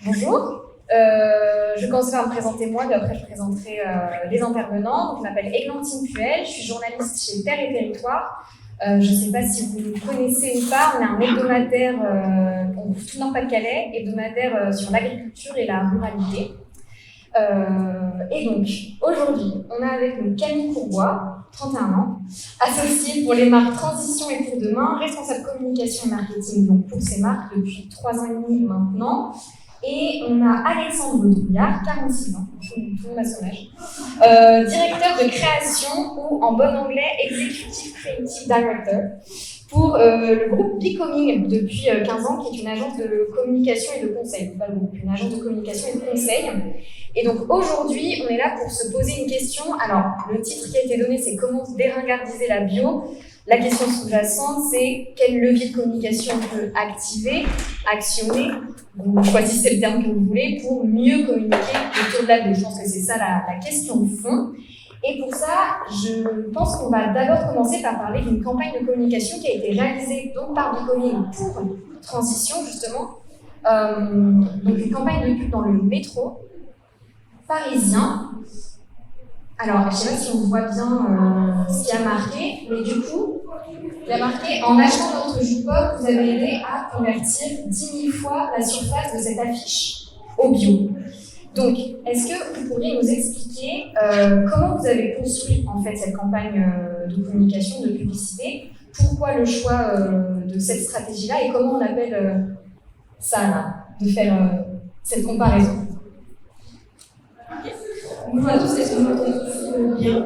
Bonjour, je commence par me présenter moi, puis après je présenterai les intervenants. Donc, je m'appelle Églantine Puel, je suis journaliste chez Terre et Territoire. Je ne sais pas si vous nous connaissez ou pas, on est un hebdomadaire, on couvre tout le Nord-Pas-de-Calais, hebdomadaire sur l'agriculture et la ruralité. Et donc, aujourd'hui, on a avec nous Camille Courbois, 31 ans, associée pour les marques Transition et Pour Demain, responsable communication et marketing donc pour ces marques depuis 3 ans et demi maintenant. Et on a Alexandre Baudrouillard, 46 ans, tout le monde a son âge, directeur de création ou en bon anglais Executive Creative Director pour le groupe Becoming depuis 15 ans, qui est une agence de communication et de conseil, pas le groupe, une agence de communication et de conseil. Et donc aujourd'hui, on est là pour se poser une question. Alors, le titre qui a été donné, c'est comment déringardiser la bio. La question sous-jacente, c'est quel levier de communication on peut activer, actionner, vous choisissez le terme que vous voulez, pour mieux communiquer autour de la bio. Je pense que c'est ça la question de fond. Et pour ça, je pense qu'on va d'abord commencer par parler d'une campagne de communication qui a été réalisée donc par Becoming pour Transition, justement. Donc une campagne de pub dans le métro parisien. Alors, je ne sais pas si on voit bien ce qui a marqué, mais du coup, il a marqué « En achetant notre jus pop, vous avez aidé à convertir 10 000 fois la surface de cette affiche au bio ». Donc, est-ce que vous pourriez nous expliquer comment vous avez construit en fait cette campagne de communication, de publicité, pourquoi le choix de cette stratégie-là et comment on appelle ça, là, de faire cette comparaison? Bonjour à tous, est-ce que vous m'entendez bien?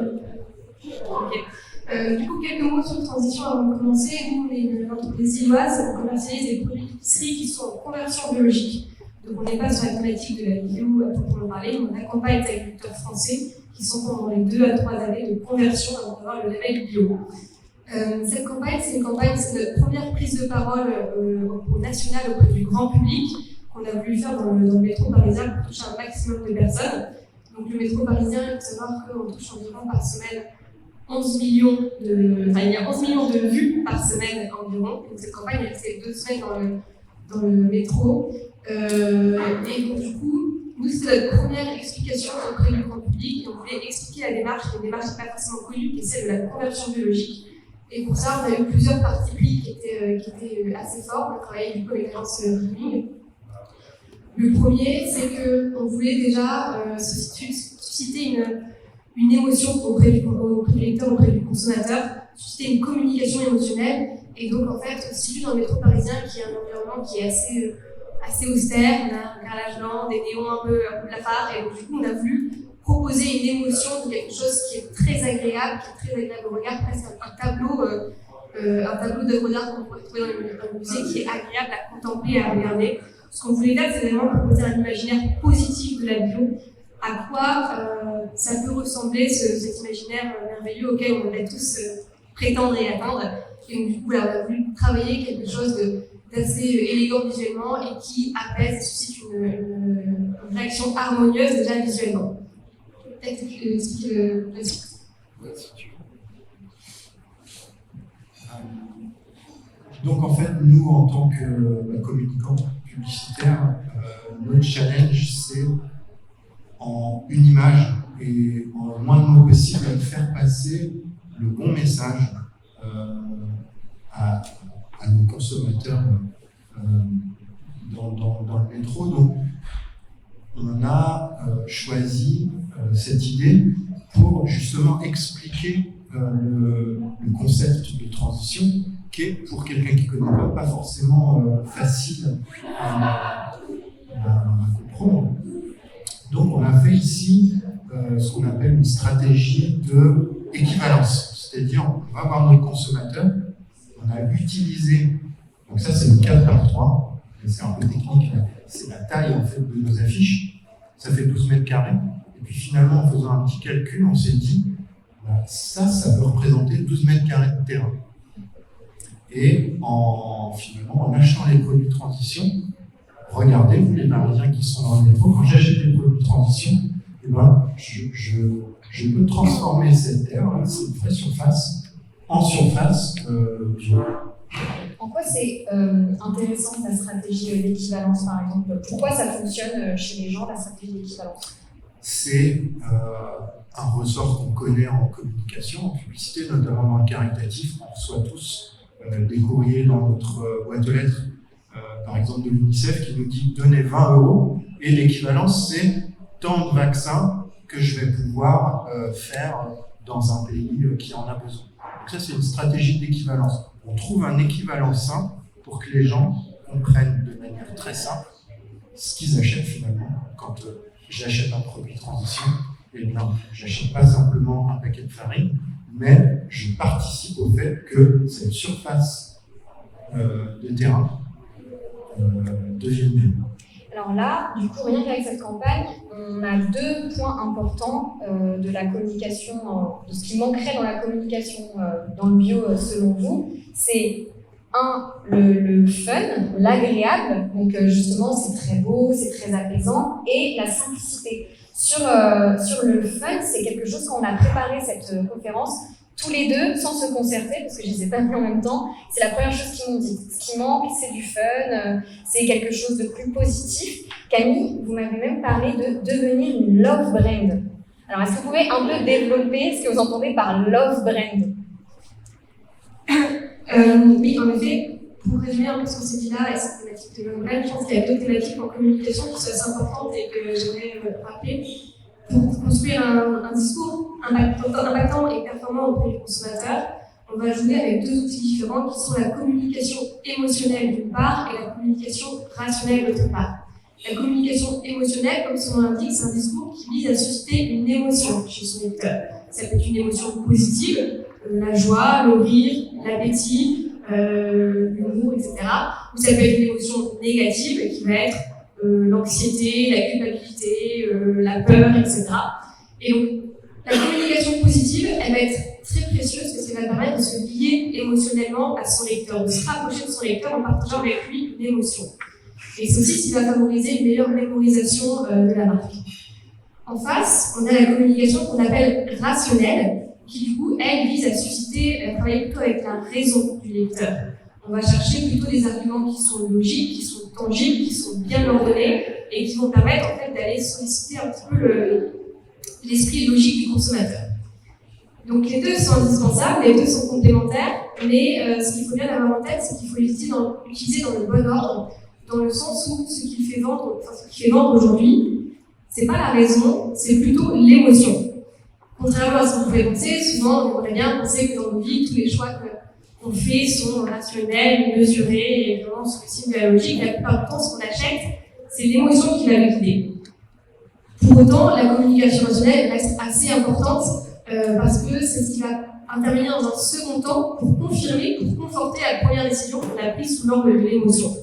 Okay. Du coup, quelques mots sur Transition avant de commencer. Nous, on est une entreprise lilloise, on commercialise des produits d'épicerie qui sont en conversion biologique. Donc, on n'est pas sur la thématique de la bio à proprement parler, on accompagne les agriculteurs français qui sont pendant les 2 à 3 années de conversion avant d'avoir le label bio. Cette campagne, c'est notre première prise de parole au national auprès du grand public qu'on a voulu faire dans le métro parisien pour toucher un maximum de personnes. Donc le métro parisien, il faut savoir qu'on touche environ par semaine 11 millions il y a 11 millions de vues par semaine environ. Donc cette campagne, elle fait 2 semaines dans le métro. Et donc du coup, nous, c'était notre première explication auprès du grand public. On voulait expliquer la démarche, une démarche qui n'est pas forcément connue, qui est celle de la conversion biologique. Et pour ça, on a eu plusieurs partis pris qui étaient assez forts. On a travaillé du coup avec l'agence Becoming. Le premier, c'est qu'on voulait déjà susciter une émotion auprès du lecteur, auprès du consommateur, susciter une communication émotionnelle. Et donc, en fait, on se situe dans le métro parisien, qui est un environnement qui est assez austère. On a un carrelage blanc, des néons un peu blafards. Et donc, du coup, on a voulu proposer une émotion de quelque chose qui est très agréable, au regard, presque un tableau d'œuvre d'art qu'on pourrait trouver dans le musée, qui est agréable à contempler et à regarder. Ce qu'on voulait faire, c'est vraiment proposer un imaginaire positif de la bio, à quoi ça peut ressembler, cet imaginaire merveilleux auquel on aimerait tous prétendre et atteindre. Et donc, du coup, là, on a voulu travailler quelque chose d'assez élégant visuellement et qui apaise et suscite une réaction harmonieuse déjà visuellement. Peut-être que je explique la suite. Donc en fait, nous, en tant que communicants publicitaires, notre challenge, c'est en une image et en le moins de mots possible, de faire passer le bon message à nos consommateurs dans le métro. Donc, on a choisi cette idée pour justement expliquer le concept de transition, qui est, pour quelqu'un qui ne connaît pas forcément facile à comprendre. Donc on a fait ici ce qu'on appelle une stratégie d'équivalence, c'est-à-dire on va voir notre consommateur, on a utilisé, donc ça c'est le 4x3, c'est un peu technique, c'est la taille en fait de nos affiches, ça fait 12 mètres carrés, et puis finalement en faisant un petit calcul, on s'est dit, ça peut représenter 12 mètres carrés de terrain. Et finalement, en achetant les produits de transition, regardez, vous les Parisiens qui sont dans le métro, quand j'achète des produits de transition, eh ben, je peux transformer cette terre, cette vraie surface, en surface bio. En quoi c'est intéressant ta stratégie d'équivalence, par exemple? Pourquoi ça fonctionne chez les gens, la stratégie d'équivalence? C'est un ressort qu'on connaît en communication, en publicité, notamment dans le caritatif. On reçoit tous des courriers dans notre boîte aux lettres, par exemple de l'UNICEF, qui nous dit « donnez 20 € » et l'équivalence, c'est tant de vaccins que je vais pouvoir faire dans un pays qui en a besoin. Donc ça, c'est une stratégie d'équivalence. On trouve un équivalent sain pour que les gens comprennent de manière très simple ce qu'ils achètent finalement. Quand j'achète un produit de transition, eh bien, je n'achète pas simplement un paquet de farine, mais je participe au fait que cette surface de terrain devienne mieux. Alors là, du coup, rien qu'avec cette campagne, on a 2 points importants de la communication, de ce qui manquerait dans la communication dans le bio selon vous. C'est le fun, l'agréable, donc justement c'est très beau, c'est très apaisant, et la simplicité. Sur le fun, c'est quelque chose qu'on a préparé cette conférence tous les deux sans se concerter, parce que je ne les ai pas mis en même temps. C'est la première chose qu'ils m'ont dit. Ce qui manque, c'est du fun, c'est quelque chose de plus positif. Camille, vous m'avez même parlé de devenir une love brand. Alors, est-ce que vous pouvez un peu développer ce que vous entendez par love brand? Oui, en effet, pour résumer un peu ce qu'on s'est dit là et cette thématique de love brand, je pense qu'il y a 2 thématiques en communication qui sont assez importantes et que j'aimerais rappeler. Pour construire un discours impactant et performant auprès du consommateur, on va jouer avec 2 outils différents qui sont la communication émotionnelle d'une part et la communication rationnelle d'autre part. La communication émotionnelle, comme son nom l'indique, c'est un discours qui vise à susciter une émotion chez son lecteur. Ça peut être une émotion positive, la joie, le rire, l'appétit, l'humour, etc. Ou ça peut être une émotion négative qui va être l'anxiété, la culpabilité, la peur, etc. Et donc, la communication positive, elle va être très précieuse parce qu'elle va permettre de se lier émotionnellement à son lecteur, de se rapprocher de son lecteur en partageant avec lui une émotion. Et c'est aussi ce qui va favoriser une meilleure mémorisation de la marque. En face, on a la communication qu'on appelle rationnelle, qui du coup, elle vise à susciter, à travailler plutôt avec la raison du lecteur. On va chercher plutôt des arguments qui sont logiques, qui sont tangibles, qui sont bien ordonnés et qui vont permettre en fait d'aller solliciter un petit peu l'esprit logique du consommateur. Donc les 2 sont indispensables, les 2 sont complémentaires, mais ce qu'il faut bien avoir en tête, c'est qu'il faut l'utiliser dans le bon ordre, dans le sens où ce qui fait vendre aujourd'hui, c'est pas la raison, c'est plutôt l'émotion. Contrairement à ce que vous pouvez penser, souvent on aimerait bien penser que dans nos vies, tous les choix qu'on fait sont rationnels, mesurés et vraiment sous le signe de la logique. La plupart du temps, ce qu'on achète, c'est l'émotion qui va le guider. Pour autant, la communication rationnelle reste assez importante parce que c'est ce qui va intervenir dans un second temps pour confirmer, pour conforter la première décision qu'on a prise sous l'angle de l'émotion.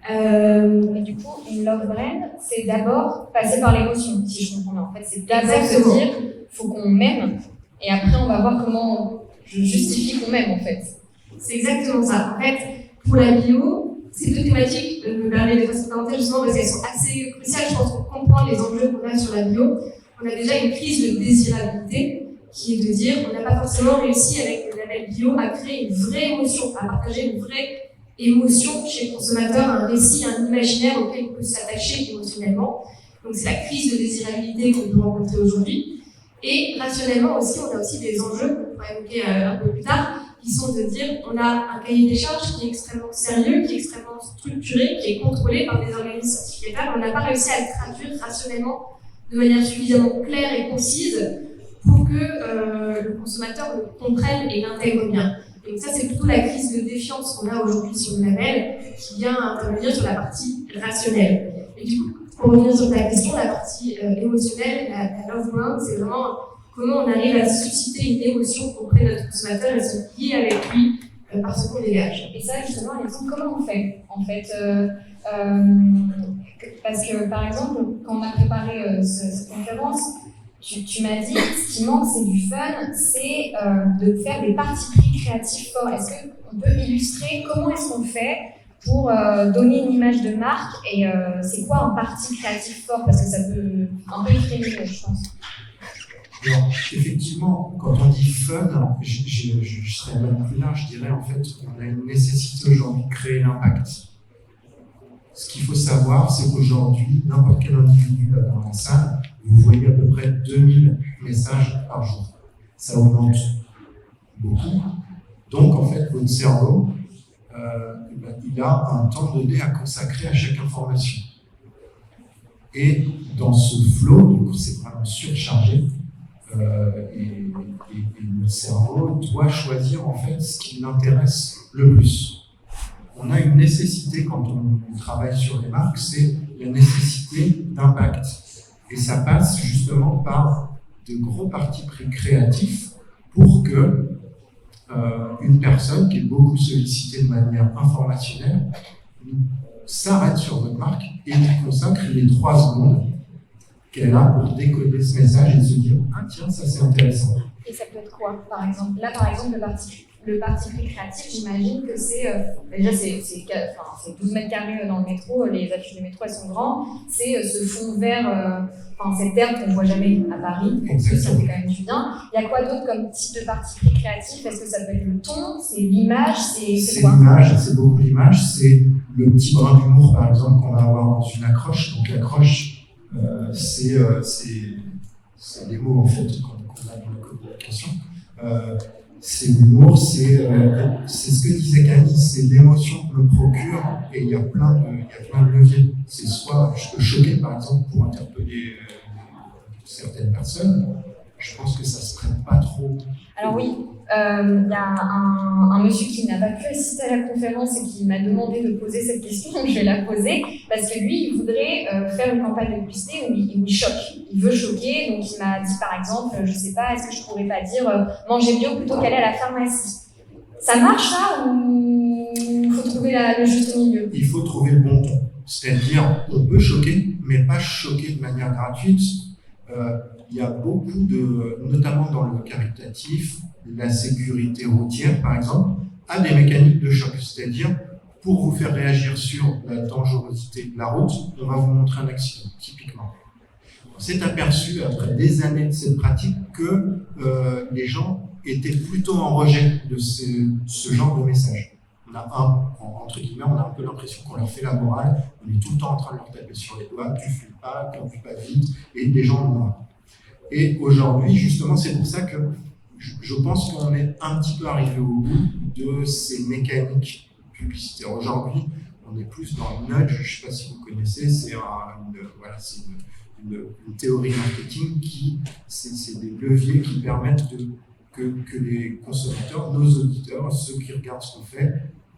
Et du coup, une love brand, c'est d'abord passer par l'émotion, si je comprends bien. En fait, c'est d'abord se dire, faut qu'on m'aime, et après on va voir comment je justifie qu'on m'aime en fait. C'est exactement ça. En fait, pour la bio, ces 2 thématiques me permettent de faire cette parenthèse justement parce qu'elles sont assez cruciales, je pense, pour comprendre les enjeux qu'on a sur la bio. On a déjà une crise de désirabilité qui est de dire qu'on n'a pas forcément réussi avec le label bio à créer une vraie émotion, à partager une vraie émotion chez le consommateur, un récit, un imaginaire auquel il peut s'attacher émotionnellement. Donc c'est la crise de désirabilité qu'on peut rencontrer aujourd'hui. Et rationnellement aussi, on a aussi des enjeux qu'on pourra évoquer un peu plus tard, qui sont de dire on a un cahier des charges qui est extrêmement sérieux, qui est extrêmement structuré, qui est contrôlé par des organismes certificateurs. On n'a pas réussi à le traduire rationnellement de manière suffisamment claire et concise pour que le consommateur le comprenne et l'intègre bien. Et donc ça, c'est plutôt la crise de défiance qu'on a aujourd'hui sur le label qui vient intervenir sur la partie rationnelle. Et du coup, pour revenir sur ta question, la partie émotionnelle, la love brand, c'est vraiment comment on arrive à susciter une émotion auprès de notre consommateur et se lier avec lui par ce qu'on dégage. Et ça, justement, Alexandre, comment on fait en fait parce que, par exemple, quand on a préparé cette conférence, tu m'as dit ce qui manque, c'est du fun, c'est de faire des partis pris créatifs forts. Est-ce qu'on peut illustrer comment est-ce qu'on fait pour donner une image de marque et c'est quoi un parti créatif fort? Parce que ça peut un peu effrayer, je pense. Alors, effectivement, quand on dit fun, je serais même plus large, je dirais en fait qu'on a une nécessité aujourd'hui de créer l'impact. Ce qu'il faut savoir, c'est qu'aujourd'hui, n'importe quel individu là dans la salle, vous voyez à peu près 2000 messages par jour. Ça augmente beaucoup. Donc, en fait, votre cerveau, il a un temps donné à consacrer à chaque information. Et dans ce flow, du coup, c'est vraiment surchargé. Et le cerveau doit choisir en fait ce qui l'intéresse le plus. On a une nécessité quand on travaille sur les marques, c'est la nécessité d'impact. Et ça passe justement par de gros partis pris créatifs pour que une personne qui est beaucoup sollicitée de manière informationnelle s'arrête sur votre marque et lui consacre les 3 secondes qu'elle a pour décoder ce message et se dire « Ah tiens, ça c'est intéressant ». Et ça peut être quoi, par exemple? Là, par exemple, le parti pris créatif, j'imagine que c'est déjà c'est 12 mètres carrés dans le métro, les affiches du métro elles sont grandes, c'est ce fond vert, cette herbe qu'on ne voit jamais à Paris, parce que ça fait quand même du bien. Il y a quoi d'autre comme type de parti pris créatif? Est-ce que ça peut être le ton, c'est l'image, c'est quoi? L'image, c'est beaucoup l'image, c'est le petit brin d'humour par exemple qu'on va avoir dans une accroche. Donc l'accroche, c'est des mots en fait qu'on a dans la communication. C'est l'humour, c'est ce que disait Camille, c'est l'émotion que me procure, et il y a plein de leviers. C'est soit je peux choquer par exemple pour interpeller certaines personnes. Je pense que ça se prête pas trop. Alors oui, il y a un monsieur qui n'a pas pu assister à la conférence et qui m'a demandé de poser cette question, donc je vais la poser, parce que lui, il voudrait faire une campagne de publicité où il choque. Il veut choquer, donc il m'a dit par exemple, je sais pas, est-ce que je pourrais pas dire manger bio plutôt qu'aller à la pharmacie? Ça marche ça ou il faut trouver le juste milieu? Il faut trouver le bon ton. C'est-à-dire, on peut choquer, mais pas choquer de manière gratuite. Il y a beaucoup notamment dans le caritatif, la sécurité routière par exemple, a des mécaniques de choc. C'est-à-dire, pour vous faire réagir sur la dangerosité de la route, on va vous montrer un accident, typiquement. On s'est aperçu, après des années de cette pratique, que les gens étaient plutôt en rejet de ce genre de message. On a entre guillemets, on a un peu l'impression qu'on leur fait la morale, on est tout le temps en train de leur taper sur les doigts, tu fumes pas, conduis pas vite, et les gens en ont marre. Et aujourd'hui, justement, c'est pour ça que je pense qu'on est un petit peu arrivé au bout de ces mécaniques publicitaires. Aujourd'hui, on est plus dans le nudge, je ne sais pas si vous connaissez, c'est une théorie marketing c'est des leviers qui permettent que les consommateurs, nos auditeurs, ceux qui regardent ce qu'on fait,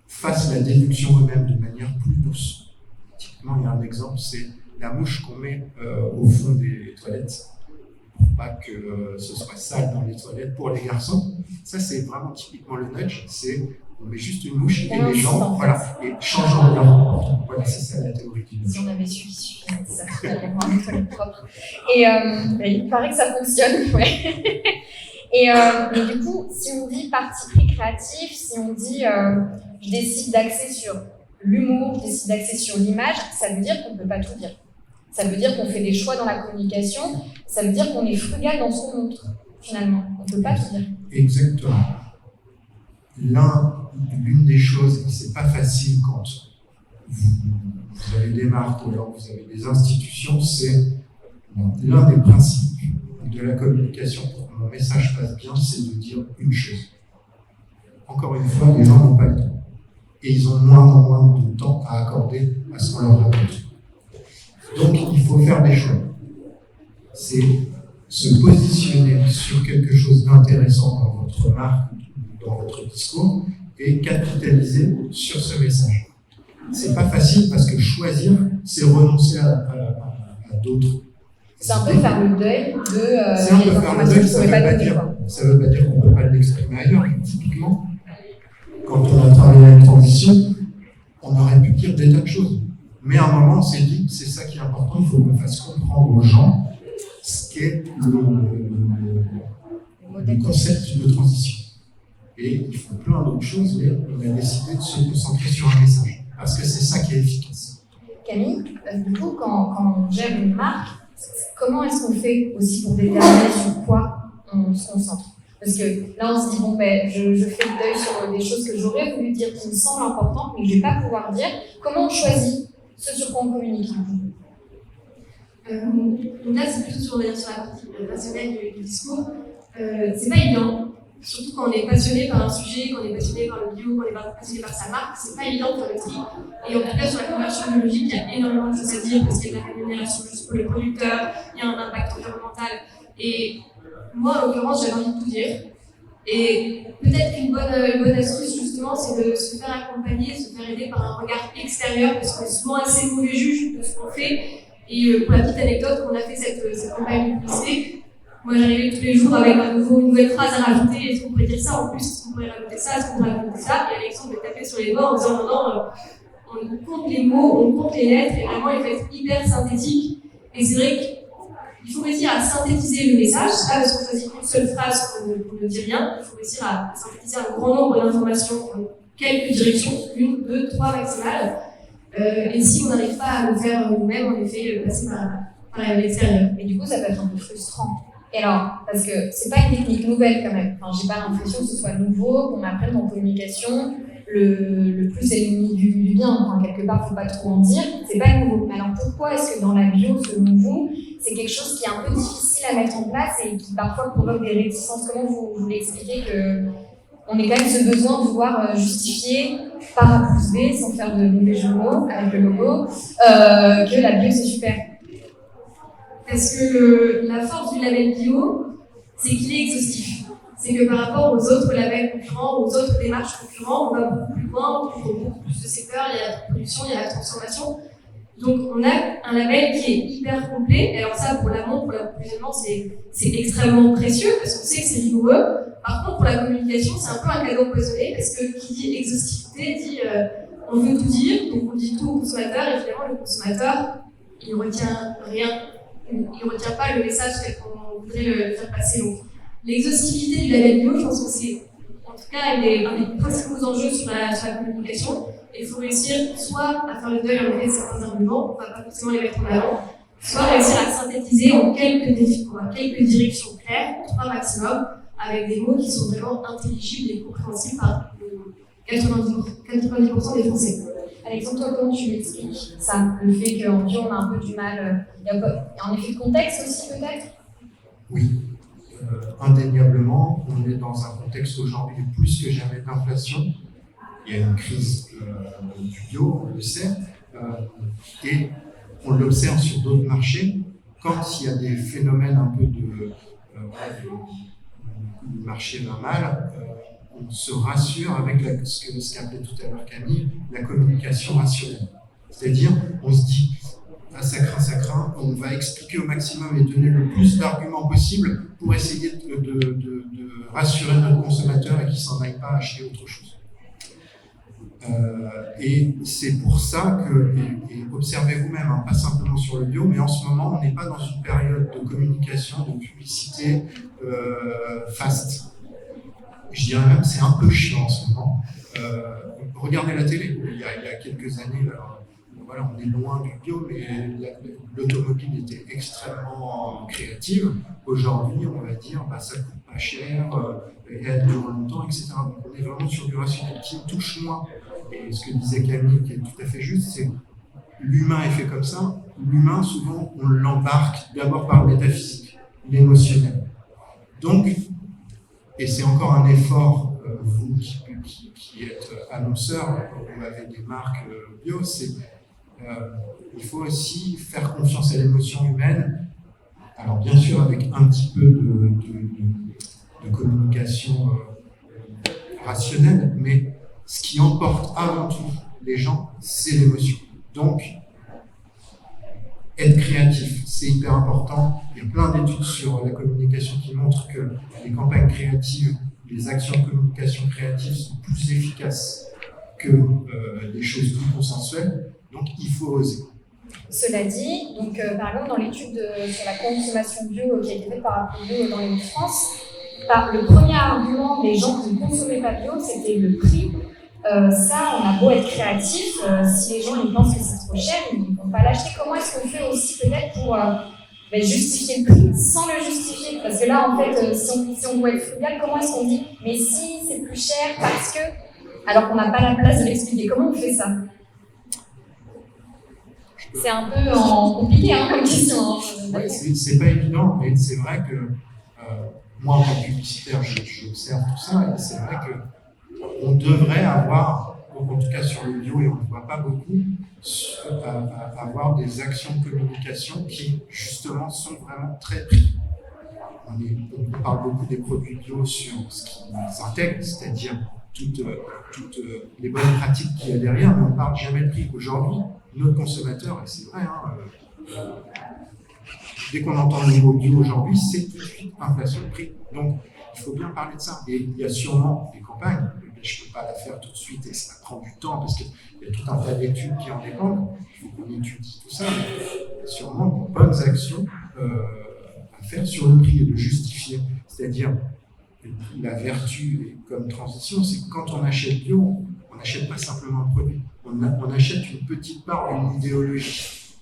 fassent la déduction eux-mêmes de manière plus douce. Typiquement, il y a un exemple, c'est la mouche qu'on met au fond des toilettes, pour pas que ce soit sale dans les toilettes pour les garçons. Ça, c'est vraiment typiquement le nudge, c'est on met juste une mouche et les gens, et changeant de comportement. Voilà, c'est ça la théorie. Si on avait su ça, on allait avoir des toilettes propres. Et il paraît que ça fonctionne, ouais. Et du coup, si on dit parti pris créatif, si on dit je décide d'axer sur l'humour, je décide d'axer sur l'image, ça veut dire qu'on ne peut pas tout dire. Ça veut dire qu'on fait des choix dans la communication, ça veut dire qu'on est frugal dans ce qu'on montre, finalement. On ne peut pas tout dire. Exactement. L'une des choses, et c'est pas facile quand vous avez des marques ou alors vous avez des institutions, c'est l'un des principes de la communication pour que mon message passe bien, c'est de dire une chose. Encore une fois, les gens n'ont pas le temps. Et ils ont moins en moins de temps à accorder à ce qu'on leur raconte. Donc, il faut faire des choix. C'est se positionner sur quelque chose d'intéressant dans votre marque, dans votre discours, et capitaliser sur ce message. C'est pas facile parce que choisir, c'est renoncer à d'autres. C'est un peu faire le deuil de. C'est un peu faire le deuil, ça veut pas dire qu'on peut pas l'exprimer ailleurs. Typiquement, quand on a travaillé avec Transition, on aurait pu dire des tas de choses. Mais à un moment, on s'est dit, c'est ça qui est important, il faut qu'on fasse comprendre aux gens ce qu'est le concept de transition. Et il faut plein d'autres choses, mais on a décidé de se concentrer sur un message, parce que c'est ça qui est efficace. Camille, du coup, quand on gère une marque, comment est-ce qu'on fait aussi pour déterminer sur quoi on se concentre. Parce que là, on se dit, bon, ben, je fais le deuil sur des choses que j'aurais voulu dire qui me semblent importantes, mais que je ne vais pas pouvoir dire. Comment on choisit ce sur quoi on communique? Donc là, c'est plutôt sur la partie rationnelle du discours. C'est pas évident, surtout quand on est passionné par un sujet, quand on est passionné par le bio, quand on est passionné par sa marque, c'est pas évident de faire le tri. Et en tout cas, sur la conversion biologique, il y a énormément de choses à dire parce qu'il y a de la rémunération juste pour le producteur, il y a un impact environnemental. Et moi, en l'occurrence, j'avais envie de tout dire. Et peut-être qu'une bonne astuce, justement, c'est de se faire accompagner, se faire aider par un regard extérieur, parce qu'on est souvent assez mauvais juge de ce qu'on fait. Et pour la petite anecdote, on a fait cette campagne de publicité. Moi, j'arrivais tous les jours avec une nouvelle phrase à rajouter. Est-ce qu'on pourrait dire ça en plus? Est-ce qu'on pourrait rajouter ça? Est-ce qu'on pourrait rajouter ça? Et Alexandre me tapait sur les doigts en disant non, on compte les mots, on compte les lettres, et vraiment, il faut être hyper synthétique. Et c'est vrai qu'il faut réussir à synthétiser le message, pas parce qu'on choisit une seule phrase qu'on ne dit rien. Il faut réussir à synthétiser un grand nombre d'informations en quelques directions, 1, 2, 3 maximales. Et si on n'arrive pas à le faire nous-mêmes, en effet, passer par l'extérieur. Mais du coup, ça peut être un peu frustrant. Et alors, parce que c'est pas une technique nouvelle quand même. Enfin, j'ai pas l'impression que ce soit nouveau, qu'on apprenne en communication. Le plus est l'ennemi du bien. Enfin, quelque part, faut pas trop en dire. C'est pas nouveau. Mais alors, pourquoi est-ce que dans la bio, selon vous, c'est quelque chose qui est un peu difficile à mettre en place et qui parfois provoque des réticences? Comment vous l'expliquez que on est quand même ce besoin de vouloir justifier par A plus B, sans faire de mauvais jeux de mots avec le logo, que la bio c'est super? Parce que la force du label bio, c'est qu'il est exhaustif. C'est que par rapport aux autres labels concurrents, aux autres démarches concurrents, on va beaucoup plus loin, on couvre beaucoup plus de secteurs, il y a la production, il y a la transformation. Donc on a un label qui est hyper complet. Et alors ça, pour l'amont, pour l'approvisionnement, c'est extrêmement précieux parce qu'on sait que c'est rigoureux. Par contre, pour la communication, c'est un peu un cadeau empoisonné parce que qui dit exhaustivité dit on veut tout dire, donc on dit tout au consommateur et finalement le consommateur, il ne retient rien. Il ne retient pas le message tel qu'on voudrait le faire passer. Donc, l'exhaustivité du label bio, je pense que c'est en tout cas un des principaux enjeux sur la communication. Et il faut réussir soit à faire le deuil en effet de certains arguments, on ne va pas forcément les mettre en avant, soit réussir à synthétiser en quelques directions claires, 3 maximum, avec des mots qui sont vraiment intelligibles et compréhensibles par 90% des Français. Alexandre, toi, comment tu l'expliques ça? Le fait qu'en bio, on a un peu du mal. Il y a un effet de contexte aussi, peut-être? Oui, indéniablement, on est dans un contexte aujourd'hui plus que jamais d'inflation. Il y a une crise du bio, on le sait, et on l'observe sur d'autres marchés. Quand il y a des phénomènes un peu de marché va mal, on se rassure avec ce qu'appelait tout à l'heure Camille, la communication rationnelle. C'est-à-dire, on se dit, ah, ça craint, on va expliquer au maximum et donner le plus d'arguments possible pour essayer de rassurer notre consommateur et qu'il ne s'en aille pas acheter autre chose. Et c'est pour ça que, et observez vous-même, hein, pas simplement sur le bio, mais en ce moment, on n'est pas dans une période de communication, de publicité fast. Je dirais même c'est un peu chiant en ce moment. Regardez la télé, il y a quelques années, voilà, on est loin du bio, mais l'automobile était extrêmement créative. Aujourd'hui, on va dire, ça coûte pas cher, et elle dure longtemps, etc. Donc on est vraiment sur du rationnel qui me touche moins. Et ce que disait Camille, qui est tout à fait juste, c'est l'humain est fait comme ça. L'humain, souvent, on l'embarque d'abord par le métaphysique, l'émotionnel. Donc, et c'est encore un effort, vous qui êtes annonceur, vous avez des marques bio, il faut aussi faire confiance à l'émotion humaine. Alors bien sûr avec un petit peu de communication rationnelle, mais ce qui emporte avant tout les gens, c'est l'émotion. Donc, être créatif, c'est hyper important. Il y a plein d'études sur la communication qui montrent que les campagnes créatives, les actions de communication créative sont plus efficaces que les choses plus consensuelles. Donc, il faut oser. Cela dit, donc, par exemple, dans l'étude sur la consommation bio qui a été faite par Apollo dans les Hauts-de-France, le premier argument des gens qui ne consommaient pas bio, c'était le prix. Ça, on a beau être créatif, si les gens ils pensent que c'est trop cher, ils ne vont pas l'acheter. Comment est-ce qu'on fait aussi peut-être pour ben, justifier le prix sans le justifier. Parce que là, en fait, si on doit être frugal, comment est-ce qu'on dit mais si c'est plus cher parce que, alors qu'on n'a pas la place de l'expliquer. Comment on fait ça? C'est un peu compliqué comme question. Ouais, c'est pas évident, mais c'est vrai que moi, en tant que publicitaire, j'observe tout ça, et c'est vrai qu'on devrait avoir, en tout cas sur le bio, et on ne le voit pas beaucoup, avoir des actions de communication qui, justement, sont vraiment très prix. On parle beaucoup des produits bio sur ce qu'ils intègrent, c'est-à-dire toutes les bonnes pratiques qu'il y a derrière, mais on ne parle jamais de prix. Aujourd'hui, notre consommateur, et c'est vrai, dès qu'on entend le mot bio aujourd'hui, c'est tout de suite inflation de prix. Donc, il faut bien parler de ça. Et il y a sûrement des campagnes, mais je ne peux pas la faire tout de suite et ça prend du temps parce qu'il y a tout un tas d'études qui en dépendent. Il faut qu'on étudie tout ça. Mais il y a sûrement de bonnes actions à faire sur le prix et de justifier. C'est-à-dire, la vertu comme transition, c'est que quand on achète bio, on n'achète pas simplement un produit. On achète une petite part d'une idéologie,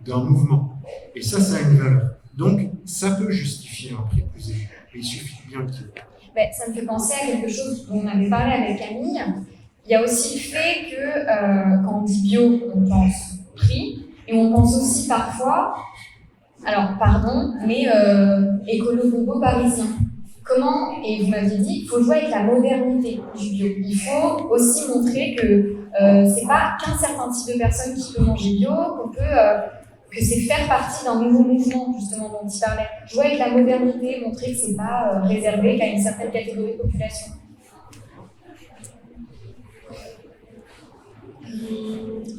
d'un mouvement. Et ça a une valeur. Donc, ça peut justifier un prix plus élevé. Mais il suffit bien de dire. Ça me fait penser à quelque chose dont on avait parlé avec Camille. Il y a aussi le fait que quand on dit bio, on pense prix. Et on pense aussi parfois, alors pardon, mais écolo-bobo parisien. Comment, et vous m'aviez dit, il faut jouer avec la modernité du bio. Il faut aussi montrer que c'est pas qu'un certain type de personne qui peut manger bio, que c'est faire partie d'un nouveau mouvement, justement, dont il parlait. Jouer avec la modernité, montrer que c'est pas réservé qu'à une certaine catégorie de population.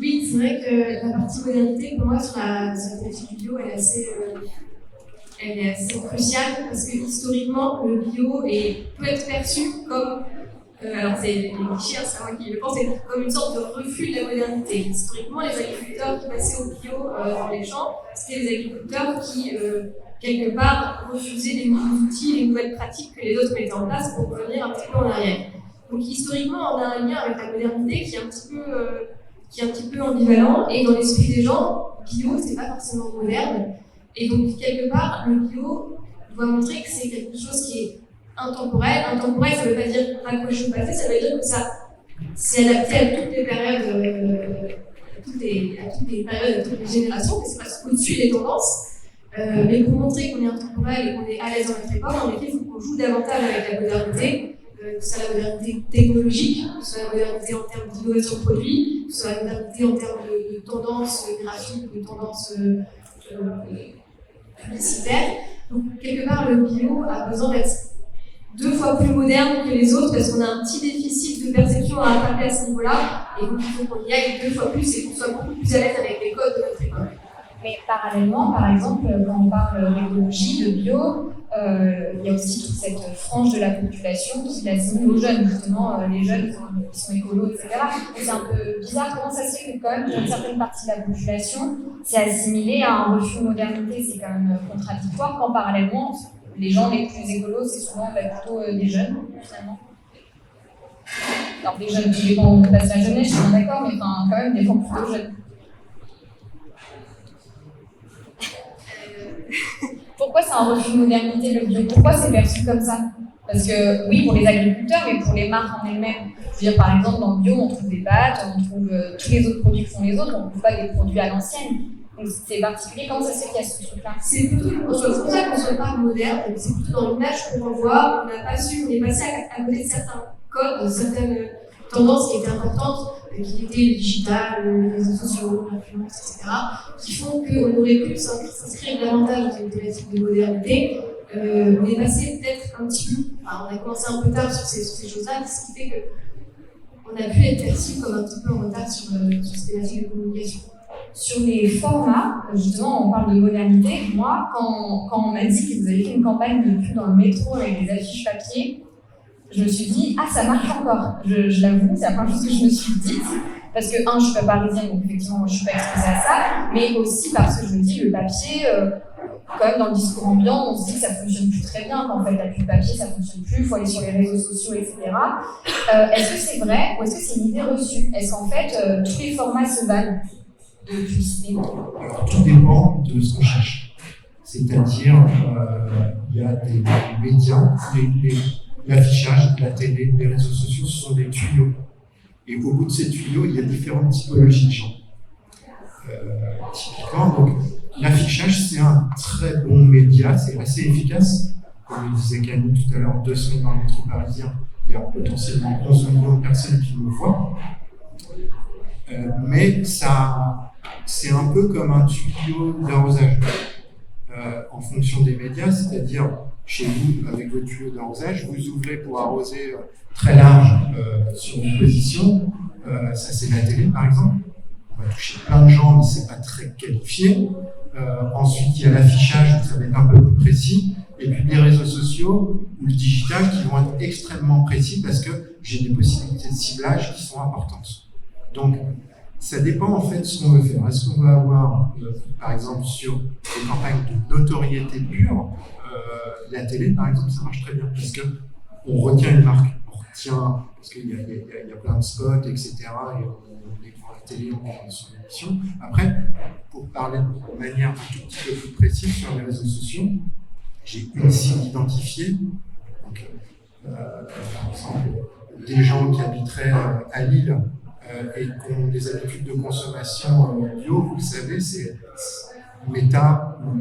Oui, c'est vrai que la partie modernité, pour moi, sur la thématique du bio, elle est assez cruciale parce que historiquement, le bio peut être perçu comme, alors c'est les clichés, c'est moi qui le pense, comme une sorte de refus de la modernité. Historiquement, les agriculteurs qui passaient au bio dans les champs, c'était les agriculteurs qui, quelque part, refusaient les nouveaux outils, les nouvelles pratiques que les autres mettaient en place pour revenir un petit peu en arrière. Donc historiquement, on a un lien avec la modernité qui est un petit peu ambivalent, et dans l'esprit des gens, bio, c'est pas forcément moderne. Et donc, quelque part, le bio doit montrer que c'est quelque chose qui est intemporel. Intemporel, ça ne veut pas dire raccroché au passé, ça veut dire que ça c'est adapté à toutes les périodes, à toutes les périodes, à toutes les générations, que c'est pas au-dessus des tendances. Mais pour montrer qu'on est intemporel et qu'on est à l'aise dans notre époque, en effet, il faut qu'on joue davantage avec la modernité, que ce soit la modernité technologique, que ce soit la modernité en termes d'innovation de produits, que ce soit la modernité en termes de tendances graphiques, de tendances publicitaire. Donc, quelque part, le bio a besoin d'être 2 fois plus moderne que les autres parce qu'on a un petit déficit de perception à rattraper à ce niveau-là. Et donc, il faut qu'on y aille 2 fois plus et qu'on soit beaucoup plus à l'aise avec les codes de notre époque. Mais parallèlement, par exemple, quand on parle d'écologie, de bio, il y a aussi toute cette frange de la population qui l'assimile aux jeunes, justement, les jeunes qui sont écolos, etc. Et c'est un peu bizarre comment ça se fait que quand même, pour une certaine partie de la population, c'est assimilé à un refus de modernité. C'est quand même contradictoire quand parallèlement, les gens les plus écolos, c'est souvent plutôt des jeunes, finalement. Alors des jeunes qui dépendent, on passe la jeunesse, je suis bien d'accord, mais quand même des fois plutôt jeunes. Pourquoi c'est un refus de modernité le bio? Pourquoi c'est perçu comme ça? Parce que oui, pour les agriculteurs, mais pour les marques en elles-mêmes. Je veux dire, par exemple, dans le bio, on trouve des pâtes, on trouve tous les autres produits que font les autres, on ne trouve pas des produits à l'ancienne. Donc c'est particulier. Comment ça se fait qu'il y a ce truc-là? C'est plutôt pour ça qu'on ne soit pas moderne, c'est plutôt dans l'image qu'on renvoie. On n'a pas su, on est passé à côté de certains codes, de certaines tendances qui étaient importantes, qui étaient le digital, les réseaux sociaux, l'influence, etc., qui font qu'on aurait pu s'inscrire davantage dans une thématique de modernité. On est passé peut-être un petit peu, enfin, on a commencé un peu tard sur ces choses-là, ce qui fait qu'on a pu être perçu comme un petit peu en retard sur ces thématiques de communication. Sur les formats, justement, on parle de modernité. Moi, quand on m'a dit que vous avez fait une campagne de pub dans le métro avec des affiches papier, je me suis dit, ah, ça marche encore. Je l'avoue, c'est la première chose que je me suis dite. Parce que, je suis pas parisienne, donc effectivement, moi, je suis pas exposée à ça. Mais aussi parce que je me dis, le papier, quand même, dans le discours ambiant, on se dit que ça fonctionne plus très bien. Qu'en fait, la pub papier, ça fonctionne plus. Il faut aller sur les réseaux sociaux, etc. Est-ce que c'est vrai ou est-ce que c'est une idée reçue? Est-ce qu'en fait, tous les formats se valent de publicité? Tout dépend de ce qu'on cherche. C'est-à-dire, il y a des médias, l'affichage, la télé, les réseaux sociaux, ce sont des tuyaux. Et au bout de ces tuyaux, il y a différentes typologies de gens. Typiquement, donc, l'affichage, c'est un très bon média, c'est assez efficace. Comme le disait Camille tout à l'heure, 2 semaines dans le métro parisien, il y a potentiellement 11 millions de personnes qui me voient. Mais ça, c'est un peu comme un tuyau d'arrosage en fonction des médias, c'est-à-dire chez vous, avec votre tuyau d'arrosage, vous ouvrez pour arroser très large sur une position, ça c'est la télé par exemple, on va toucher plein de gens mais c'est pas très qualifié. Ensuite il y a l'affichage, ça va être un peu plus précis, et puis les réseaux sociaux ou le digital qui vont être extrêmement précis parce que j'ai des possibilités de ciblage qui sont importantes. Donc ça dépend en fait de ce qu'on veut faire. Est-ce qu'on veut avoir, par exemple, sur des campagnes de notoriété pure, la télé, par exemple, ça marche très bien parce qu'on retient une marque, on retient, parce qu'il y a plein de spots, etc. Et on les voit à la télé, on voit sur l'émission. Après, pour parler de manière un tout petit peu plus précise sur les réseaux sociaux, j'ai une cible identifiée. Donc, par exemple, des gens qui habiteraient à Lille et qui ont des habitudes de consommation bio, vous le savez, c'est Meta ou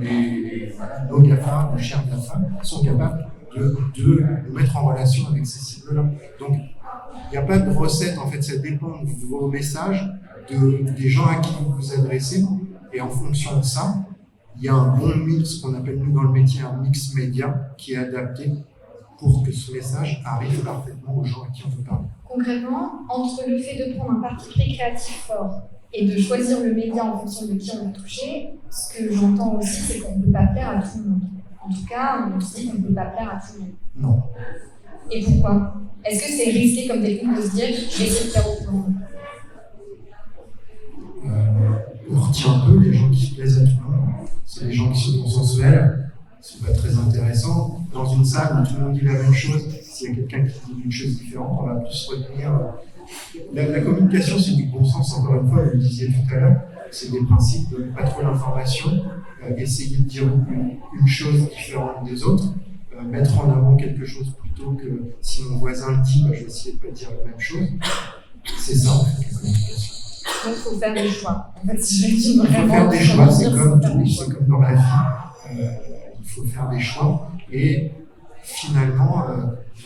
nos GAFA, nos chers GAFA, sont capables de nous mettre en relation avec ces cibles-là. Donc, il n'y a pas de recette, en fait, ça dépend de vos messages, des gens à qui vous vous adressez, et en fonction de ça, il y a un bon mix, qu'on appelle nous dans le métier un mix média, qui est adapté pour que ce message arrive parfaitement aux gens à qui on veut parler. Concrètement, entre le fait de prendre un parti pris créatif fort et de choisir le média en fonction de qui on veut toucher, ce que j'entends aussi, c'est qu'on ne peut pas plaire à tout le monde. En tout cas, on se dit qu'on ne peut pas plaire à tout le monde. Non. Et pourquoi? Est-ce que c'est risqué comme technique de se dire je vais essayer de plaire à tout le monde? On retient un peu les gens qui se plaisent à tout le monde. C'est les gens qui sont consensuels. C'est pas très intéressant. Dans une salle où tout le monde dit la même chose, s'il y a quelqu'un qui dit une chose différente, on va plus retenir. La communication, c'est du bon sens, encore une fois, vous le disiez tout à l'heure, c'est des principes de pas trop d'informations, essayer de dire une chose différente des autres, mettre en avant quelque chose plutôt que si mon voisin le dit, je vais essayer de ne pas dire la même chose. C'est ça, en fait, la communication. Donc, il faut faire des choix. En fait, si je résume vraiment, il faut faire des choix, c'est comme tout, c'est comme dans la vie. Il faut faire des choix et finalement,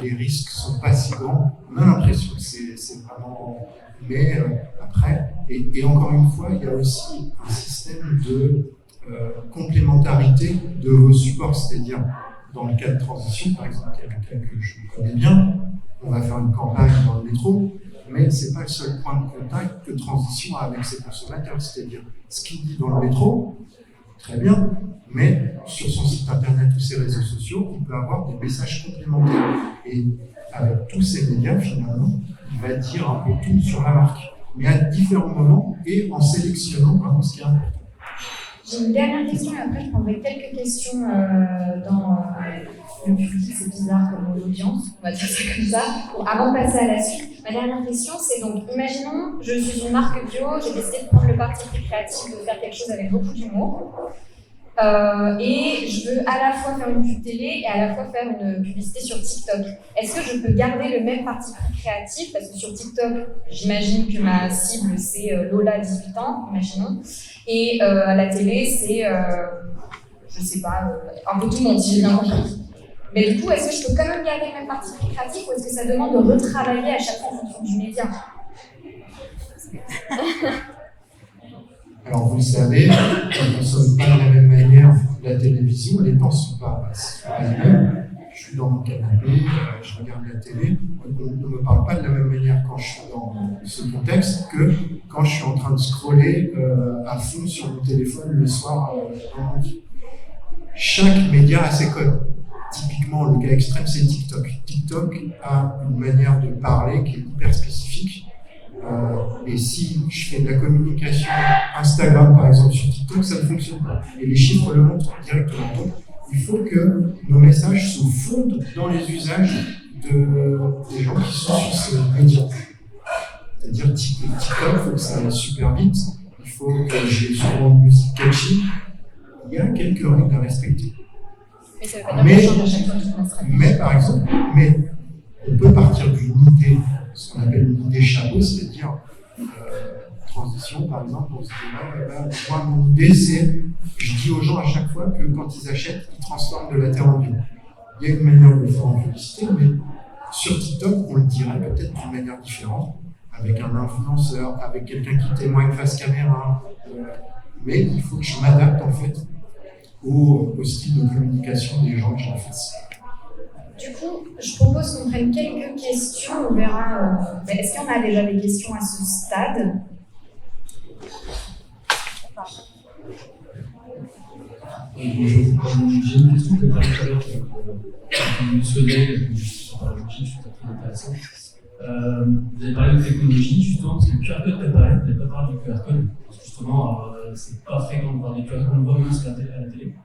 les risques ne sont pas si grands. On a l'impression que c'est vraiment... Mais après, et encore une fois, il y a aussi un système de complémentarité de vos supports, c'est-à-dire dans le cas de transition, par exemple, il y a quelqu'un que je connais bien, on va faire une campagne dans le métro, mais ce n'est pas le seul point de contact que Transition a avec ses consommateurs, c'est-à-dire ce qu'il dit dans le métro, très bien, mais sur son site internet ou ses réseaux sociaux, il peut avoir des messages complémentaires. Et avec tous ces médias, finalement, il va dire un peu tout sur la marque, mais à différents moments et en sélectionnant vraiment ce qui est important. J'ai une dernière question et après je prendrai quelques questions dans le public, c'est bizarre comme l'audience, on va dire ça comme ça, avant de passer à la suite. Ma dernière question, c'est donc, imaginons, je suis une marque bio, j'ai décidé de prendre le parti pris créatif, de faire quelque chose avec beaucoup d'humour, et je veux à la fois faire une pub télé et à la fois faire une publicité sur TikTok. Est-ce que je peux garder le même parti pris créatif? Parce que sur TikTok, j'imagine que ma cible, c'est Lola, 18 ans, imaginons. Et à la télé, c'est, je sais pas, un peu tout le monde, si j'ai bien compris. Mais du coup, est-ce que je peux quand même garder le même parti pris créatif ou est-ce que ça demande de retravailler à chaque fois en fonction du média? Alors vous le savez, on ne consomme pas de la même manière la télévision, les temps ne sont pas les mêmes. Je suis dans mon canapé, je regarde la télé, on ne me parle pas de la même manière quand je suis dans ce contexte que quand je suis en train de scroller à fond sur mon téléphone le soir dans mon lit. Chaque média a ses codes. Typiquement, le cas extrême, c'est TikTok. TikTok a une manière de parler qui est hyper spécifique. Et si je fais de la communication Instagram, par exemple, sur TikTok, ça ne fonctionne pas. Et les chiffres le montrent directement. Donc, il faut que nos messages se fondent dans les usages des gens qui sont sur ces médias. C'est-à-dire TikTok, il faut que ça aille super vite. Il faut que j'ai souvent une musique catchy. il y a quelques règles à respecter. Mais ça veut pas dire qu'on change à chaque fois toute la stratégie. Mais par exemple, on peut partir d'une idée, ce qu'on appelle une idée chapeau, c'est-à-dire transition, par exemple, on se dit, moi, mon idée, c'est, je dis aux gens à chaque fois que quand ils achètent, ils transforment de la terre en bio. Il y a une manière de le faire en publicité, mais sur TikTok, on le dirait peut-être d'une manière différente, avec un influenceur, avec quelqu'un qui témoigne face caméra. Mais il faut que je m'adapte en fait au style de communication des gens que j'ai en face. Du coup, je propose qu'on prenne quelques questions. On verra. Est-ce qu'il y en a déjà des questions à ce stade? Bonjour, j'ai une question que tu as tout à l'heure mentionné, sur la logique, je suis très intéressant. Vous avez parlé de technologie, justement, parce que le QR code t'apparaît, vous n'avez pas parlé du QR code, parce que justement, c'est pas fréquent de voir des QR codes, on le voit même sur la télé.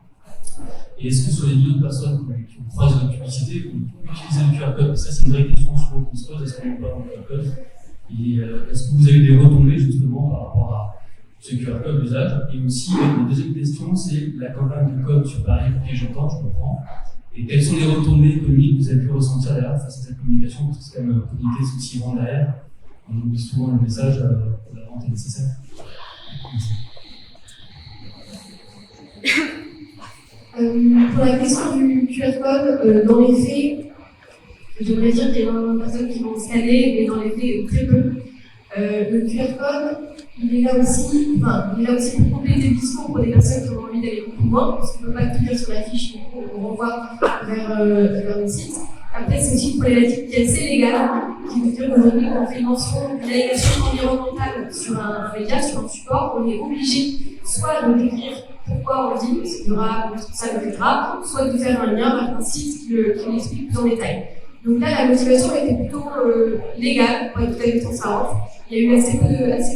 Et est-ce que sur les millions de personnes qui vous croisent votre publicité, vous utilisez le QR code? Ça, c'est une vraie question souvent qu'on se pose, est-ce qu'on voit le QR code? Et est-ce que vous avez des retombées, justement, par rapport à ce QR code d'usage? Et aussi, la deuxième question, c'est la campagne de com sur Paris, et j'entends, je comprends. Et quelles sont les retombées économiques que vous avez pu ressentir derrière face à cette communication? Parce que c'est quand même communiquer, c'est aussi vendre derrière. On oublie souvent le message, la vente est nécessaire. Pour la question du QR code, dans les faits, je devrais dire qu'il y a énormément de personnes qui vont scanner, mais dans les faits, très peu. Le QR code, il est là aussi pour compléter le discours pour des personnes qui ont envie d'aller beaucoup moins, parce qu'on ne peut pas tout dire sur la fiche, du coup, on renvoie vers le site. Après, c'est aussi une problématique qui est assez légale, qui veut dire qu'aujourd'hui, quand on fait mention d'une allégation environnementale sur un média, sur un support, on est obligé soit de décrire pourquoi on le dit, c'est durable, responsable, etc., soit de faire un lien vers un site qui l'explique plus en détail. Donc là, la motivation était plutôt légale, pour être tout à fait transparente. Il y a eu assez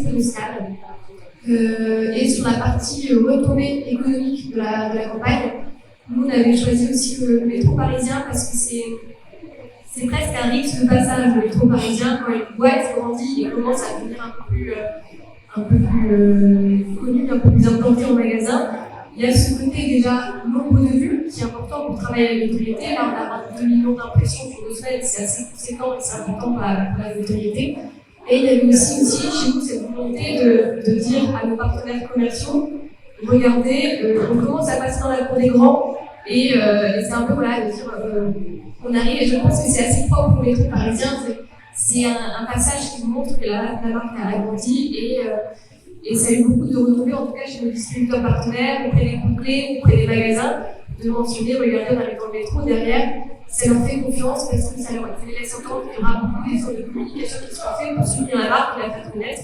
peu de scans. Et sur la partie retombée économique de la campagne, nous, on avait choisi aussi le métro parisien parce que c'est presque un risque de passage, le métro parisien, quand une boîte grandit et commence à devenir un peu plus connu, un peu plus implanté en magasin. Il y a ce côté déjà nombre de vues qui est important pour travailler avec la notoriété. Là, on a 2 millions d'impressions sur 2 semaines, c'est assez conséquent et c'est important pour la notoriété. Et il y avait aussi chez nous cette volonté de dire à nos partenaires commerciaux, regardez, on commence à passer dans la cour des grands et c'est un peu voilà, de dire on arrive, et je pense que c'est assez propre pour les trucs parisiens, c'est un passage qui montre que la marque a agrandi et ça a eu beaucoup de retombées, en tout cas chez nos distributeurs partenaires, auprès des couplets, auprès des magasins, de mentionner, regardez, on arrive dans le métro, derrière, ça leur fait confiance parce que ça les laisse entendre qu'il y aura beaucoup d'efforts de communication qui seront faits pour soutenir la marque et la faire connaître.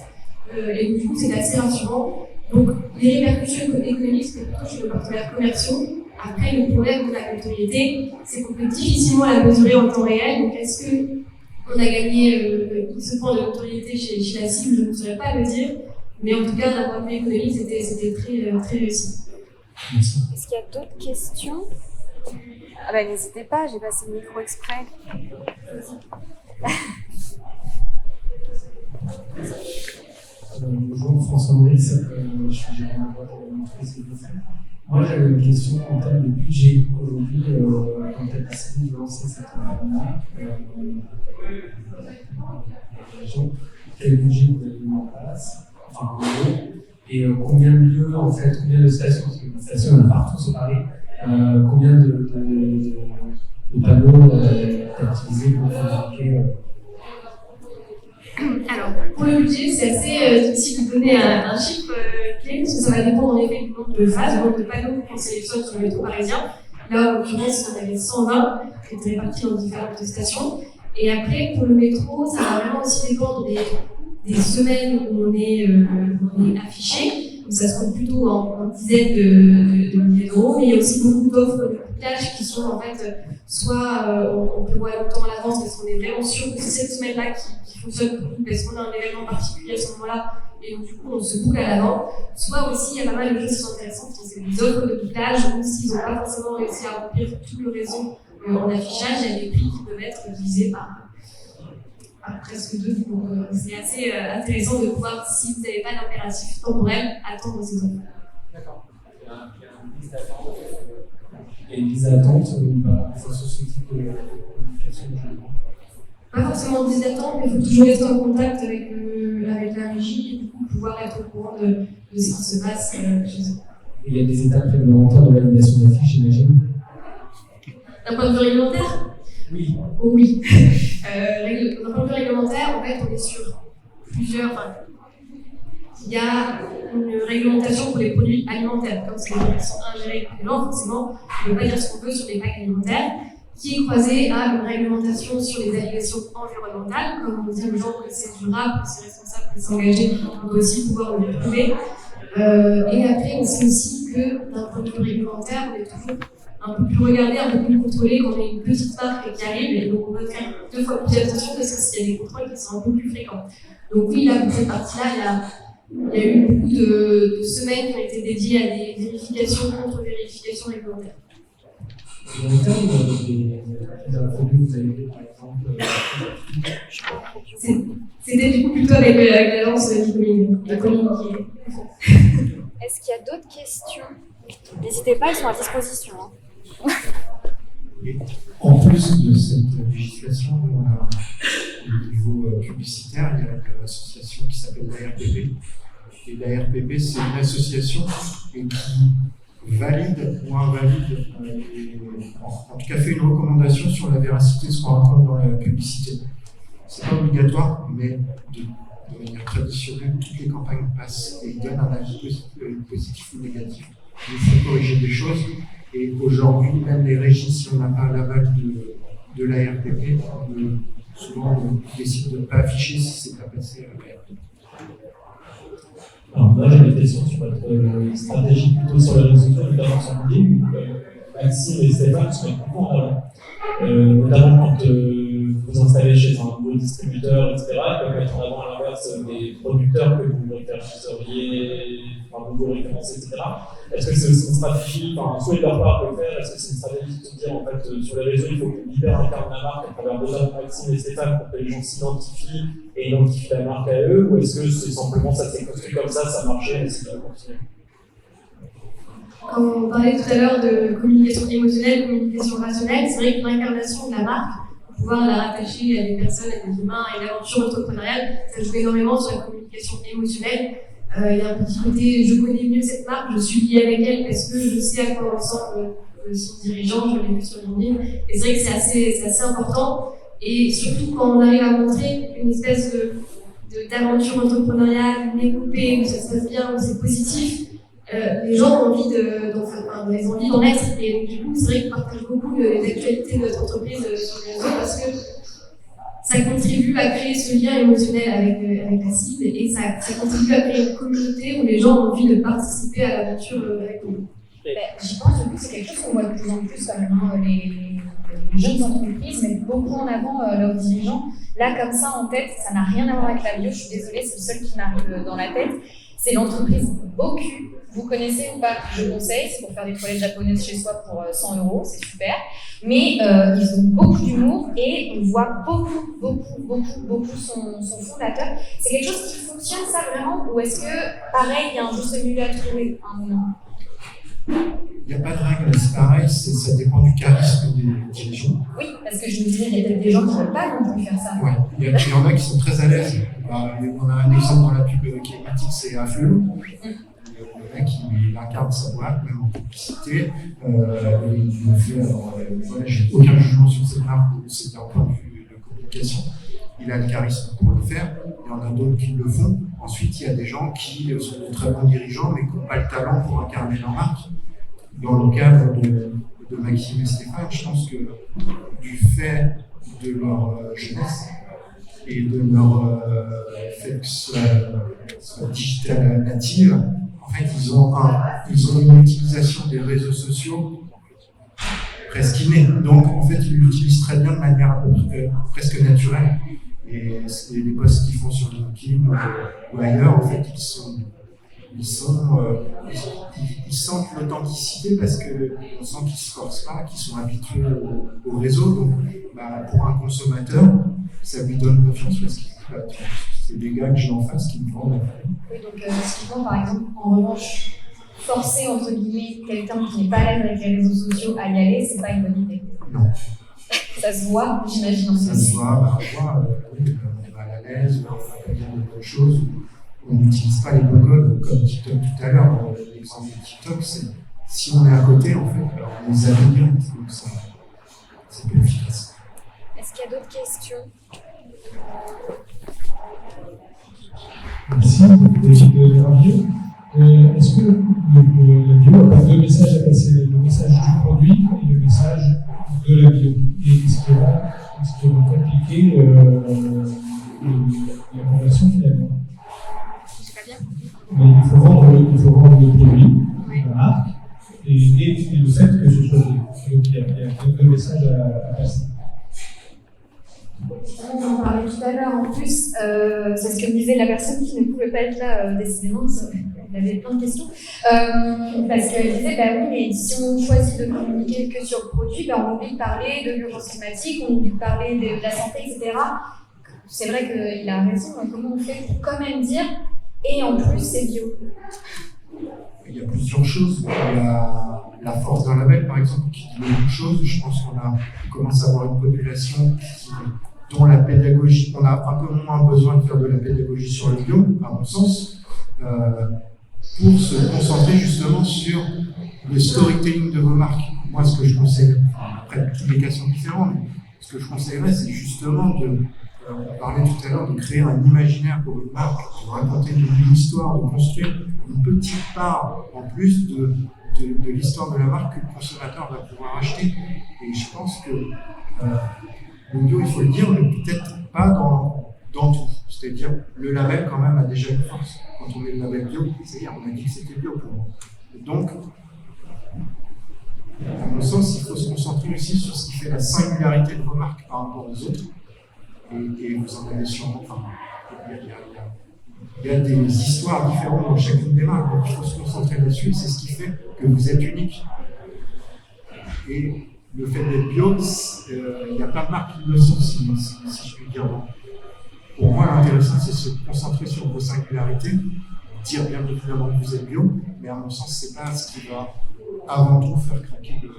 Et du coup, c'est assez rassurant. Donc, les répercussions économiques, c'est plutôt chez nos partenaires commerciaux. Après, le problème de la notoriété, c'est qu'on peut difficilement la mesurer en temps réel. Donc, est-ce qu'on a gagné ce point de notoriété chez la cible? Je ne saurais pas le dire. Mais en tout cas, d'un point de vue économique, c'était très réussi. Merci. Est-ce qu'il y a d'autres questions? Ah bah n'hésitez pas, j'ai passé le micro exprès. Bonjour, François Maurice, je suis gérant de la boîte de l'entreprise de Beaufort. Moi, j'avais une question en termes de budget. Aujourd'hui, quand tu as décidé de lancer cette marque, quel budget vous avez mis en place? Enfin, en gros, et combien de lieux, en fait, combien de stations, parce que les stations, il y en a partout sur Paris, combien de panneaux t'as utilisé pour communiquer Alors, pour le budget, c'est assez difficile de donner un chiffre clé, parce que ça va dépendre en effet du nombre de phases, du nombre de panneaux qu'on sélectionne sur le métro parisien. Là, en l'occurrence, on avait 120 qui étaient répartis dans différentes stations. Et après, pour le métro, ça va vraiment aussi dépendre des semaines où on est affiché. Donc ça se compte plutôt en dizaines de milliers d'euros, mais il y a aussi beaucoup d'offres de couplage qui sont en fait, soit on peut voir longtemps à l'avance parce qu'on est vraiment sûr que c'est cette semaine-là qui fonctionne pour nous parce qu'on a un événement particulier à ce moment-là et donc du coup on se boucle à l'avant. Soit aussi il y a pas mal de choses qui sont intéressantes, c'est des offres de couplage où s'ils n'ont pas forcément réussi à remplir tout le réseau en affichage, il y a des prix qui peuvent être divisés par presque 2. Donc c'est assez intéressant de pouvoir, si vous n'avez pas d'impératif temporel, attendre ces offres. D'accord. Il y a un et des attentes face à ce type de communication. Pas forcément des attentes, mais il faut toujours rester en contact avec la régie et du coup pouvoir être au courant de ce qui se passe chez eux. Il y a des étapes réglementaires de validation d'affiches, j'imagine. D'un point de vue réglementaire? Oui. Oh oui. D'un point de vue réglementaire, en fait, on est sur plusieurs. Il y a une réglementation pour les produits alimentaires, comme c'est des produits qui sont ingérés par les gens, forcément, on ne peut pas dire ce qu'on veut sur les packs alimentaires, qui est croisée à une réglementation sur les allégations environnementales, comme on dit aux gens que c'est durable, que c'est responsable, que c'est engagé, on doit aussi pouvoir le prouver. Et après, on sait aussi que d'un point de vue réglementaire, on est toujours un peu plus regardé, un peu plus contrôlé quand on est une petite marque qui arrive, et donc on doit faire 2 fois plus attention parce qu'il y a des contrôles qui sont un peu plus fréquents. Donc oui, là, pour cette partie-là, il y a eu beaucoup de semaines qui ont été dédiées à des vérifications, contre-vérifications réglementaires. Dans le terme des produits que vous avez vu, par exemple, c'était du coup plutôt avec l'agence qui communiquait. Est-ce qu'il y a d'autres questions? N'hésitez pas, elles sont à disposition. Et en plus de cette législation, au niveau publicitaire, il y a une association qui s'appelle l'ARPP. Et l'ARPP, c'est une association qui valide ou invalide, en tout cas fait une recommandation sur la véracité de ce qu'on raconte dans la publicité. Ce n'est pas obligatoire, mais de manière traditionnelle, toutes les campagnes passent et ils donnent un avis positif ou négatif. Il faut corriger des choses. Et aujourd'hui, même les régies, si on n'a pas l'aval de l'ARPP, souvent on décide de ne pas afficher si c'est pas passé à l'ARPP. Alors moi j'ai des questions sur votre stratégie plutôt sur les réseaux sociaux, notamment sur LinkedIn. Maxime et Stéphane sont beaucoup en avant. Notamment quand vous installez chez un nouveau distributeur, etc., ils peuvent mettre en avant à l'inverse des producteurs que vous référenceriez, vous référencez, etc. Est-ce que c'est aussi une stratégie, soit de leur part de le faire, est-ce que c'est une stratégie de se dire en fait sur les réseaux, il faut qu'on libère un terme de la marque à travers déjà Maxime et Stéphane pour que les gens s'identifient et identifient la marque à eux, ou est-ce que c'est simplement ça s'est construit comme ça marchait et ça va continuer? Quand on parlait tout à l'heure de communication émotionnelle, communication rationnelle, c'est vrai que l'incarnation de la marque, pouvoir la rattacher à des personnes, à des humains, à une aventure entrepreneuriale, ça joue énormément sur la communication émotionnelle. Il y a un petit côté, je connais mieux cette marque, je suis liée avec elle parce que je sais à quoi ressemble son dirigeant, je l'ai vu sur LinkedIn. Et c'est vrai que c'est assez important. Et surtout quand on arrive à montrer une espèce d'aventure entrepreneuriale, une épopée, où ça se passe bien, où c'est positif, les gens ont envie d'en être. Et donc, du coup, c'est vrai qu'ils partagent beaucoup les actualités de notre entreprise sur les réseaux parce que ça contribue à créer ce lien émotionnel avec la cible et ça contribue à créer une communauté où les gens ont envie de participer à l'aventure avec nous. J'y pense, du coup, c'est quelque chose qu'on voit de plus en plus quand même. Les jeunes entreprises mettent beaucoup en avant leurs dirigeants. Là, comme ça, en tête, ça n'a rien à voir avec la bio, je suis désolée, c'est le seul qui m'arrive dans la tête. C'est l'entreprise Boku. Vous connaissez ou pas? Je conseille, c'est pour faire des toilettes japonaises chez soi pour 100 €, c'est super. Mais ils ont beaucoup d'humour et on voit beaucoup son fondateur. C'est quelque chose qui fonctionne, ça vraiment? Ou est-ce que, pareil, il y a un juste milieu à trouver à un moment? Il n'y a pas de règle, c'est pareil, ça dépend du charisme des dirigeants. Oui, parce que je me disais, il y a peut-être des gens qui ne veulent pas non plus faire ça. Ouais, il y en a qui sont très à l'aise. On a un exemple dans la pub qui est mythique, c'est Afflelou. Le mec, il incarne sa boîte, même en publicité. Il le fait. Voilà, j'ai aucun jugement sur cette marque, c'est d'un point de vue de communication. Il a le charisme pour le faire. Il y en a d'autres qui le font. Ensuite, il y a des gens qui sont de très bons dirigeants, mais qui n'ont pas le talent pour incarner leur marque. Dans le cadre de Maxime et Stéphane, je pense que du fait de leur jeunesse et de leur fait que ce soit digital native, en fait, ils ont une utilisation des réseaux sociaux presque innée. Donc, en fait, ils l'utilisent très bien de manière à peu près, presque naturelle. Et les posts qu'ils font sur LinkedIn ou ailleurs, en fait, ils sentent l'authenticité parce qu'on sent qu'ils ne se forcent pas, qu'ils sont habitués au réseau. Donc, pour un consommateur, ça lui donne confiance parce que c'est des gars que j'ai en face qui me vendent. Oui, donc typiquement, par exemple, en revanche, forcer, entre guillemets, quelqu'un qui n'est pas à l'aise avec les réseaux sociaux à y aller, c'est pas une bonne idée. Non. Ça se voit, j'imagine. Ça se voit, oui, on est mal à l'aise, on fait bien de bonnes choses, on n'utilise pas les bons codes comme TikTok tout à l'heure. L'exemple de TikTok, c'est si on est à côté, en fait, alors on les avait direct, donc ça, c'est plus efficace. Est-ce qu'il y a d'autres questions? Merci, l'équipe de Radio. Est-ce que la bio a deux messages à passer, le message du produit et le message de la bio? Et est-ce qu'il va compliquer la conversion finalement? Je pas bien. Mais il faut vendre le produit, Oui. la marque, et le fait que ce soit bio. Donc il y a deux messages à passer. On en parlait tout à l'heure, en plus, c'est ce que me disait la personne qui ne pouvait pas être là, décidément, il avait plein de questions, parce qu'elle disait, bah oui, mais si on choisit de communiquer que sur le produit, bah on oublie de parler de l'urgence climatique, on oublie de parler de la santé, etc. C'est vrai qu'il a raison, comment on fait pour quand même dire, et en plus c'est bio? Il y a plusieurs choses. Il y a la force d'un label, par exemple, qui dit beaucoup de choses. Je pense qu'on commence à avoir une population dont la pédagogie, on a un peu moins besoin de faire de la pédagogie sur le bio, à mon sens, pour se concentrer justement sur le storytelling de vos marques. Moi, ce que je conseille, après tous les cas sont différents, mais ce que je conseillerais, c'est justement on parlait tout à l'heure de créer un imaginaire pour une marque, de raconter une histoire, de construire une petite part en plus de l'histoire de la marque que le consommateur va pouvoir acheter. Et je pense que le bio, il faut le dire, mais peut-être pas dans tout. C'est-à-dire, le label, quand même, a déjà une force. Quand on met le label bio, c'est-à-dire, on a dit que c'était bio pour moi. Et donc, à mon sens, il faut se concentrer aussi sur ce qui fait la singularité de vos marques par rapport aux autres. Et vous en avez sûrement. Enfin, il y a des histoires différentes dans chacune des marques, donc il faut se concentrer là-dessus. C'est ce qui fait que vous êtes unique. Et le fait d'être bio, il y a plein de marques qui le sont, si je puis dire. Donc, pour moi, l'intéressant, c'est de se concentrer sur vos singularités, dire bien évidemment que vous êtes bio, mais à mon sens, c'est pas ce qui va avant tout faire craquer le.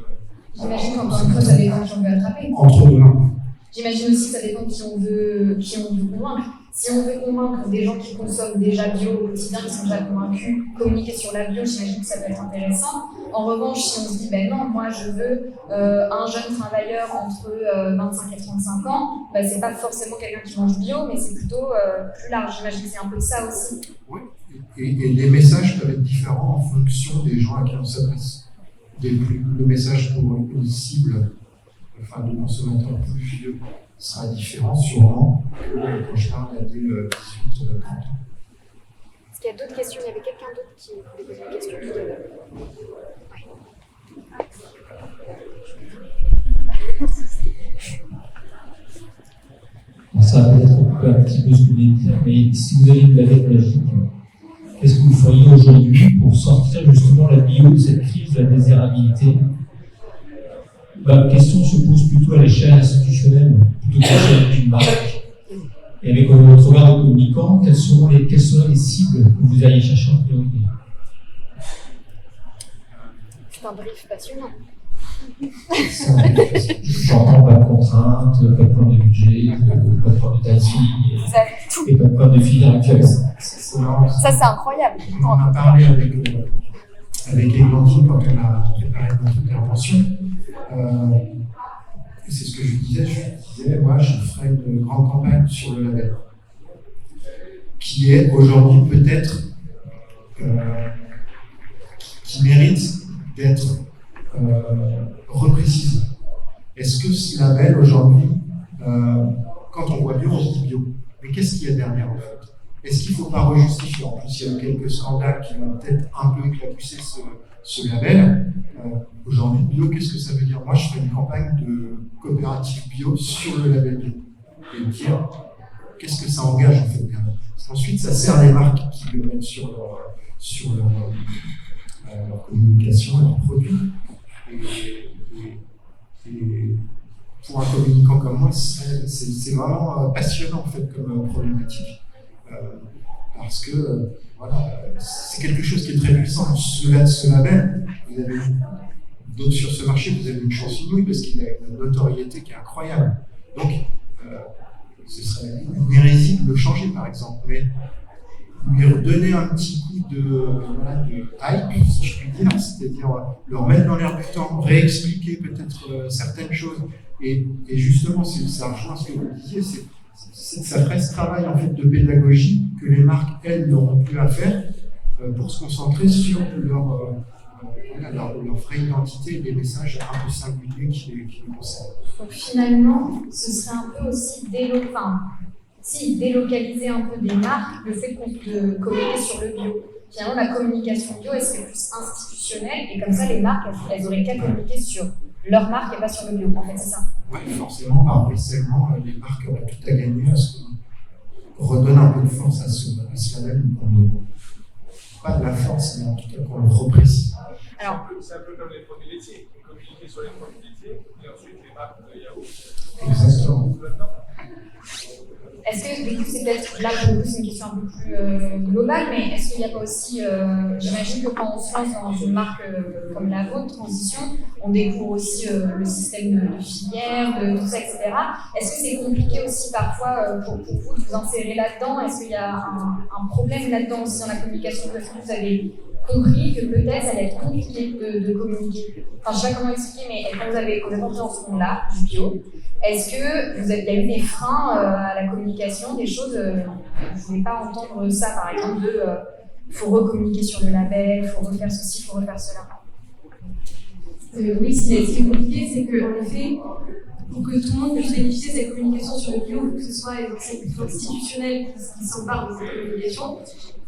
J'imagine qu'encore une fois, ça dépend qui on veut attraper. Entre deux mains. J'imagine aussi que ça dépend qui on veut convaincre. Si on veut convaincre des gens qui consomment déjà bio au quotidien, qui sont déjà convaincus, communiquer sur la bio, j'imagine que ça peut être intéressant. En revanche, si on se dit, ben non, moi je veux un jeune travailleur entre 25 et 35 ans, ben c'est pas forcément quelqu'un qui mange bio, mais c'est plutôt plus large. J'imagine que c'est un peu ça aussi. Oui, et les messages peuvent être différents en fonction des gens à qui on s'adresse. Le message pour une cible, enfin de consommateurs plus vieux, sera différent sûrement que quand je parle à des 18-30 ans. Est-ce qu'il y a d'autres questions? Il y avait quelqu'un d'autre qui voulait poser une question tout à l'heure. Bon, ça va peut-être couper un petit peu ce que vous venez de dire, mais si vous avez une baguette magique, qu'est-ce que vous feriez aujourd'hui pour sortir justement la bio de cette crise de la désirabilité? La question se pose plutôt à l'échelle institutionnelle, plutôt qu'à l'échelle d'une marque. Et avec votre regard de communicant, quelles seraient les cibles que vous alliez chercher en priorité? C'est un brief passionnant. J'entends pas de contraintes, pas de plan de budget, pas de plan de timing, et pas de plan de filière actuelle. Ça, c'est incroyable. On en a parlé avec Eglantine quand on a préparé notre intervention. Et c'est ce que je disais, moi je ferais une grande campagne sur le label, qui est aujourd'hui peut-être, qui mérite d'être reprécisé. Est-ce que ce label aujourd'hui, quand on voit bio, on se dit bio, mais qu'est-ce qu'il y a derrière en fait? Est-ce qu'il ne faut pas rejustifier? En plus, il y a eu quelques scandales qui ont peut-être un peu éclaboussé ce label. Aujourd'hui, bio, qu'est-ce que ça veut dire? Moi, je fais une campagne de coopérative bio sur le label bio. Et dire, qu'est-ce que ça engage en fait derrière? Parce qu'ensuite, ça sert les marques qui le mettent sur leur communication et leurs produits. Et pour un communicant comme moi, c'est vraiment passionnant en fait comme problématique. parce que voilà, c'est quelque chose qui est très puissant. Ce label, vous avez d'autres sur ce marché, vous avez une chance inouïe parce qu'il a une notoriété qui est incroyable. Donc, ce serait une hérésie de le changer, par exemple, mais lui redonner un petit coup de hype, si je puis dire, c'est-à-dire le remettre dans l'air du temps, réexpliquer peut-être certaines choses, et justement, ça rejoint ce que vous disiez, ça ferait ce travail en fait de pédagogie que les marques, elles, n'auront plus à faire pour se concentrer sur leur vraie identité et des messages un peu singuliers qui les concernent. Donc finalement, ce serait un peu aussi délocaliser un peu des marques, le fait de communiquer sur le bio. Finalement, la communication bio, elle serait plus institutionnelle, et comme ça, les marques, elles auraient qu'à communiquer sur leur marque et pas sur le bio. En fait, c'est ça. Oui, forcément, par ruissellement, les marques auraient tout à gagner à ce qu'on redonne un peu de force à ce label, pas de la force, mais en tout cas qu'on le reprécise. Alors, c'est un peu comme les produits laitiers. Communiquer sur les produits laitiers et ensuite les marques de yaourt. Exactement. est-ce que, du coup, c'est peut-être, là pour le coup, c'est une question un peu plus globale, mais est-ce qu'il n'y a pas aussi, j'imagine que quand on se lance dans une marque comme la vôtre, Transition, on découvre aussi le système de filière, de tout ça, etc. Est-ce que c'est compliqué aussi parfois pour vous de vous insérer là-dedans? Est-ce qu'il y a un problème là-dedans aussi dans la communication? Parce que vous avez compris que peut-être ça allait être compliqué de communiquer. Enfin, je ne sais pas comment expliquer, mais quand vous avez entré dans ce monde-là, du bio, est-ce que il y a eu des freins à la communication, des choses, vous ne voulez pas entendre ça, par exemple, il faut recommuniquer sur le label, il faut refaire ceci, il faut refaire cela? Oui, ce qui est compliqué, c'est qu'en effet, pour que tout le monde puisse bénéficier de cette communication sur le bio, que ce soit les enseignes plutôt institutionnelles qui s'emparent de cette communication,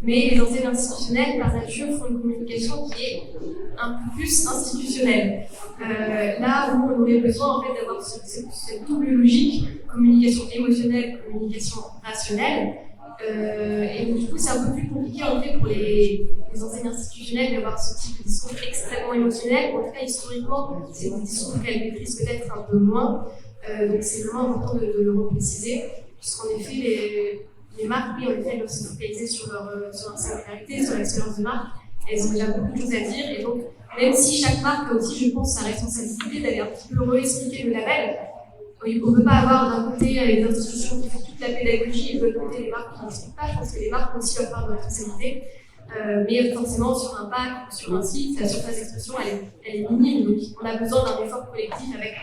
mais les enseignes institutionnelles, par nature, font une communication qui est un peu plus institutionnelle. Là où on aurait besoin en fait, d'avoir cette double logique, communication émotionnelle, communication rationnelle. Et donc, du coup, c'est un peu plus compliqué en fait, pour les enseignes institutionnelles d'avoir ce type de discours extrêmement émotionnel. En tout cas, historiquement, c'est des discours qu'elles maîtrisent peut-être un peu moins. Donc, c'est vraiment important de le repréciser, puisqu'en effet, les marques, oui, en effet, elles doivent se focaliser sur leur singularité, sur l'expérience de marque. Elles ont déjà beaucoup de choses à dire. Et donc, même si chaque marque a aussi, je pense, sa responsabilité d'aller un petit peu réexpliquer le label, on ne peut pas avoir d'un côté les institutions qui font toute la pédagogie et de l'autre côté les marques qui n'expliquent pas. Je pense que les marques ont aussi leur part de responsabilité. Mais forcément, sur un pack, sur un site, la surface d'expression, elle est minime. Donc, on a besoin d'un effort collectif avec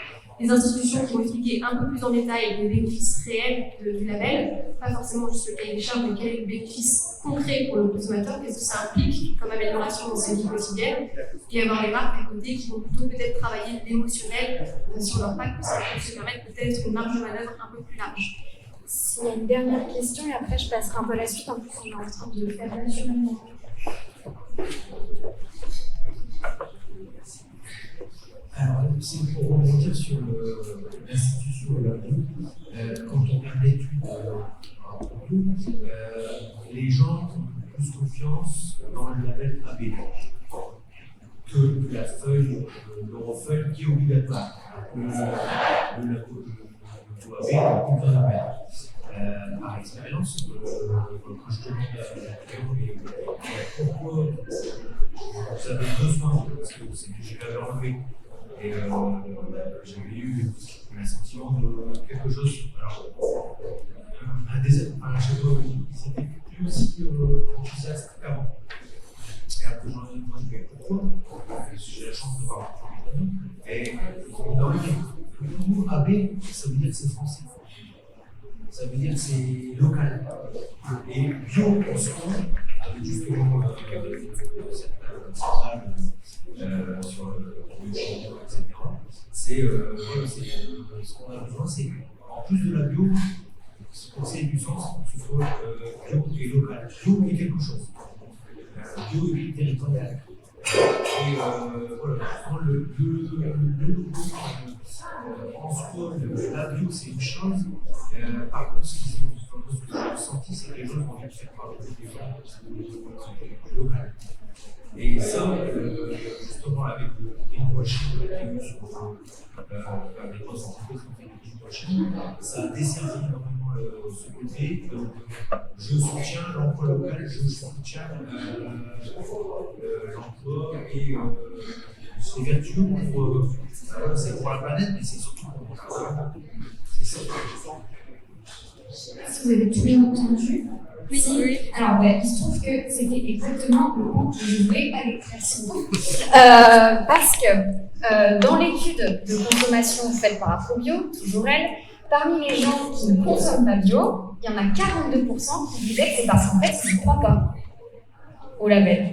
les institutions qui vont expliquer un peu plus en détail les bénéfices réels du label, pas forcément juste le cahier des charges, mais quel est le bénéfice concret pour le consommateur, qu'est-ce que ça implique comme amélioration dans sa vie quotidienne, et avoir les marques à côté qui vont plutôt peut-être travailler l'émotionnel sur leur pack, pour ça se permettre peut-être une marge de manœuvre un peu plus large. S'il y a une dernière question, et après je passerai un peu à la suite, en plus on est en train de faire naturellement. Alors, c'est pour rebondir sur l'institution de la vie. Quand on regarde l'étude les gens ont plus confiance dans le label AB que la feuille, l'eurofeuille qui est obligatoire. Le labo AB est complémentaire. Par expérience, quand je demande à Théo pourquoi vous avez besoin, parce que je l'avais enlevé. Et j'avais eu un sentiment de quelque chose. Alors, c'était plus aussi enthousiaste qu'avant. Et après, j'en ai demandé pourquoi. J'ai la chance de voir. Et dans le mot AB, ça veut dire que c'est français. Ça veut dire que c'est local. Et bio, en ce moment, avec justement certaines centrales sur le champ, etc. C'est ce qu'on a besoin, c'est en plus de la bio, pour que ça ait du sens, il faut bio et local. Bio est quelque chose. Bio est territorial. Et voilà, le en soi, la bio c'est une chose. Par contre, ce que j'ai ressenti, c'est que les gens ont envie de faire parler des gens local. Et ça, justement, avec le greenwashing qu'il y a eu sur les grosses entreprises qui ont fait du greenwashing, ça a desservi énormément ce côté. Donc, je soutiens l'emploi local, je soutiens l'emploi et c'est vertueux c'est pour la planète, mais c'est surtout pour la planète. C'est ça que je sens. Est-ce que vous avez tout bien entendu? Oui. Alors, il se trouve que c'était exactement le point que je voulais aller parce que dans l'étude de consommation faite par Aprobio, toujours elle, parmi les gens qui ne consomment pas bio, il y en a 42% qui disaient que c'est parce qu'en fait, ils ne croient pas au label.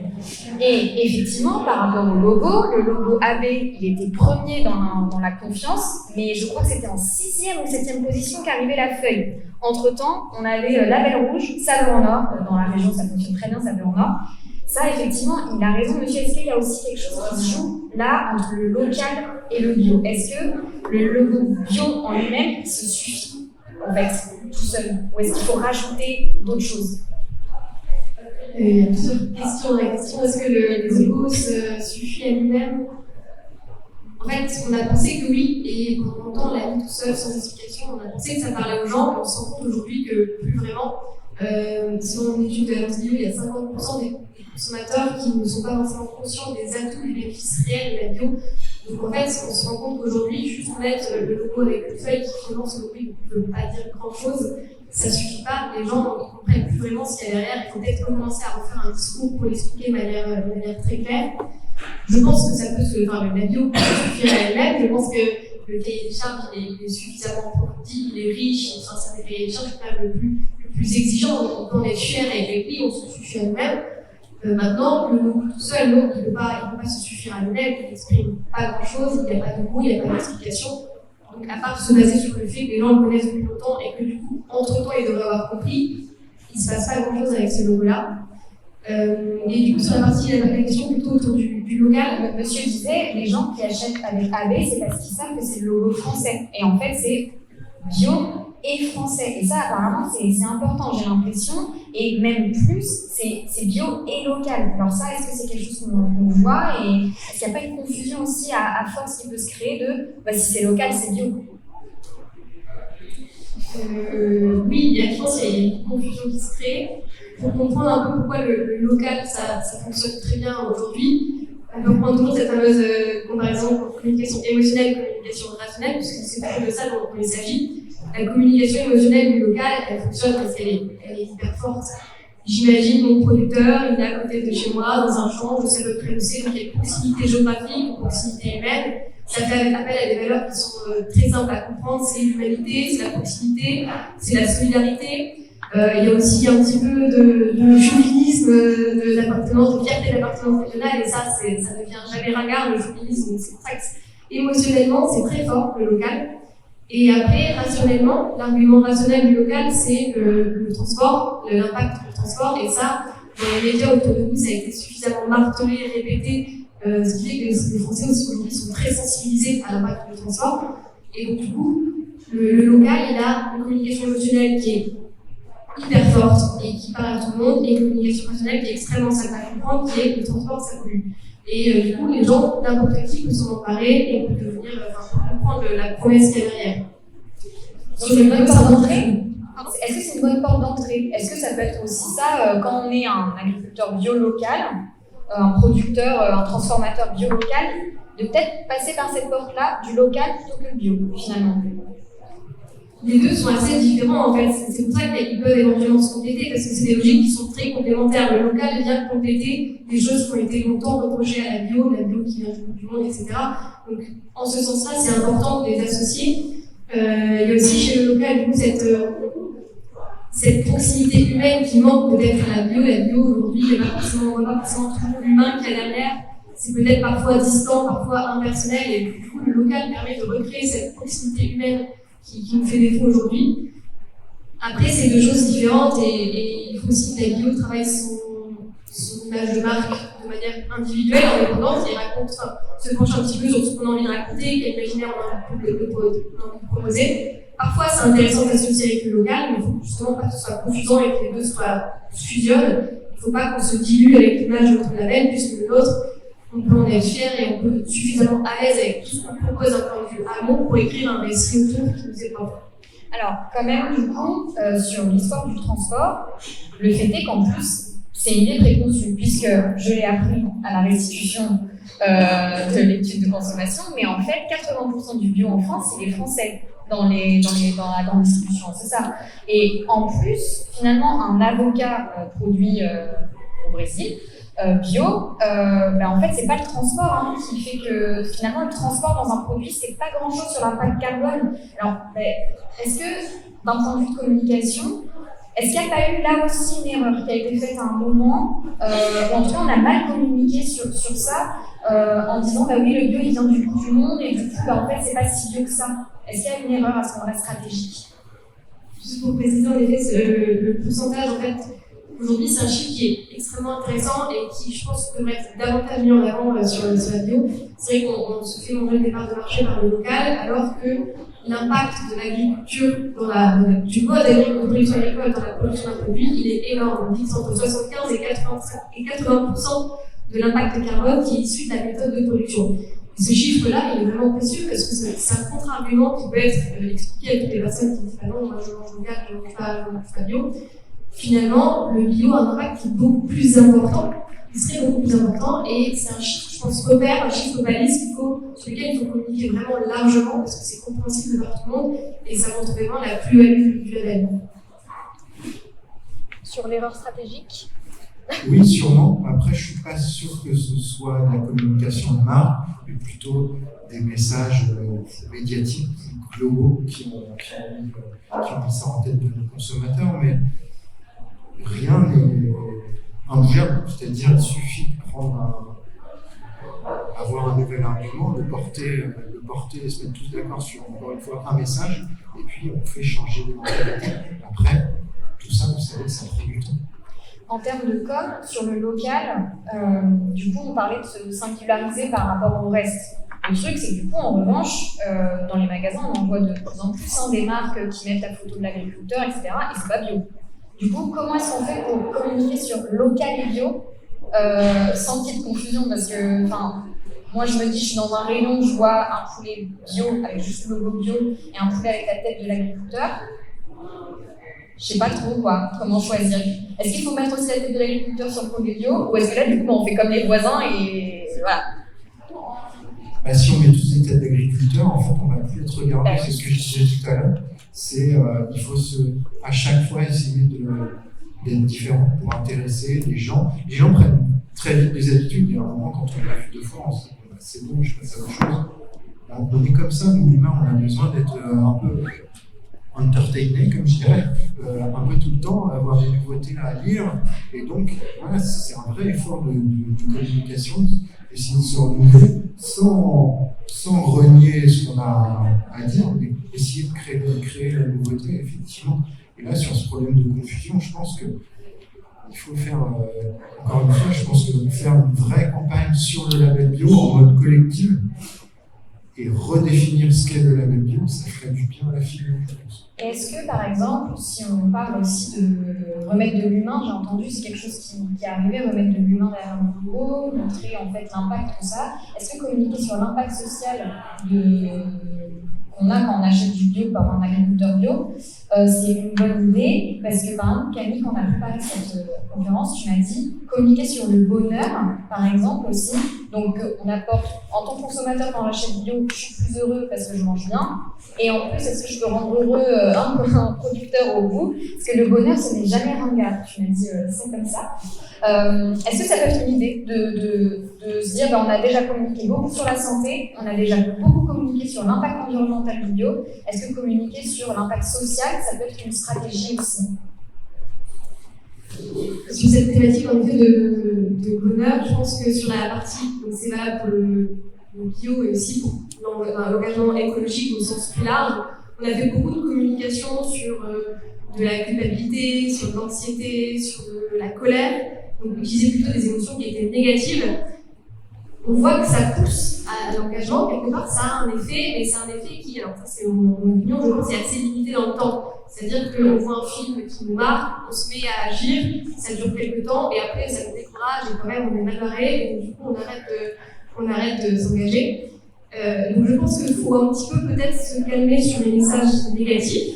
Et effectivement, par rapport au logo, le logo AB, il était premier dans la confiance, mais je crois que c'était en 6e ou 7e position qu'arrivait la feuille. Entre-temps, on avait label rouge, Saveur en or, dans la région ça fonctionne très bien, Saveur en or. Ça, effectivement, il a raison, monsieur. Est-ce qu'il y a aussi quelque chose qui se joue là entre le local et le bio? Est-ce que le logo bio en lui-même se suffit, en fait, tout seul? Ou est-ce qu'il faut rajouter d'autres choses? Il y a plusieurs questions dans la question. Est-ce que le logo se suffit à lui-même? En fait, on a pensé que oui, et pendant longtemps, on l'a mis tout seul, sans explication. On a pensé que ça parlait aux gens, mais on se rend compte aujourd'hui que plus vraiment. Selon une étude de l'Agence Bio, il y a 50% des consommateurs qui ne sont pas forcément conscients des atouts et des bénéfices réels de la bio. Donc en fait, on se rend compte qu'aujourd'hui, juste mettre le logo avec une feuille qui finalement ce logo ne veut pas dire grand-chose, ça ne suffit pas. Les gens ne comprennent plus vraiment ce qu'il y a derrière. Il faut peut-être commencer à refaire un discours pour l'expliquer de manière très claire. Je pense que ça peut la bio peut suffire à elle-même. Je pense que le cahier des charges il est suffisamment approfondi, il est riche. Enfin, c'est un cahier des charges quand même le plus exigeant. Donc on peut en être fier et avec lui, on se suffit à nous-mêmes. Maintenant, le logo tout seul, il ne peut pas se suffire à lui-même. Il n'exprime pas grand-chose. Il n'y a pas de mots, il n'y a pas d'explication. Donc, à part se baser sur le fait que les gens le connaissent depuis longtemps et que du coup, entre-temps, ils devraient avoir compris, il ne se passe pas grand-chose avec ce logo-là. Et du coup, sur la partie de la question plutôt autour du local, monsieur disait, les gens qui achètent avec AB, c'est parce qu'ils savent que c'est le logo français. Et en fait, c'est bio et français. Et ça, apparemment, c'est important, j'ai l'impression. Et même plus, c'est bio et local. Alors ça, est-ce que c'est quelque chose qu'on voit? Et est-ce qu'il n'y a pas une confusion aussi à force qui peut se créer de si c'est local, c'est bio? Oui, je pense qu'il y a une confusion qui se crée. Pour comprendre un peu pourquoi le local, ça fonctionne très bien aujourd'hui, on peut prendre toujours cette fameuse comparaison entre communication émotionnelle et communication rationnelle, puisque c'est plutôt de ça dont il s'agit. La communication émotionnelle du local, elle fonctionne parce qu'elle est hyper forte. J'imagine mon producteur, il est à côté de chez moi, dans un champ, je sais à peu près où c'est, donc il y a une proximité géographique, une proximité humaine. Ça fait appel à des valeurs qui sont très simples à comprendre, c'est l'humanité, c'est la proximité, c'est la solidarité. Il y a aussi un petit peu de chauvinisme, d'appartenance, de fierté d'appartenance régionale, et ça devient jamais ringard, le chauvinisme, donc c'est pour ça que émotionnellement, c'est très fort, le local. Et après, rationnellement, l'argument rationnel du local, c'est le transport, l'impact du transport, et ça, dans les médias autour de nous, ça a été suffisamment martelé et répété, ce qui fait que les Français aussi aujourd'hui sont très sensibilisés à l'impact du transport. Et donc du coup, le local, il a une communication émotionnelle qui est hyper forte et qui parle à tout le monde, et une communication rationnelle qui est extrêmement simple à comprendre, qui est le transport, ça pollue. Et du coup, les gens, n'importe qui peut s'en emparer et peut devenir, comprendre la promesse qu'il y a derrière. C'est une bonne porte d'entrée. Est-ce que c'est une bonne porte d'entrée? Est-ce que ça peut être aussi ça quand on est un agriculteur bio local, un producteur, un transformateur bio local, de peut-être passer par cette porte-là du local plutôt que le bio, finalement? Les deux sont assez différents en fait, c'est pour ça qu'ils peuvent éventuellement se compléter, parce que c'est des logiques qui sont très complémentaires. Le local vient compléter des choses qui ont été longtemps reprochées à la bio qui vient du monde, etc. Donc en ce sens-là, c'est important de les associer. Il y a aussi chez le local du coup, cette proximité humaine qui manque peut-être à la bio. La bio aujourd'hui, on ne voit pas forcément toujours l'humain qu'il y a derrière. C'est peut-être parfois distant, parfois impersonnel, et du coup le local permet de recréer cette proximité humaine qui nous fait défaut aujourd'hui. Après, c'est deux choses différentes et il faut aussi que la bio travaille son image de marque de manière individuelle, indépendante, et se penche un petit peu sur ce qu'on a envie de raconter, quel imaginaire on a envie de proposer. Parfois, c'est intéressant d'associer avec le local, mais il ne faut justement pas que ce soit confusant et que les deux fusionnent. Il faut pas qu'on se dilue avec l'image de notre label, puisque le nôtre, on peut en être fier et on peut être suffisamment à l'aise avec tout ce qu'on propose d'un point de vue amont pour écrire un récit autour qui nous est propre. Alors, quand même, du coup, sur l'histoire du transport, le fait est qu'en plus, c'est une idée préconçue, puisque je l'ai appris à la restitution de l'étude de consommation, mais en fait, 80% du bio en France, il est français dans la grande distribution, c'est ça. Et en plus, finalement, un avocat produit au Brésil, bio, en fait, c'est pas le transport qui fait que finalement le transport dans un produit, c'est pas grand chose sur l'impact carbone. Alors, est-ce que d'un point de vue de communication, est-ce qu'il n'y a pas eu là aussi une erreur qui a été faite à un moment, où en tout cas on a mal communiqué sur ça, en disant oui, le bio il vient du bout du monde et du coup en fait c'est pas si bio que ça. Est-ce qu'il y a une erreur à ce moment-là stratégique? Juste pour préciser en effet, le pourcentage en fait, aujourd'hui c'est un chiffre qui est extrêmement intéressant et qui je pense devrait être davantage mis en avant sur la bio. C'est vrai qu'on se fait manger des parts de marché par le local alors que l'impact de l'agriculture du mode de production agricole dans la production d'un produit, il est énorme. On dit que c'est entre 75 et 80% de l'impact carbone qui est issu de la méthode de production. Et ce chiffre-là, il est vraiment précieux parce que c'est un contre-argument qui peut être expliqué à toutes les personnes qui disent non, moi je mange local, je ne mange pas bio. Finalement, le bio a un impact qui est beaucoup plus important, qui serait beaucoup plus important, et c'est un chiffre, je pense, repère, un chiffre balise sur lequel il faut communiquer vraiment largement parce que c'est compréhensible par tout le monde et ça montre vraiment la plus-value du label. Sur l'erreur stratégique? Oui, sûrement. Après, je suis pas sûr que ce soit de la communication de marque, mais plutôt des messages médiatiques globaux qui ont mis ça en tête de nos consommateurs, mais rien n'est imbougeable. C'est-à-dire qu'il suffit de avoir un nouvel argument, le porter et se mettre tous d'accord sur, encore une fois, un message, et puis on fait changer les mentalités. Après, tout ça, vous savez, ça prend du temps. En termes de com, sur le local, du coup, on parlait de se singulariser par rapport au reste. Le truc, c'est que du coup, en revanche, dans les magasins, on en voit de plus en plus des marques qui mettent la photo de l'agriculteur, etc. Et c'est pas bio. Du coup, comment est-ce qu'on fait pour communiquer sur local et bio sans qu'il y ait de confusion? Parce que, moi, je me dis, je suis dans un rayon, je vois un poulet bio avec juste le logo bio et un poulet avec la tête de l'agriculteur. Je sais pas trop comment choisir. Est-ce qu'il faut mettre aussi la tête de l'agriculteur sur le poulet bio ou est-ce que là, du coup, on fait comme les voisins et voilà? Si on met tous les têtes d'agriculteurs, en fait, on va plus être regardé. C'est ce que je disais tout à l'heure. Il faut à chaque fois essayer d'être différent pour intéresser les gens. Les gens prennent très vite des habitudes. Il y a un moment, quand on l'a vu 2 fois, on se dit c'est bon, je passe à autre chose. On est comme ça, nous humains, on a besoin d'être un peu entertainé, comme je dirais, un peu tout le temps, avoir des nouveautés à lire. Et donc, voilà, c'est un vrai effort de communication, essayer de se renouveler sans renier ce qu'on a à dire, mais essayer de créer la nouveauté, effectivement. Et là, sur ce problème de confusion, je pense que il faut faire, encore une fois, je pense que faire une vraie campagne sur le label bio en mode collectif et redéfinir ce qu'est le label bio, ça ferait du bien à la filière, je pense. Est-ce que, par exemple, si on parle aussi de remettre de l'humain, j'ai entendu, c'est quelque chose qui est arrivé, remettre de l'humain derrière le logo, montrer en fait l'impact, tout ça. Est-ce que communiquer sur l'impact social qu'on a quand on achète du bio par un agriculteur bio, c'est une bonne idée? Parce que, par exemple, Camille, quand on a préparé cette conférence, tu m'as dit communiquer sur le bonheur, par exemple, aussi. Donc, on apporte, en tant que consommateur, quand on achète bio, je suis plus heureux parce que je mange bien. Et en plus, est-ce que je peux rendre heureux un producteur au bout? Parce que le bonheur, ce n'est jamais ringard. Tu m'as dit, c'est comme ça. Est-ce que ça peut être une idée de se dire, on a déjà communiqué beaucoup sur la santé, on a déjà beaucoup communiqué sur l'impact environnemental du bio. Est-ce que communiquer sur l'impact social, ça peut être une stratégie aussi? Sur cette thématique en effet de bonheur, je pense que sur la partie, donc c'est valable pour le bio et aussi pour l'engagement écologique au sens plus large, on a fait beaucoup de communication sur de la culpabilité, sur de l'anxiété, sur de la colère, donc utiliser plutôt des émotions qui étaient négatives. On voit que ça pousse à l'engagement, quelque part ça a un effet, mais c'est un effet qui, alors ça c'est mon opinion, je pense, est assez limité dans le temps. C'est-à-dire qu'on voit un film qui nous marque, on se met à agir, ça dure quelques temps, et après ça nous décourage, et quand même on est mal barré, et du coup on arrête de s'engager. Donc je pense qu'il faut un petit peu peut-être se calmer sur les messages négatifs,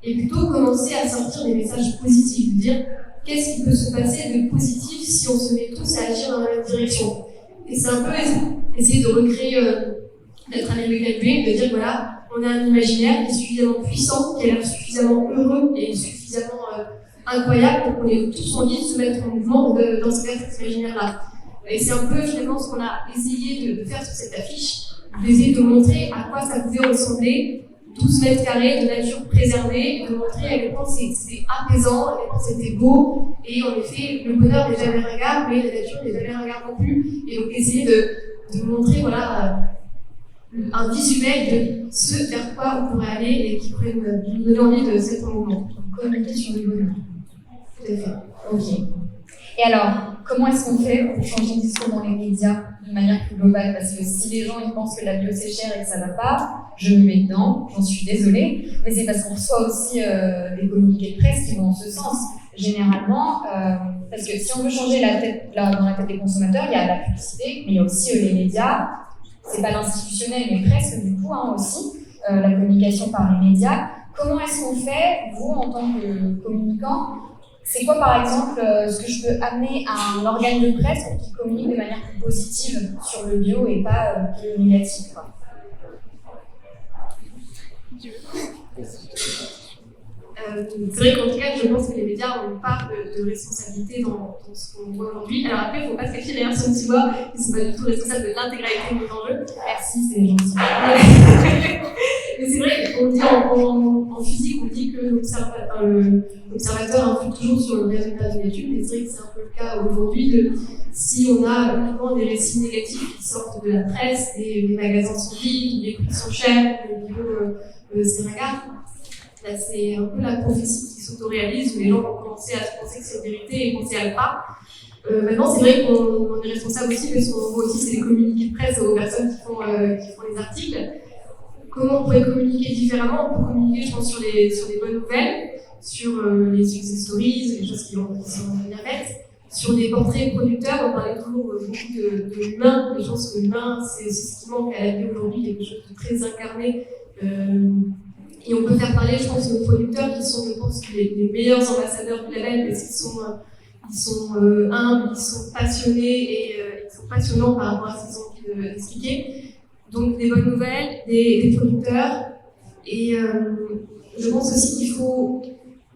et plutôt commencer à sortir des messages positifs, dire qu'est-ce qui peut se passer de positif si on se met tous à agir dans la même direction. Et c'est un peu essayer de recréer notre américain de dire voilà, on a un imaginaire qui est suffisamment puissant, qui a l'air suffisamment heureux et suffisamment incroyable pour qu'on ait tous envie de se mettre en mouvement dans cet imaginaire-là. Et c'est un peu finalement ce qu'on a essayé de faire sur cette affiche, d'essayer de montrer à quoi ça pouvait ressembler, 12 mètres carrés de nature préservée, de montrer à quel point c'était apaisant, à quel point c'était beau, et en effet, le bonheur n'est jamais regard, mais la nature n'est jamais regard non plus, et donc essayer de montrer, voilà, un visuel de ce vers quoi on pourrait aller et qui pourrait nous donner envie de s'être en mouvement. Communiquer sur le bonheur. Tout à fait. Ok. Et alors, comment est-ce qu'on fait pour changer de discours dans les médias de manière plus globale? Parce que si les gens ils pensent que la bio c'est cher et que ça va pas, je me mets dedans, j'en suis désolée, mais c'est parce qu'on reçoit aussi des communiqués de presse qui vont dans ce sens. Généralement, parce que si on veut changer dans la tête des consommateurs, il y a la publicité, mais il y a aussi les médias. C'est pas l'institutionnel, mais presque du coup aussi, la communication par les médias. Comment est-ce qu'on fait, vous, en tant que communicant? C'est quoi, par exemple, ce que je peux amener à un organe de presse pour qu'il communique de manière plus positive sur le bio et pas plus négative, quoi. C'est vrai qu'en tout cas, je pense que les médias ont une part de responsabilité dans ce qu'on voit aujourd'hui. Alors après, il ne faut pas se cacher derrière son petit doigt, ils ne sont pas du tout responsables de l'intégralité de nos enjeux. Merci, c'est gentil. Mais c'est vrai qu'on dit en physique, on dit que l'observateur influe toujours sur le résultat d'une étude, et c'est vrai que c'est un peu le cas aujourd'hui. Si on a uniquement des récits négatifs qui sortent de la presse, des magasins sont vides, les prix sont chers, les bio c'est ringard, là, c'est un peu la prophétie qui s'autoréalise, où les gens vont commencer à se penser que c'est une vérité et penser à le pas. Maintenant, c'est vrai qu'on est responsable aussi, parce qu'on voit aussi c'est les communiqués de presse aux personnes qui font les articles. Comment on pourrait communiquer différemment? On peut communiquer, je pense, sur des bonnes nouvelles, sur les success stories, les choses qui sont bien faites, sur des portraits producteurs. On parlait toujours beaucoup de l'humain. Je pense que l'humain, c'est aussi ce qui manque à la vie aujourd'hui, quelque chose de très incarné. Et on peut faire parler, je pense, aux producteurs qui sont, je pense, les meilleurs ambassadeurs du label, parce qu'ils sont humbles, ils sont passionnés et ils sont passionnants par rapport à ce qu'ils ont envie d'expliquer. Donc des bonnes nouvelles, des producteurs, et je pense aussi qu'il faut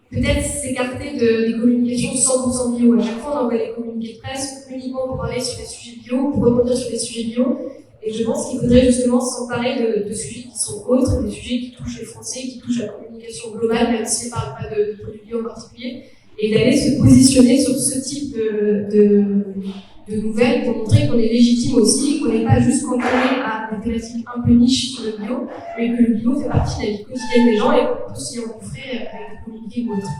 peut-être s'écarter des communications 100% bio. À chaque fois, on envoie des communiqués de presse uniquement pour parler sur des sujets bio, pour rebondir sur des sujets bio. Et je pense qu'il faudrait justement s'emparer de sujets qui sont autres, des sujets qui touchent les Français, qui touchent la communication globale, même si on ne parle pas de produits bio en particulier, et d'aller se positionner sur ce type de nouvelles pour montrer qu'on est légitime aussi, qu'on n'est pas juste cantonné à des thématiques un peu niches sur le bio, mais que le bio fait partie de la vie quotidienne des gens et qu'on peut s'y engouffrer avec des communiqués ou autres.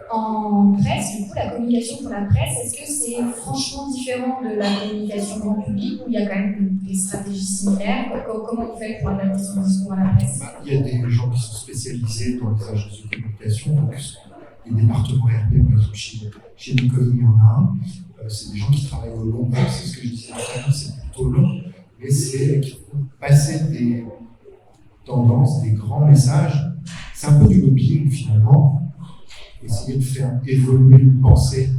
En presse, du coup, la communication pour la presse, est-ce que c'est franchement différent de la communication grand public ou il y a quand même des stratégies similaires? Comment on fait pour adapter son discours à la presse? Il y a des gens qui sont spécialisés dans les agences de communication, donc les départements RP, par exemple, chez Nicolas, il y en a un. C'est des gens qui travaillent au long cours, c'est ce que je disais tout à l'heure, c'est plutôt long, mais c'est qui font passer des tendances, des grands messages. C'est un peu du lobbying finalement. Essayer de faire évoluer une pensée,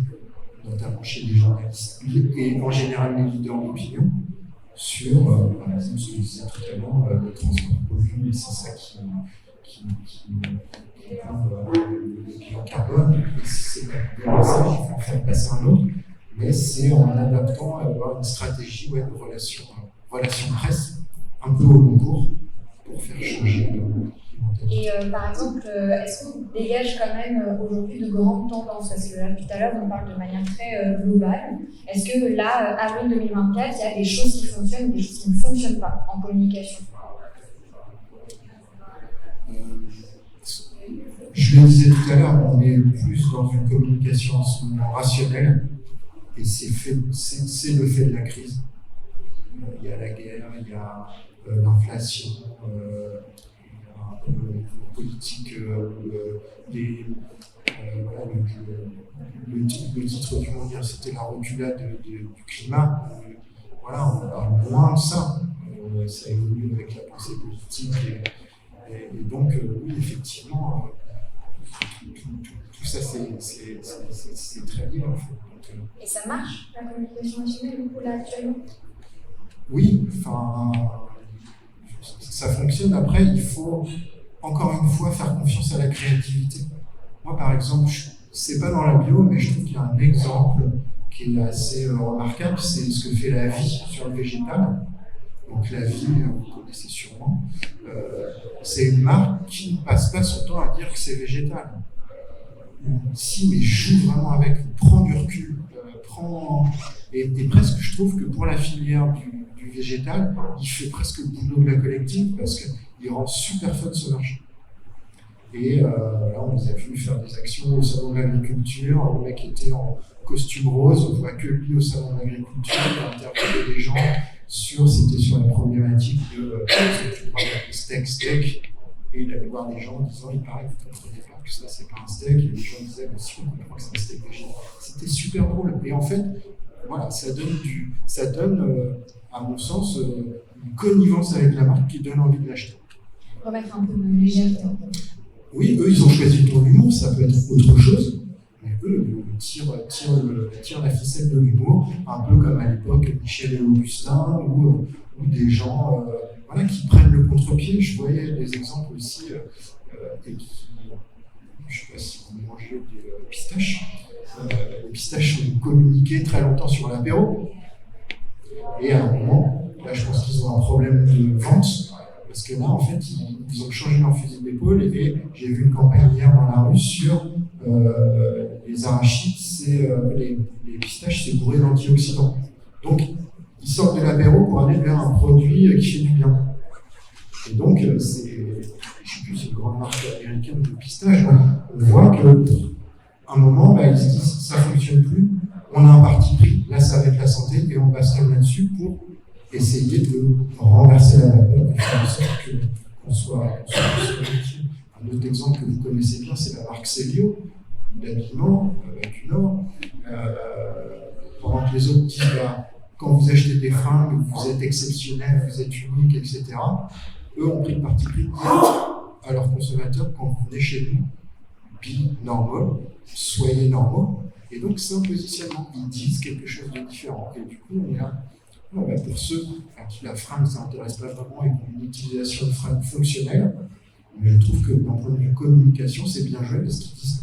notamment chez les journalistes et en général les leaders d'opinion, sur, par exemple, ce que je disais tout à l'heure, le transport pollue, et c'est ça qui le bilan carbone. Et c'est un message, il faut en faire passer un autre, mais c'est en adaptant à avoir une stratégie de relation presse un peu au long cours pour faire changer le. Et par exemple, est-ce qu'on dégage quand même aujourd'hui de grandes tendances? Parce que là, tout à l'heure, on parle de manière très globale. Est-ce que là, avril 2024, il y a des choses qui fonctionnent et des choses qui ne fonctionnent pas en communication? Je le disais tout à l'heure, on est plus dans une communication en ce moment rationnelle, et c'est le fait de la crise. Il y a la guerre, il y a l'inflation, politique, le titre du mondial, c'était la reculade du climat. Voilà, on parle moins de ça. Ça évolue avec la pensée politique. Et donc, oui, effectivement, tout ça, c'est très lié, en fait. Donc, Et ça marche, la communication assumée, du coup, là, actuellement? Oui, enfin, ça fonctionne. Après, il faut, encore une fois, faire confiance à la créativité. Moi, par exemple, c'est pas dans la bio, mais je trouve qu'il y a un exemple qui est assez remarquable, c'est ce que fait La Vie sur le végétal. Donc La Vie, vous connaissez sûrement, c'est une marque qui ne passe pas son temps à dire que c'est végétal. Si, mais joue vraiment avec, prend du recul, et presque je trouve que pour la filière du végétal, il fait presque le boulot de la collective parce qu'il rend super fun ce marché. Et là, on les a vu faire des actions au salon de l'agriculture. Le mec était en costume rose, on ne voit que lui au salon de l'agriculture, il a interviewé des gens c'était sur la problématique de steak, et il allait voir les gens en disant il paraît que vous ne comprenez pas que ça c'est pas un steak, et les gens disaient mais si on comprend que c'est un steak végétal. C'était super drôle, et en fait, voilà, ça donne à mon sens, une connivence avec la marque qui donne envie de l'acheter. Remettre un peu de légèreté en fait. Oui, eux, ils ont choisi le ton d'humour, ça peut être autre chose, mais eux, tirent la ficelle de l'humour, un peu comme à l'époque Michel et Augustin, ou des gens voilà, qui prennent le contre-pied. Je voyais des exemples aussi, et qui, je ne sais pas si vous mangez des pistaches. Les pistaches ont communiqué très longtemps sur l'apéro, et à un moment, là je pense qu'ils ont un problème de vente. Parce que là, en fait, ils ont changé leur fusil d'épaule et j'ai vu une campagne hier dans la rue sur les arachides, les pistaches, c'est bourré d'antioxydants. Donc, ils sortent de l'apéro pour aller vers un produit qui fait du bien. Et donc, je ne sais plus, c'est une grande marque américaine de pistaches. Donc, on voit qu'à un moment, ils se disent ça ne fonctionne plus, on a un parti pris, là ça va être la santé et on bastonne là-dessus pour essayer de renverser la vapeur et faire en sorte qu'on soit plus collectif. Un autre exemple que vous connaissez bien, c'est la marque Célio, d'habillement, avec une or. Pendant que les autres disent, quand vous achetez des fringues, vous êtes exceptionnel, vous êtes unique, etc. Eux ont pris le parti pris de dire à leurs consommateurs, quand vous venez chez nous, be normal, soyez normaux. Et donc c'est un positionnement, ils disent quelque chose de différent. Et du coup, on est là. Non, pour ceux à qui la fringue ne s'intéresse pas vraiment et qui ont une utilisation de fringue fonctionnelle, mais je trouve que d'un point de vue communication, c'est bien joué parce qu'ils disent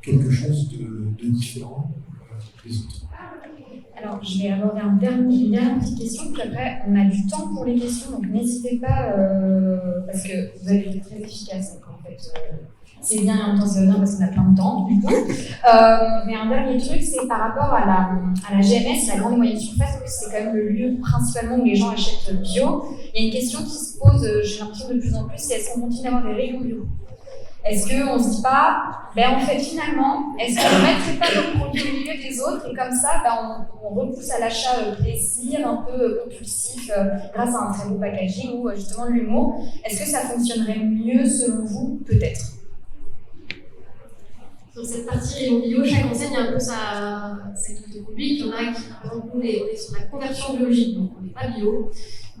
quelque chose de différent des autres. Alors, je vais aborder une dernière petite question, puis après, on a du temps pour les questions, donc n'hésitez pas, parce que vous avez été très efficace, donc en fait, c'est bien et en même temps c'est bien parce qu'on a plein de temps, du coup. Mais un dernier truc, c'est par rapport à la GMS, la grande et moyenne surface, parce que c'est quand même le lieu principalement où les gens achètent bio. Il y a une question qui se pose, j'ai l'impression de plus en plus, c'est est-ce qu'on continue d'avoir des rayons bio ? Est-ce qu'on ne se dit pas, en fait, finalement, est-ce qu'on ne mettrait pas nos produits au milieu des autres et comme ça, on repousse à l'achat plaisir, un peu compulsif, grâce à un très beau packaging ou justement de l'humour. Est-ce que ça fonctionnerait mieux selon vous, peut-être ? Sur cette partie rayon bio, chaque enseigne a un peu sa type de public. Il y en a qui, par exemple, nous, on est sur la conversion biologique, donc on n'est pas bio.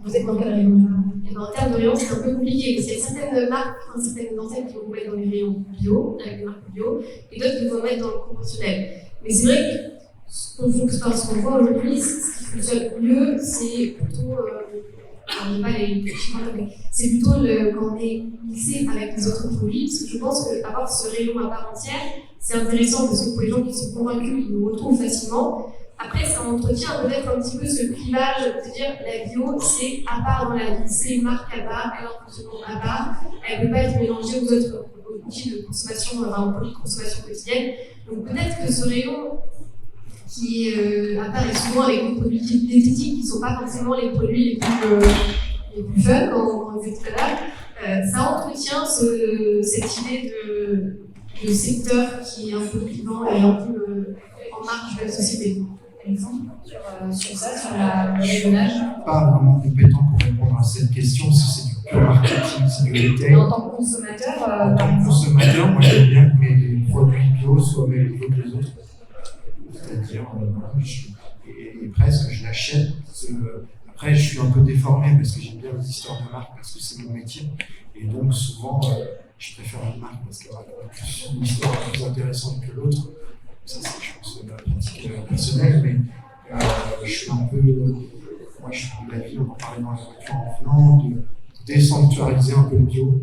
Vous êtes dans quel rayon bio ? Et en termes de rayon, c'est un peu compliqué, parce qu'il y a certaines marques, certaines enseignes qui vont vous mettre dans les rayons bio, avec des marques bio, et d'autres qui vont mettre dans le conventionnel. Mais c'est vrai que ce qu'on voit aujourd'hui, ce qui fonctionne mieux, c'est plutôt, c'est plutôt quand on est mixé avec les autres produits, parce que je pense qu'avoir ce rayon à part entière, c'est intéressant parce que pour les gens qui sont convaincus, ils nous retrouvent facilement. Après, ça entretient peut-être un petit peu ce clivage de dire la bio, c'est à part dans la vie, c'est une marque à part, elle a un fonctionnement à part, elle ne peut pas être mélangée aux autres outils de consommation, aux produits de consommation quotidienne. Donc peut-être que ce rayon qui apparaît souvent avec des produits diététiques qui ne sont pas forcément les produits les plus fun, comme on disait tout à l'heure, ça entretient cette idée de secteur qui est un peu clivant et un peu en marge de la société. Exemple sur ça, sur le rayonnage ? Pas vraiment compétent pour répondre à cette question, parce que c'est du pur marketing, c'est du retail. Et en tant que consommateur, En tant que consommateur, moi j'aime bien que mes produits bio soient au même niveau que les autres. C'est-à-dire, et presque je l'achète. Après, je suis un peu déformé parce que j'aime bien les histoires de marque, parce que c'est mon métier. Et donc, souvent, je préfère une marque parce qu'elle a une histoire plus intéressante que l'autre. Ça, c'est, je pense, ma pratique personnelle. Mais je suis un peu. Moi, je suis de l'avis, on en parlait dans la voiture en venant, de désanctuariser un peu le bio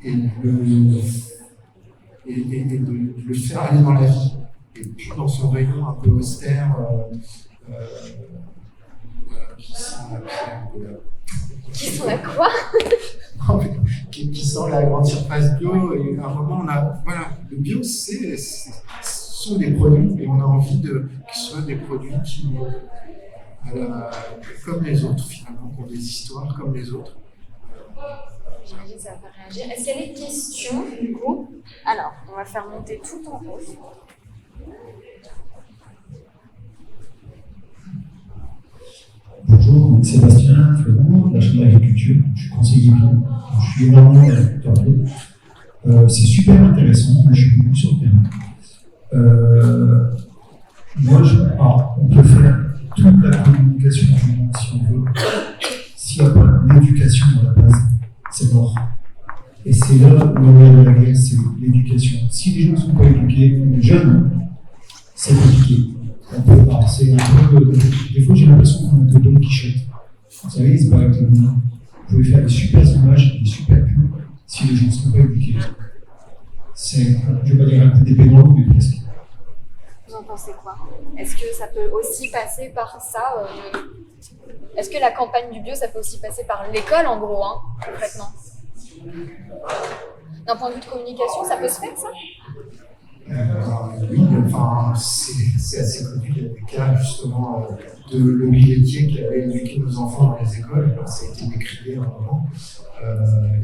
et de le faire aller dans la vie. Et puis dans son rayon un peu austère, qui sent la quoi? Qui sent la grande surface bio. Et à un moment, voilà, le bio, ce sont des produits, et on a envie qu'ils soient des produits qui, comme les autres, finalement, qui ont des histoires comme les autres. J'imagine que ça va faire réagir. Est-ce qu'il y a des questions, du coup? Alors, on va faire monter tout en haut. Bonjour, Sébastien Florent, de la Chambre d'agriculture. Je suis conseiller bio. Je suis énormément agriculteur bio. C'est super intéressant, mais je suis beaucoup sur le terrain. Moi, on peut faire toute la communication du monde si on veut. S'il n'y a pas l'éducation à la base, c'est mort. Et c'est là où on est de la guerre, c'est l'éducation. Si les gens ne sont pas éduqués, les jeunes, c'est compliqué. C'est un peu, des fois, j'ai l'impression qu'on est un peu Don Quichotte. Vous savez, c'est pas avec le monde. Vous pouvez faire des super images, des super pubs, si les gens ne sont pas éduqués. Je ne vais pas dire un coup d'épée dans l'eau, mais presque. Vous en pensez quoi? Est-ce que ça peut aussi passer par ça Est-ce que la campagne du bio, ça peut aussi passer par l'école, en gros, concrètement? D'un point de vue de communication, ça peut se faire, ça? Oui, enfin, c'est assez connu. Il y a des cas, justement, de lobby laitier qui avaient éduqué nos enfants dans les écoles. Alors, ça a été décrié à un moment.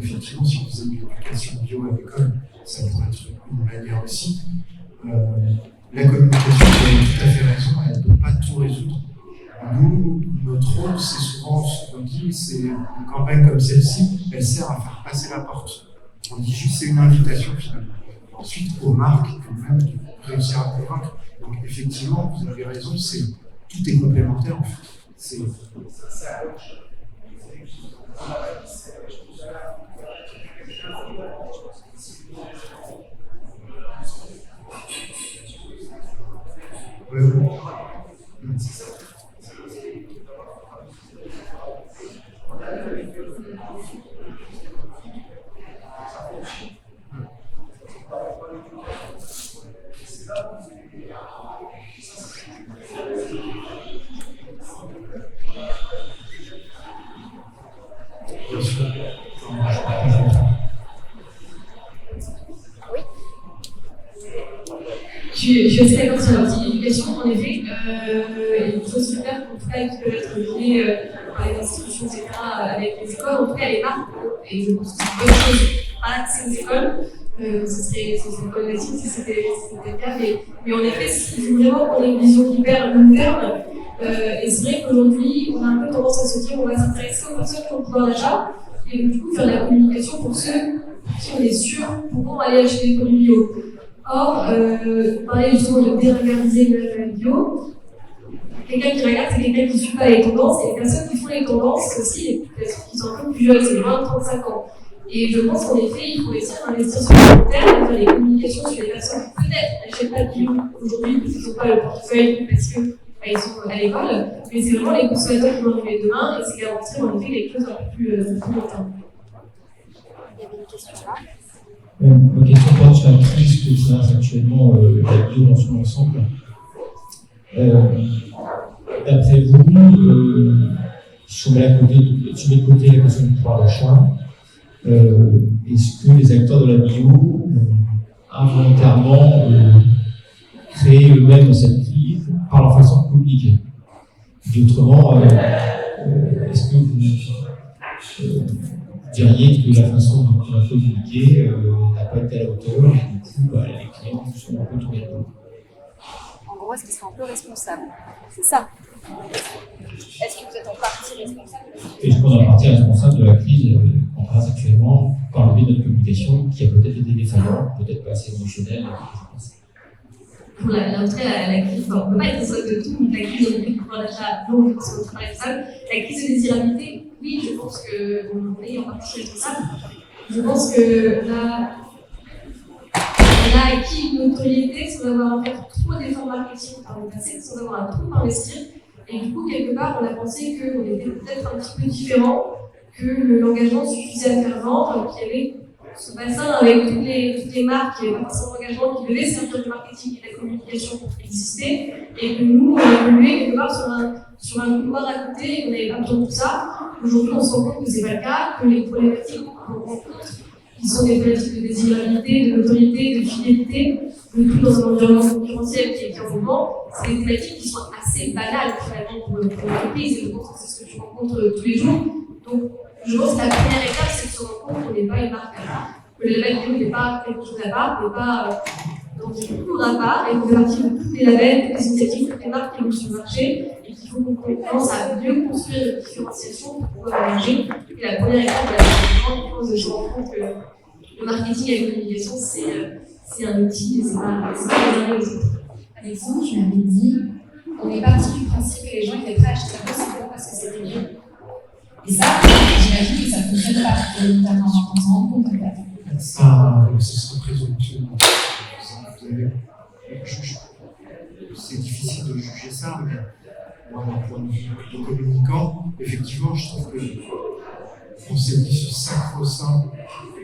Effectivement, si vous avez une éducation bio à l'école, ça pourrait être une manière aussi. La communication, vous avez tout à fait raison, elle ne peut pas tout résoudre. Nous, notre rôle, c'est souvent ce qu'on dit, c'est une campagne comme celle-ci, elle sert à faire passer la porte. On dit juste c'est une invitation finalement. Ensuite, aux marques, quand même, de réussir à convaincre. Donc effectivement, vous avez raison, tout est complémentaire en fait. Oui. Je suis assez d'accord sur la partie éducation, en effet. Il y a des choses super, en tout cas, qui peuvent être données par les institutions, etc., avec les écoles, en tout cas les marques. Et je pense que c'est une bonne chose, pas accès aux écoles. Ce serait problématique si c'était le cas. Mais en effet, il faut vraiment qu'on ait une vision hyper long terme. Et c'est vrai qu'aujourd'hui, on a un peu tendance à se dire on va s'intéresser aux personnes qui ont le pouvoir d'achat et du coup faire de la communication pour ceux qui on est sûr pourront aller acheter des produits bio. Or, on parlait justement de déregardiser le bio. Quelqu'un qui regarde, c'est quelqu'un qui ne suit pas les tendances, et les personnes qui font les tendances, c'est aussi les personnes qui sont un peu plus jeunes, c'est 20-35 ans. Et je pense qu'en effet, il faut essayer d'investir sur le long terme et faire les communications sur les personnes qui peut-être n'achètent pas de bio aujourd'hui parce qu'ils n'ont pas le portefeuille, parce qu'ils sont à l'école, mais c'est vraiment les consommateurs qui vont arriver demain, et c'est garantir en effet quelque chose un peu plus long terme. Il y avait une question là. Ma question porte sur la crise que traverse actuellement la bio dans son ensemble. D'après vous, si on met de côté la question du pouvoir d'achat, est-ce que les acteurs de la bio ont involontairement créé eux-mêmes cette crise par leur façon de communiquer? Autrement, est-ce que vous diriez que la façon dont on a communiqué n'a pas été à la hauteur et du coup, les clients sont un peu tournés le dos? En gros, est-ce qu'ils sont un peu responsables? C'est ça. Est-ce que vous êtes en partie responsable? Est-ce qu'on est en partie responsable de la crise qu'on traverse actuellement par le biais de notre communication qui a peut-être été défaillante, peut-être pas assez émotionnelle, je pense. Pour la crise, on ne peut pas être responsable de tout, mais la crise de pouvoir d'achat, donc je pense qu'on est très responsable. La crise de désirabilité, oui, je pense qu'on est en partie responsable. Je pense que là, on a acquis une notoriété sans avoir à faire trop d'efforts marketing par le passé, sans avoir à trop investir. Et du coup, quelque part, on a pensé qu'on était peut-être un petit peu différent, que l'engagement suffisait à faire vendre, qu'il y avait ce bassin avec toutes les marques qui n'avaient pas forcément d'engagement, qui devaient servir du marketing et de la communication pour exister, et que nous, on a évolué quelque part sur un couloir à côté, et qu'on n'avait pas besoin de tout ça. Aujourd'hui, on se rend compte que c'est pas le cas, que les problématiques qu'on rencontre, qui sont des problématiques de désirabilité, de notoriété, de fidélité, de tout dans un environnement concurrentiel qui est en mouvement, c'est des thématiques qui sont assez banales finalement pour l'entreprise, et je pense que c'est ce que tu rencontres tous les jours. Donc, je pense que la première étape, c'est de se rendre compte qu'on n'est pas une marque à part, que le label bio n'est pas quelque chose à part, n'est pas dans une cour à part, et qu'on fait partie de tous les labels, toutes les initiatives, toutes les marques qui sont sur le marché, et qu'il faut qu'on commence à mieux construire une différenciation pour pouvoir émerger. Et la première étape, c'est de se rendre compte que le marketing et la communication, c'est un outil, et c'est pas les uns les autres. Alexandre, je m'avais dit, on est parti du principe que les gens étaient prêts à acheter la simplement parce que c'était bio. Et ça, j'imagine que ça ne fonctionne pas, notamment en s'en rend compte peut-être. Ça, c'est présomptueux. C'est difficile de juger ça, mais moi, d'un point de vue de communicant, effectivement, je trouve que on s'est dit ce sacro-saint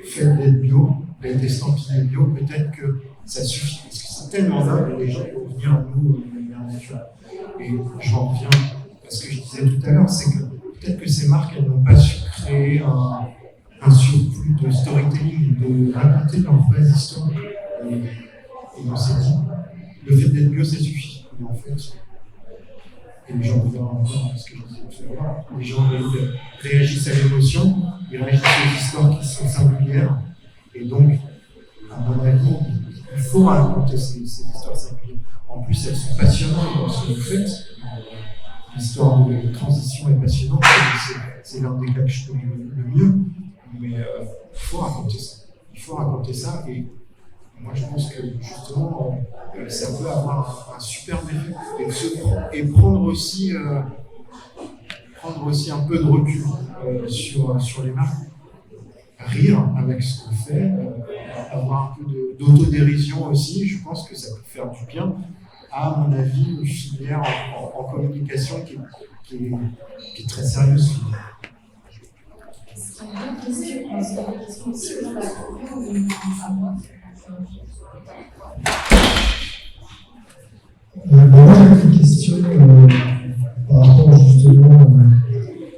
fait d'être bio, d'être estampillé bio, peut-être que ça suffit. Parce que c'est tellement noble, les gens vont venir à nous de manière naturelle. Et j'en reviens à ce que je disais tout à l'heure, c'est que peut-être que ces marques, elles n'ont pas su créer un surplus de storytelling, de raconter leurs vraies histoires. Et on s'est dit, le fait d'être bio, ça suffit. Et en fait, et les gens reviennent encore à ce que je disais tout à l'heure, les gens réagissent à l'émotion, ils réagissent aux histoires qui sont singulières. Et donc, à mon avis, il faut raconter ces histoires singulières. En plus, elles sont passionnantes dans ce que vous faites. L'histoire de transition est passionnante, c'est l'un des cas que je connais le mieux. Mais il faut raconter ça. Il faut raconter ça. Et moi, je pense que justement, ça peut avoir un superbe effet. Et prendre aussi un peu de recul sur les marques. Rire avec ce qu'on fait, avoir un peu d'autodérision aussi, je pense que ça peut faire du bien. À mon avis, une filière en communication qui est très sérieuse. C'est une bonne question. C'est une question aussi dans la culture du savoir. Moi, j'avais une question par rapport justement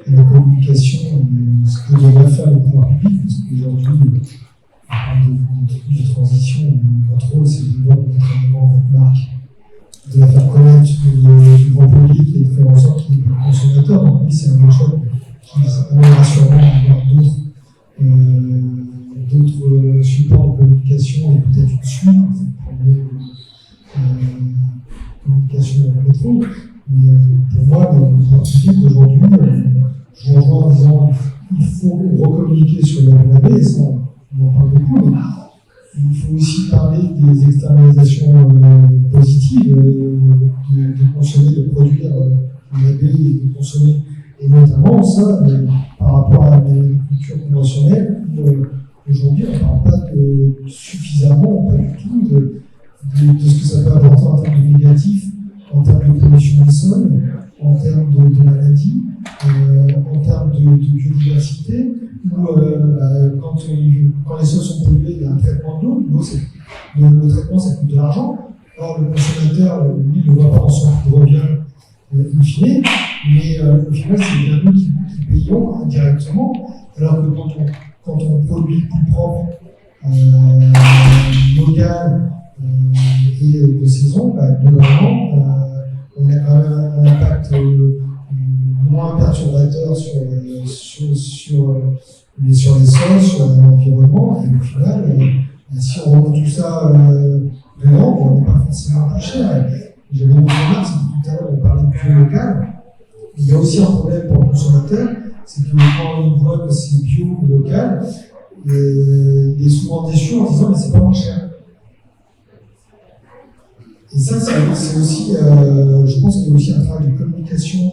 à la communication, ce que devrait faire le pouvoir public, parce qu'aujourd'hui, on parle de transition, notre rôle, c'est de voir contrairement votre marque, de la faire connaître du grand public et de faire en sorte qu'il y ait des consommateurs. Donc oui, c'est un workshop qui amènera sûrement à avoir d'autres supports de communication et peut-être une suite, communication dans le métro. Mais pour moi, le pouvoir public aujourd'hui, je vous rejoins en disant qu'il faut recommuniquer sur le RNAB, et ça, on en parle beaucoup, mais il faut aussi parler des externalisations positives, de consommer, de produire RNAB et de consommer. Et notamment ça, par rapport à une culture conventionnelle, aujourd'hui, on ne parle pas suffisamment, pas du tout, de ce que ça peut apporter en termes de négatifs, en termes de pollution des sols, en termes de maladies, en termes de biodiversité, où quand les sols sont pollués, il y a un traitement de l'eau. Le traitement, ça coûte de l'argent. Or, le consommateur, lui, ne voit pas en son revient in fine, mais au final, c'est bien nous qui payons indirectement, alors que quand on produit plus propre, local et de saison, globalement, on a quand même un impact moins perturbateur sur les sols, sur l'environnement, et au final, si on remet tout ça dedans, on n'est pas forcément plus cher. J'avais une remarque, c'est que tout à l'heure on parlait de bio local. Il y a aussi un problème pour le consommateur, c'est que quand il voit que c'est bio ou local, il est souvent déçu en disant mais c'est pas moins cher. Et ça, c'est aussi, je pense qu'il y a aussi un travail de communication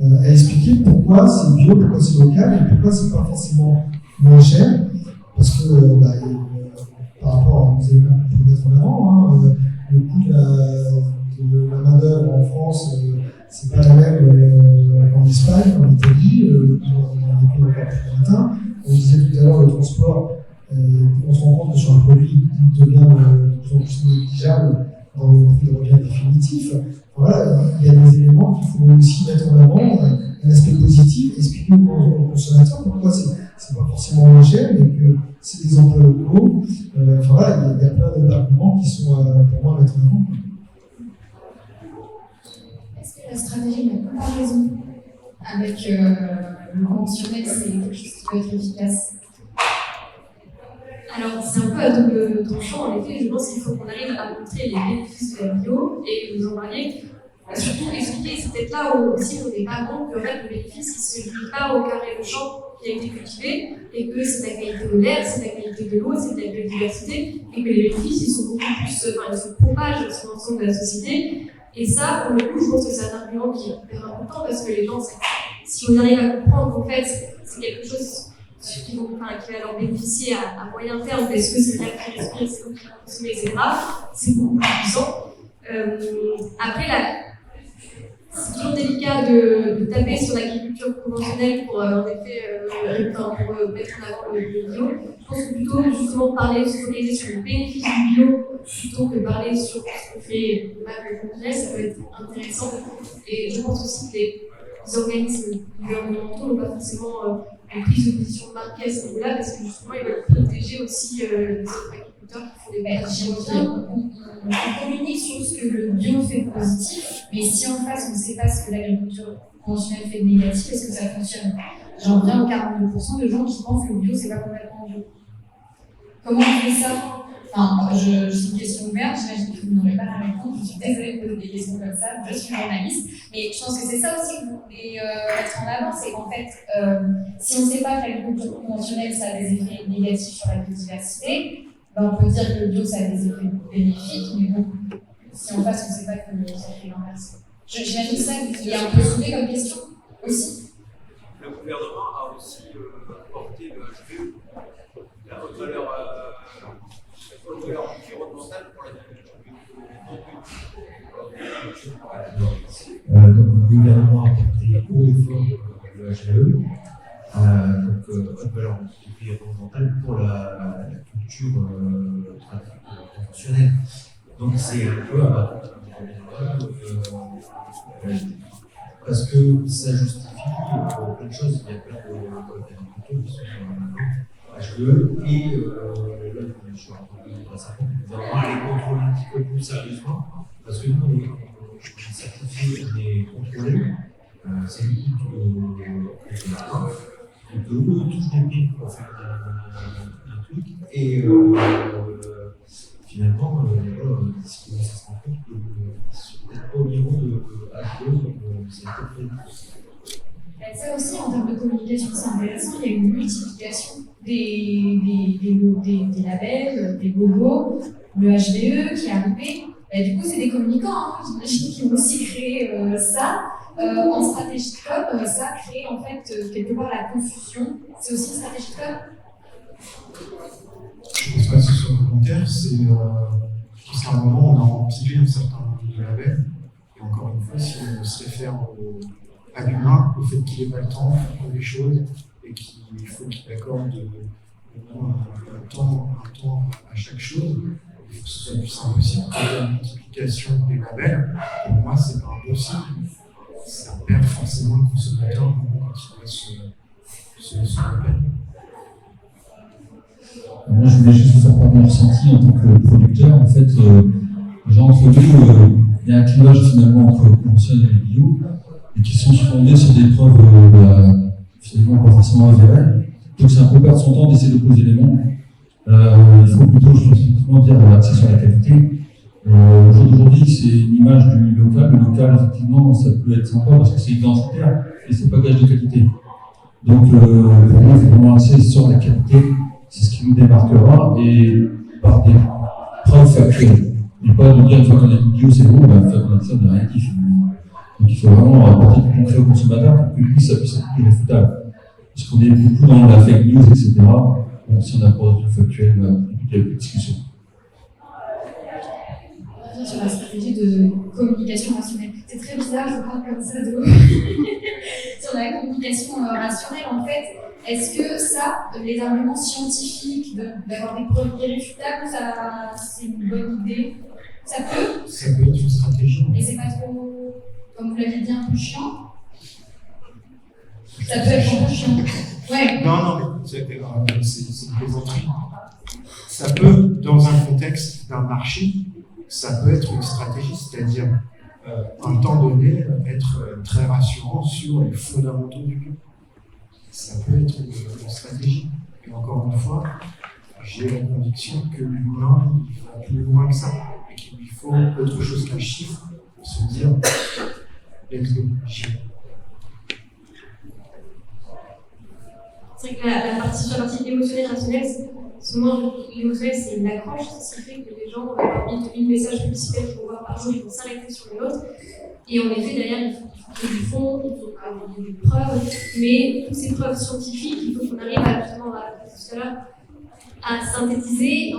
à expliquer pourquoi c'est bio, pourquoi c'est local et pourquoi c'est pas forcément moins cher. Parce que par rapport à vous avez pu mettre en avant, le coût de la main-d'œuvre en France, c'est pas la même en Espagne, en Italie, dans les pays encore plus lointains. On disait tout à l'heure le transport, on se rend compte que sur un produit, il devient de plus en plus négligeable dans le prix de revient définitif. Voilà, il y a des éléments qu'il faut aussi mettre en avant, un aspect positif, expliquer aux consommateurs pourquoi c'est pas forcément moins cher, mais que c'est des emplois locaux. Enfin voilà, il y a plein d'arguments qui sont pour moi à mettre en avant. Est-ce que la stratégie de comparaison avec le conventionnel, c'est quelque chose qui peut être efficace? Alors, c'est un peu à double tranchant. En effet, je pense qu'il faut qu'on arrive à montrer les bénéfices de la bio et vous en parliez. Surtout expliquer, c'est peut-être là aussi on n'est pas compte que en fait, le bénéfice ne se limite pas au carré de champ qui a été cultivé et que c'est la qualité de l'air, c'est la qualité de l'eau, c'est de la biodiversité et que les bénéfices ils sont beaucoup plus, ils se propagent sur l'ensemble de la société. Et ça, pour le coup, je pense que c'est un argument qui est hyper important parce que les gens, si on arrive à comprendre qu'en fait, c'est quelque chose qui va leur bénéficier à moyen terme parce que c'est l'air qui respire, c'est l'eau qui va consommer, etc. C'est beaucoup plus puissant. Après, c'est toujours délicat de taper sur l'agriculture conventionnelle pour en effet mettre en avant le bio. Je pense que plutôt justement se focaliser sur le bénéfice du bio plutôt que parler sur ce qu'on fait mal conventionnel, ça peut être intéressant. Et je pense aussi que les organismes gouvernementaux n'ont pas forcément une prise de position marquée à ce niveau-là parce que justement ils veulent protéger aussi les autres agriculteurs qui font des pratiques. On communique sur ce que le bio fait de positif, mais si en face on ne sait pas ce que l'agriculture conventionnelle fait de négatif, est-ce que ça fonctionne? J'en reviens aux 42% de gens qui pensent que le bio c'est pas complètement bio. Comment on fait ça? Enfin, c'est une question ouverte, j'imagine que vous n'aurez pas la réponse, je suis désolée de poser des questions comme ça, je suis journaliste, mais je pense que c'est ça aussi que vous voulez mettre en avant, c'est qu'en fait, si on ne sait pas que l'agriculture conventionnelle ça a des effets négatifs sur la biodiversité, ben on peut dire que le bio ça a des effets bénéfiques, mais bon, si en face on ne sait pas que ça fait l'inverse. J'imagine ça qu'il y a un peu soulevé comme question aussi. Le gouvernement a aussi porté le HVE, la haute valeur environnementale pour la Donc le gouvernement a porté haut et fort le HVE, donc haute valeur environnementale pour la culture conventionnelle. Donc c'est un peu à parce que ça justifie plein de choses. Il y a plein d'agriculteurs qui sont HVE et là, je suis un peu récemment, nous allons aller contrôler un petit peu plus sérieusement parce que nous, on est certifié, on est contrôlé. C'est nous qui donc eux touchent des prix pour faire un truc et finalement, d'ici là, ça se rend compte que c'est peut-être pas au niveau de HVE, donc c'est peut-être pas ça aussi, en termes de communication, c'est intéressant. Il y a une multiplication des labels, des logos, le HVE qui est arrivé. Du coup, c'est des communicants, j'imagine, qui ont aussi créé ça. En stratégie de com, ça crée en fait quelque part la confusion. C'est aussi une stratégie de com. Je ne pense pas que ce soit volontaire, c'est qu'à un moment, on a empilé un certain nombre de labels. Et encore une fois, si on se réfère à l'humain, au fait qu'il n'ait pas le temps pour les choses et qu'il faut qu'il accorde un temps à chaque chose, il faut que ce soit plus simple possible. La multiplication des labels, pour moi, c'est pas impossible. Ça perd forcément le consommateur quand il doit se label. Moi, je voulais juste vous faire part de mon ressenti en tant que producteur. En fait, genre entre deux, il y a un clivage finalement entre conventionnel et bio, et qui sont fondés sur des preuves finalement pas forcément avérées. Donc c'est un peu perdre son temps d'essayer de poser les noms. Il faut plutôt, je pense, dire axer sur la qualité. Aujourd'hui, c'est une image du local. Le local, effectivement, ça peut être sympa parce que c'est identitaire et c'est pas gage de qualité. Donc, pour nous, il faut vraiment axer sur la qualité. C'est ce qui nous démarquera et par des preuves factuelles. Et pas de dire une fois qu'on a dit bio, c'est bon, on va faire comme ça de réactif. Donc, il faut vraiment apporter du concret au consommateur pour que lui, ça puisse être plus réfutable. Parce qu'on est beaucoup dans la fake news, etc. Donc, si on apporte du factuel, il y a plus de discussion. Sur la stratégie de communication rationnelle. C'est très bizarre, je parle comme ça de sur la communication rationnelle, en fait. Est-ce que ça, les arguments scientifiques, d'avoir des preuves irréfutables, c'est une bonne idée? Ça peut être une stratégie. Et c'est pas trop, comme vous l'avez dit, un peu chiant? Ça peut être un peu chiant. Ouais. Non, mais c'est une plaisanterie. Ça peut, dans un contexte d'un marché, ça peut être une stratégie, c'est-à-dire, à un temps donné, être très rassurant sur les fondamentaux du bio. Ça peut être une stratégie. Et encore une fois, j'ai la conviction que l'humain, il va plus loin que ça. Et qu'il lui faut autre chose qu'un chiffre pour se dire, let's go, j'y vais. C'est vrai que la partie émotionnelle, rationnelle, souvent l'émotionnel c'est une accroche, ce qui fait que les gens, parmi 2000 messages publicitaires qu'ils vont voir par jour, ils vont s'arrêter sur une autre. Et en effet, derrière, il faut qu'il y ait du fond, il faut qu'il y ait des preuves, mais toutes ces preuves scientifiques, il faut qu'on arrive à, justement, tout à l'heure, à synthétiser,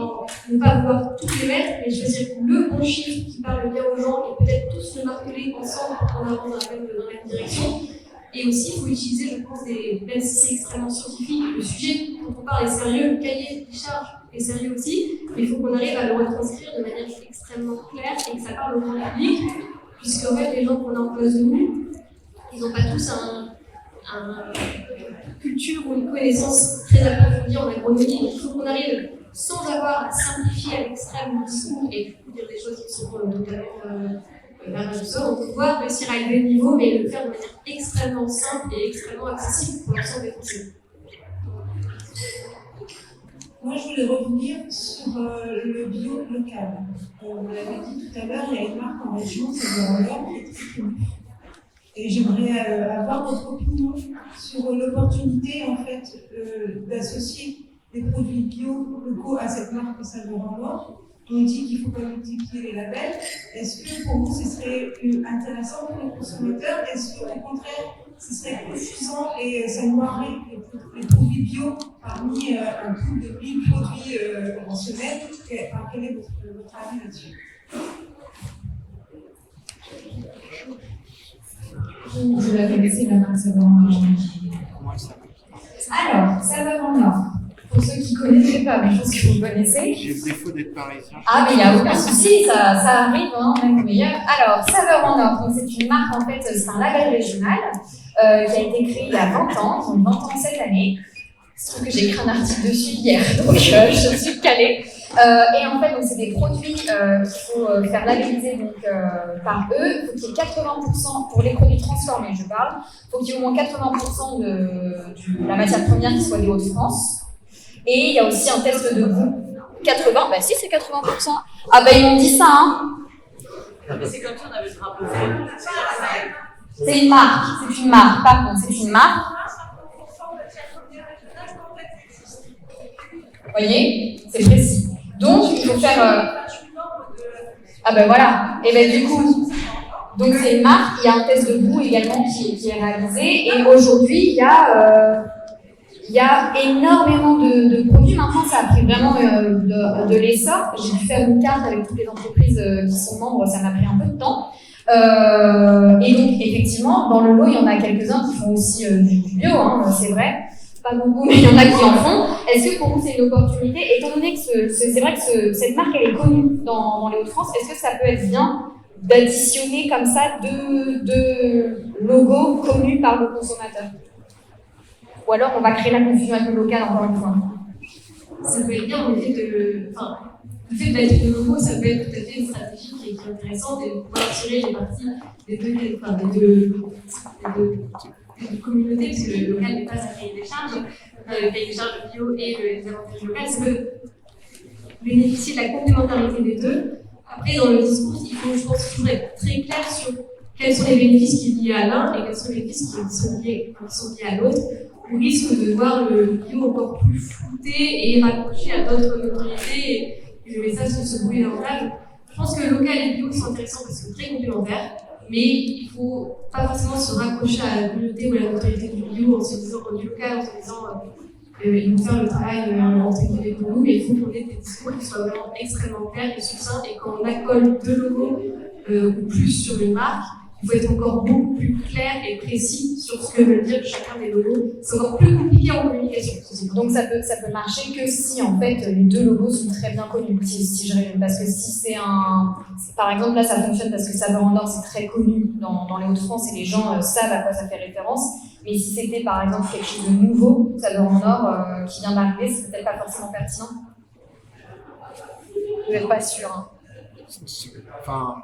ne pas vouloir toutes les mettre, mais choisir le bon chiffre qui parle bien aux gens et peut-être tous le marteler ensemble pour qu'on avance dans la même direction. Et aussi, il faut utiliser, je pense, même si c'est extrêmement scientifique, le sujet dont on parle est sérieux, le cahier des charges est sérieux aussi, mais il faut qu'on arrive à le retranscrire de manière extrêmement claire et que ça parle au grand public, puisque en fait, les gens qu'on a en face de nous, ils n'ont pas tous une culture ou une connaissance très approfondie en agronomie, donc il faut qu'on arrive, sans avoir à simplifier à l'extrême le discours et dire des choses qui sont totalement vers le sol, on peut pouvoir réussir à élever le niveau, mais le faire de manière extrêmement simple et extrêmement accessible pour l'ensemble des Français. Moi, je voulais revenir sur le bio local. Vous l'avez dit tout à l'heure, il y a une marque en région, c'est Véranlor, qui est très connue. Et j'aimerais avoir votre opinion sur l'opportunité, en fait, d'associer des produits bio locaux à cette marque qui s'appelle Véranlor. On dit qu'il ne faut pas multiplier les labels. Est-ce que pour vous, ce serait intéressant pour les consommateurs? Est-ce qu'au contraire, ce serait confusant et ça noirait les produits bio parmi un pool de 1000 produits conventionnels? Quel est votre avis là-dessus? Vous la connaissez, la marque Saveur en Or. Alors, Saveur en Or. Pour ceux qui ne connaîtraient pas, mais je pense que vous connaissez. J'ai le défaut d'être parisien. Ah, mais il n'y a aucun souci, ça arrive, hein, même meilleur. Alors, Saveur en Or, donc c'est une marque, en fait, c'est un label régional qui a été créé il y a 20 ans, donc 20 ans cette année. Il se trouve que j'ai écrit un article dessus hier, donc je suis calée. Et en fait, donc, c'est des produits qu'il faut faire labelliser donc, par eux. Il faut qu'il y ait 80%, pour les produits transformés, je parle, il faut qu'il y ait au moins 80% de la matière première qui soit des Hauts-de-France. Et il y a aussi un test de goût. 80, bah si c'est 80%. Ah bah ils m'ont dit ça, hein. Non mais c'est comme si on avait le drapeau. C'est une marque, par contre, c'est une marque. Vous voyez, c'est précis. Donc il faut faire. Ah ben voilà. Et ben du coup, donc c'est une marque. Il y a un test de goût également qui est réalisé. Et aujourd'hui, il y a énormément de produits. Maintenant, ça a pris vraiment de l'essor. J'ai dû faire une carte avec toutes les entreprises qui sont membres. Ça m'a pris un peu de temps. Et donc, effectivement, dans le lot, il y en a quelques-uns qui font aussi du bio, hein, c'est vrai. Pas beaucoup, mais il y en a qui en font. Est-ce que pour vous, c'est une opportunité? Étant donné que c'est vrai que cette marque, elle est connue dans les Hauts-de-France, est-ce que ça peut être bien d'additionner comme ça deux logos connus par le consommateur? Ou alors on va créer la confusion avec le local encore une fois. Ça peut être bien, en effet, le fait de mettre le logo, ça peut être tout à fait une stratégie qui est intéressante et de pouvoir tirer les parties des deux communautés, parce que le local n'est pas un cahier des charges, le cahier des charges bio et les avantages locaux, ça peut bénéficier de la complémentarité des deux. Après, dans le discours, il faut, je pense, toujours être très clair sur quels sont les bénéfices qui sont liés à l'un et quels sont les bénéfices qui sont liés à l'autre. On risque de voir le bio encore plus flouté et raccroché à d'autres notoriétés et le message ne se brouille davantage. Je pense que local et bio sont intéressants parce qu'ils sont très complémentaires, mais il ne faut pas forcément se raccrocher à la communauté ou à la notoriété du bio en se disant du local, en se disant ils vont faire le travail entre guillemets pour nous, mais il faut qu'on ait des discours qui soient vraiment extrêmement clairs et succincts et quand on accole deux logos ou plus sur une marque, il faut être encore beaucoup plus clair et précis sur ce que veut dire chacun des logos. C'est encore plus compliqué en communication. Donc ça peut marcher que si en fait les deux logos sont très bien connus. Si je résume, parce que si c'est par exemple là ça fonctionne parce que Saveurs en Or c'est très connu dans les Hauts-de-France et les gens savent à quoi ça fait référence. Mais si c'était par exemple quelque chose de nouveau, Saveurs en Or qui vient d'arriver, c'est peut-être pas forcément pertinent. Vous n'êtes pas sûr. Hein. Enfin.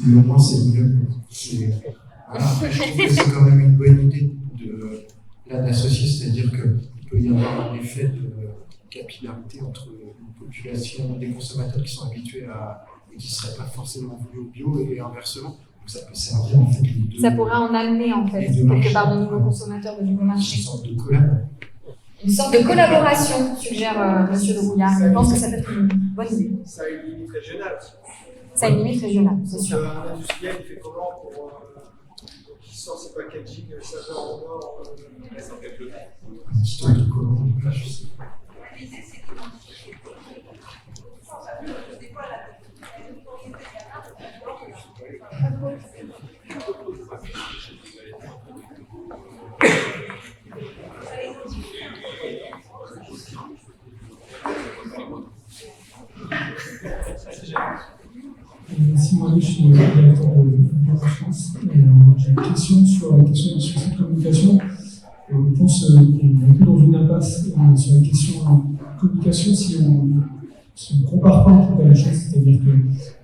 Mais au moins c'est mieux. Voilà. Après, je trouve que c'est quand même une bonne idée d'associer, c'est-à-dire qu'il peut y avoir un effet de capillarité entre une population, des consommateurs qui sont habitués et qui ne seraient pas forcément voulus au bio et inversement. Donc ça peut servir en fait les deux. Ça pourrait en amener en fait quelque part de nouveaux consommateurs, de nouveaux marchés. Une sorte de collab. Une sorte de collaboration, suggère Monsieur Le Brouillard. Je pense que ça peut être une bonne idée. Ça a une limite régionale. Ça a une limite régionale, c'est sûr. Un industriel, il fait comment pour qu'il sort ses packaging Saveurs en Or Un petit truc de commande, je sais pas. L'idée, c'est d'identifier sans abus, des fois, la notoriété Merci, moi je suis directeur de France. J'ai une question sur la question de cette communication. Je pense qu'on est un peu dans une impasse sur la question de communication si on ne compare pas en tout cas les choses. C'est-à-dire que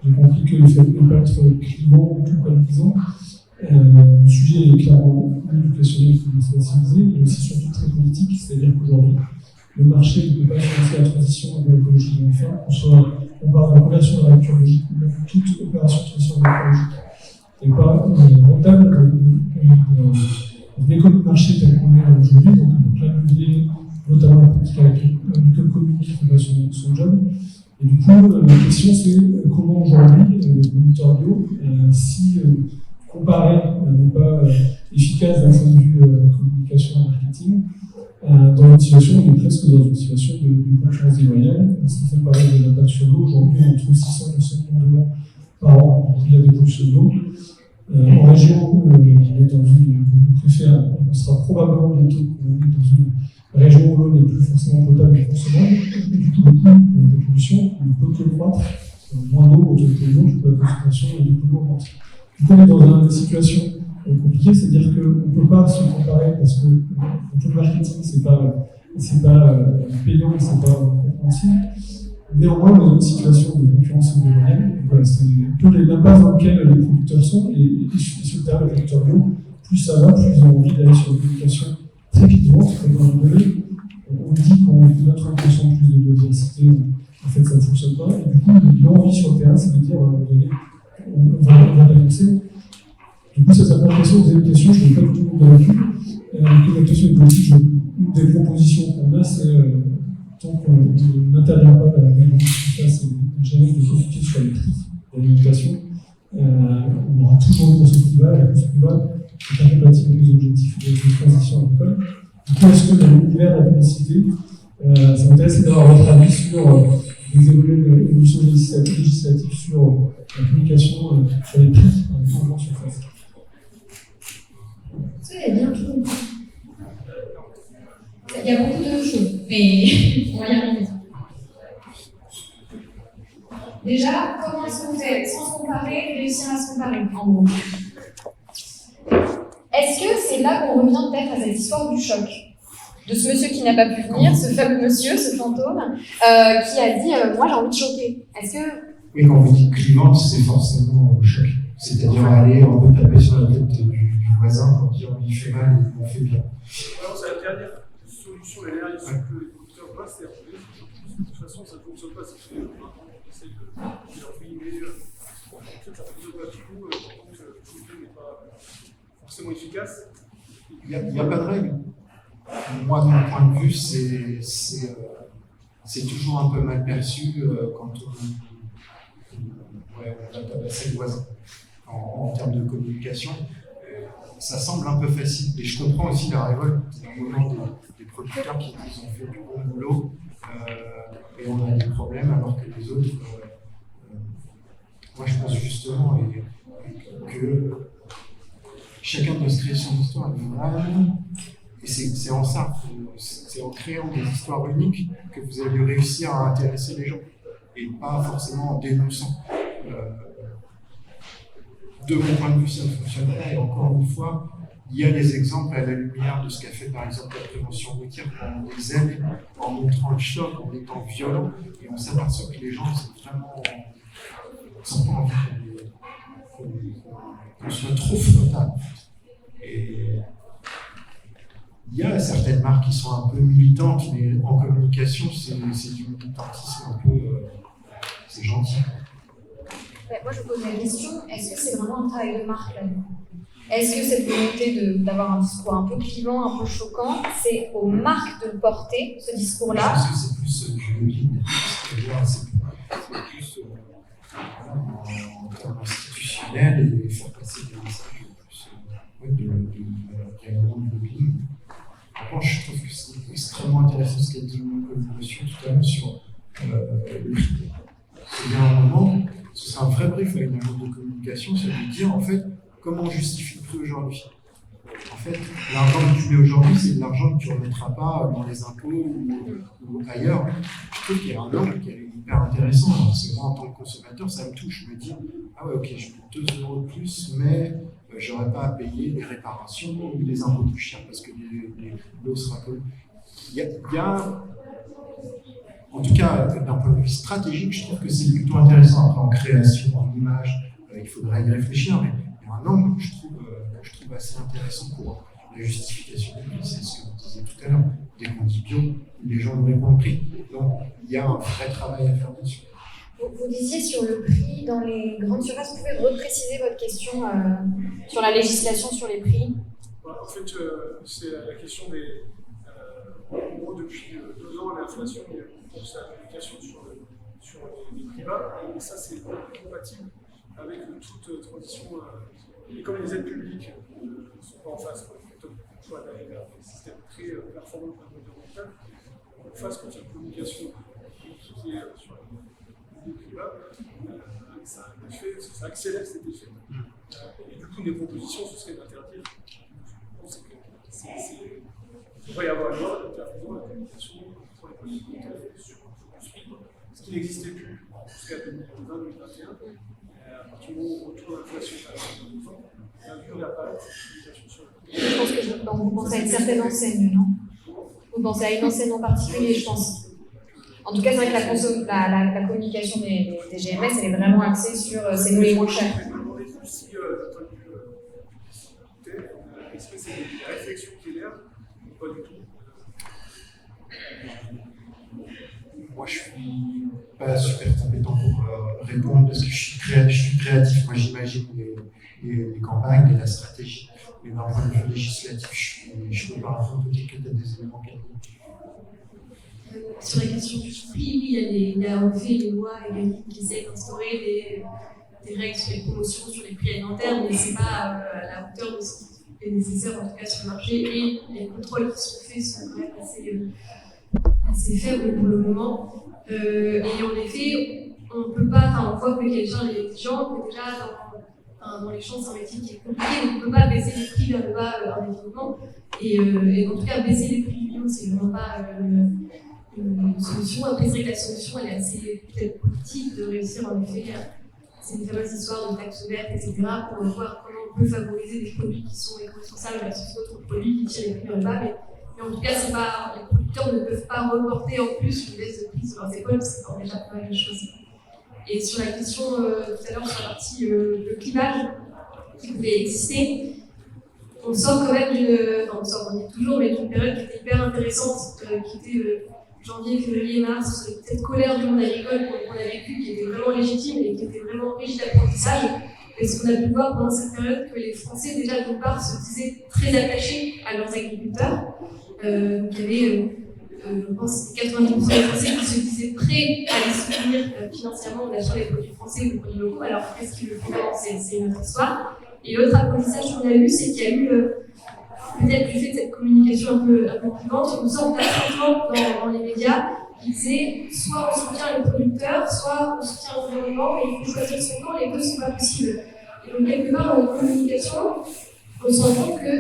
j'ai compris que le fait de ne pas être clivant ou culpabilisant, le sujet est clairement éducationnel, il faut le sensibiliser, mais aussi surtout très politique. C'est-à-dire qu'aujourd'hui, le marché ne peut pas financer la transition de l'écologie de l'enfant. On parle de conversion de la nature logique, toute opération de transition écologique n'est pas rentable d'une économie de marché telle qu'on est aujourd'hui, donc on peut plein de leviers, notamment la politique agricole commune qui fait pas son job. Et du coup, la question c'est comment aujourd'hui les producteurs bio, si comparer n'est pas efficace d'un point de vue communication et marketing, dans une situation, on est presque dans une situation de concurrence déloyale. Si on fait parler de l'impact sur l'eau, aujourd'hui on trouve 600 millions d'euros par an pour la dépollution de l'eau. En région, on est dans une, on sera probablement bientôt dans une région où l'eau n'est plus forcément potable et consommable. Et du coup, le coût de dépollution ne peut que croître. Moins d'eau, autour de l'eau, du coup la concentration et du coup l'eau augmente. Du coup, on est dans une situation compliquée, c'est-à-dire qu'on ne peut pas se comparer parce que tout le marketing, c'est pas payant, c'est pas compréhensible. Néanmoins, on est dans une situation de concurrence déloyale. Voilà, c'est un peu l'impasse dans laquelle les producteurs sont et sur le terrain, les producteurs bio, plus ça va, plus ils ont envie d'aller sur une communication très vivante, comme dans le données. On dit qu'on veut mettre 1% plus de biodiversité, en fait ça ne fonctionne pas. Et du coup, l'envie sur le terrain, c'est de dire à un moment donné, on va l'annoncer. Du coup, ça s'appelle la question des éducations, je n'ai pas du tout convaincu. L'adaptation des politiques, une des propositions qu'on a, c'est tant qu'on n'intervient pas dans la réglementation qui se passe et jamais de s'occuper sur les prix de l'alimentation, on aura toujours une consommation plus bas, et la consommation plus bas est incompatible avec les objectifs de transition agricole. Du coup, est-ce que dans l'univers de la publicité, ça m'intéresse d'avoir votre avis sur les évolutions législatives sur la communication sur les prix en surface? Il y a bien tout. Il y a beaucoup de choses, mais on va y arriver. Déjà, comment est-ce qu'on fait sans se comparer, réussir à se comparer, en gros? Est-ce que c'est là qu'on revient peut-être à cette histoire du choc? De ce monsieur qui n'a pas pu venir, ce fameux monsieur, ce fantôme, qui a dit moi j'ai envie de choquer. Est-ce que. Oui, quand vous dites clivante, c'est forcément choc. C'est-à-dire aller un peu taper sur la tête du voisin pour dire il fait mal ou il fait bien. Alors, c'est la dernière solution question derrière est sûr que les producteurs doivent se faire appeler. De toute façon, ça ne fonctionne pas si on essaye de leur filmer. En fait, ça ne fonctionne pas du tout, donc le film n'est pas forcément efficace. Il n'y a pas de règle. Moi, de mon point de vue, c'est toujours un peu mal perçu quand on va tabasser le voisin en termes de communication. Ça semble un peu facile. Et je comprends aussi la révolte d'un moment des producteurs qui ont fait du bon boulot et on a des problèmes alors que les autres. Moi, je pense justement que chacun doit se créer son histoire. Et c'est en ça, c'est en créant des histoires uniques que vous allez réussir à intéresser les gens et pas forcément en dénonçant. De mon point de vue, ça ne fonctionne pas. Et encore une fois, il y a des exemples à la lumière de ce qu'a fait par exemple la prévention routière pendant des années, en montrant le choc, en étant violent, et on s'aperçoit que les gens sont vraiment sans pas envie qu'on soit trop frontal. Et il y a certaines marques qui sont un peu militantes, mais en communication, c'est du militantisme un peu. C'est gentil. Moi, je vous pose la question, est-ce que c'est vraiment un travail de marque là-dedans ? Est-ce que cette volonté d'avoir un discours un peu clivant, un peu choquant, c'est aux marques de porter ce discours-là ? Je pense que c'est plus du lobbying, c'est plus en termes institutionnels et faire passer des messages plus de lobbying. En revanche, je trouve que c'est extrêmement intéressant ce qu'a dit monsieur tout à l'heure sur le prix. Il y a un moment, ce sera un vrai brief à une agence de communication, c'est de dire en fait comment on justifie le prix aujourd'hui. En fait, l'argent que tu mets aujourd'hui, c'est de l'argent que tu ne remettras pas dans les impôts ou ailleurs. Je trouve qu'il y a un angle qui est hyper intéressant, parce que moi en tant que consommateur, ça me touche. Je me dis, ah ouais, ok, je mets 2 € de plus, mais je n'aurai pas à payer les réparations ou les impôts plus chers parce que l'eau sera polluée. Il y a en tout cas, d'un point de vue stratégique, je trouve que c'est plutôt intéressant. Après, en création, en image, il faudrait y réfléchir, mais il y a un angle que je trouve assez intéressant pour la justification du prix. C'est ce que vous disiez tout à l'heure. Dès qu'on dit bio, les gens n'auraient pas compris. Donc, il y a un vrai travail à faire là-dessus. Vous disiez sur le prix dans les grandes surfaces, vous pouvez repréciser votre question sur la législation sur les prix ? En fait, c'est la question des. En gros, depuis 2 ans, l'inflation, il y a une course à la communication sur les prix bas, et ça, c'est compatible avec toute transition. Et comme les aides publiques ne sont pas en face, plutôt le choix d'aller vers des systèmes très performants pour l'environnemental, en face, quand il y a une communication qui est sur les prix bas, ça accélère cet effet. Et du coup, une des propositions, ce serait d'interdire. Il devrait y avoir une loi interdisant la communication pour les producteurs sur le prix, ce qui n'existait plus jusqu'à 2020-2021. À partir du moment où on retourne l'inflation à 20%, il n'y a pas de communication sur le prix. Je pense que vous pensez à une certaine enseigne, non ? Vous pensez à une enseigne en particulier, je pense. En tout cas, c'est vrai que la communication des GMS, elle est vraiment axée sur c'est nous les moins chers. Je me demandais si, d'un point de vue est-ce que c'est des réflexions qui émergent ou pas du tout? Moi, je suis pas super compétent pour répondre parce que je suis créatif. Moi, j'imagine les campagnes et la stratégie. Mais d'un point de vue législatif, je peux pas répondre. Peut-être que tu as des éléments clés. Sur la question du prix, oui, il y a en effet les lois qui essaient d'instaurer des règles sur les promotions, sur les prix alimentaires, mais ce n'est pas à la hauteur de ce qui est nécessaire, en tout cas sur le marché, et les contrôles qui sont faits sont quand même assez faibles pour le moment. Et en effet, on ne peut pas, on voit que les gens, les gens, que déjà dans les champs, c'est un métier qui est compliqué, donc on ne peut pas baisser les prix vers le bas indéfiniment. Et en tout cas, baisser les prix du bio, c'est vraiment pas une solution. Après, c'est vrai que la solution, elle est assez peut-être politique de réussir en effet. C'est une fameuse histoire de taxes vertes, etc., pour voir comment on peut favoriser des produits qui sont éco-responsables versus d'autres produits qui tirent les prix vers le bas. Mais en tout cas, c'est pas, les producteurs ne peuvent pas reporter en plus une baisse de prix sur leurs épaules, parce que c'est déjà pas mal de choses. Et sur la question tout à l'heure sur la partie le clivage qui pouvait exister, on sort quand même on est toujours, mais d'une période qui était hyper intéressante, qui était janvier, février, mars, cette colère du monde agricole qu'on a vécue, qui était vraiment légitime et qui était vraiment riche d'apprentissage. Parce qu'on a pu voir pendant cette période que les Français, déjà d'une part, se disaient très attachés à leurs agriculteurs. Donc il y avait, je pense, 90% des Français qui se disaient prêts à les soutenir financièrement en achetant les produits français ou les produits locaux. Alors qu'est-ce qu'ils le font vraiment, c'est une autre histoire. Et l'autre apprentissage qu'on a eu, c'est qu'il y a eu, peut-être du fait de cette communication un peu clivante, une sorte d'affrontement dans les médias qui disait soit on soutient le producteur, soit on soutient l'environnement, et il faut choisir son camp, les deux ne sont pas possibles. Et donc, quelque part, dans la communication, on se rend compte que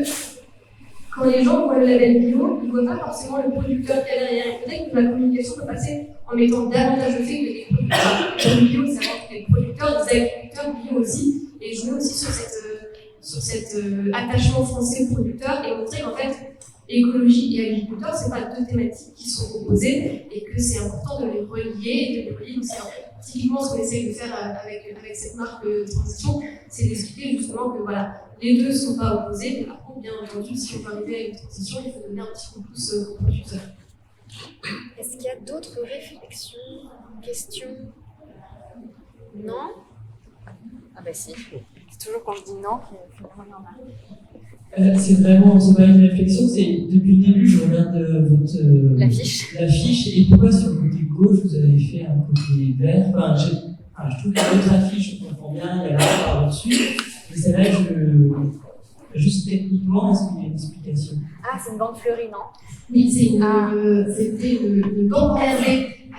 quand les gens voient le label bio, ils ne voient pas forcément le producteur qui est derrière. Et peut-être que la communication peut passer en mettant davantage le fait que les producteurs bio, c'est avant les producteurs, des agriculteurs bio aussi, et jouer aussi sur cet attachement français aux producteurs et montrer qu'en fait, écologie et agriculteur, ce n'est pas deux thématiques qui sont opposées et que c'est important de les relier, Donc, c'est typiquement ce qu'on essaye de faire avec cette marque de transition, c'est d'expliquer justement que voilà, les deux ne sont pas opposés, mais par contre, bien entendu, si on veut arriver à une transition, il faut devenir un petit peu plus producteur. Est-ce qu'il y a d'autres réflexions, questions? Non? Ah bah si. C'est toujours quand je dis non qu'il faut vraiment en avoir. C'est pas une réflexion, c'est depuis le début, je regarde votre l'affiche, et pourquoi sur le côté gauche vous avez fait un côté vert. Je trouve que votre affiche, je comprends bien, il y a la barre dessus, mais celle-là, juste techniquement, est-ce qu'il y a une explication? Ah, c'est une bande fleurie, non? Oui, c'était le banc perlé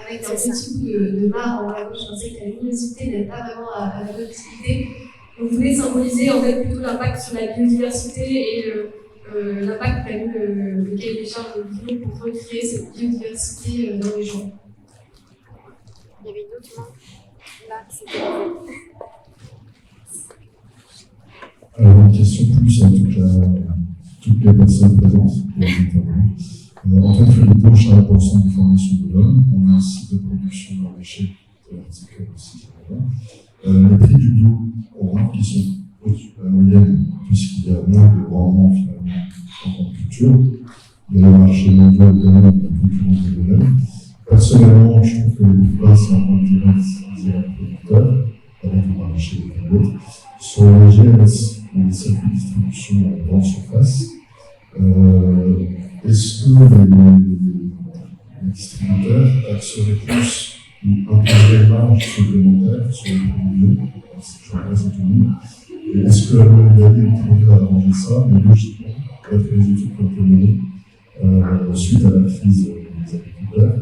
avec un petit bout de marbre en la gauche. Je pensais que la luminosité n'était pas vraiment à la bonne visibilité. On voulait symboliser en fait plutôt l'impact sur la biodiversité et l'impact qu'a eu le cahier des charges de bio pour recréer cette biodiversité dans les gens. Il y avait une autre main là qui s'était levée. Alors, une question plus à toutes les personnes présentes. En tant que Philippe chargé pour le centre de formation de l'homme, on a un site de production maraîcher, c'est l'article aussi. Les prix du bio, on remarque qu'ils sont au-dessus de la moyenne, puisqu'il y a moins de rendement finalement en culture. Il y a le marché mondial quand même, il y a concurrence de domaine. Personnellement, je trouve que les prix c'est un point de vue d'utiliser un producteur, avec le marché et d'autres. Sur les GMS, les circuits de distribution en grande surface, est-ce que les distributeurs seraient plus ou imposer une marge supplémentaire sur les produits bio, je pense à tout le monde. Et est-ce que la Moldavie pourrait arranger ça, mais logiquement, d'après les études qui ont été menées suite à la crise des agriculteurs,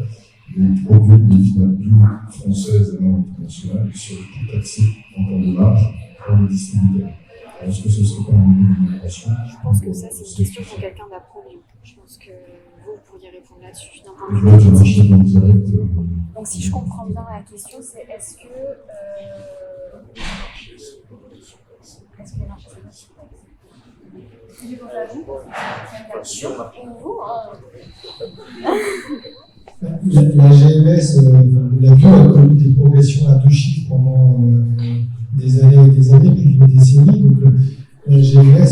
les produits des filières bio françaises et non internationales seraient plus taxés en termes de marge par les distributeurs. Alors, est-ce que ce serait pas une innovation? Je pense que ça, c'est une question pour quelqu'un d'approprié. Je pense que vous pourriez répondre là-dessus. Donc, si je comprends bien la question, c'est est-ce que la GMS, la bio a connu des progressions à deux chiffres pendant des années et des années, plus d'une décennie. Donc la GMS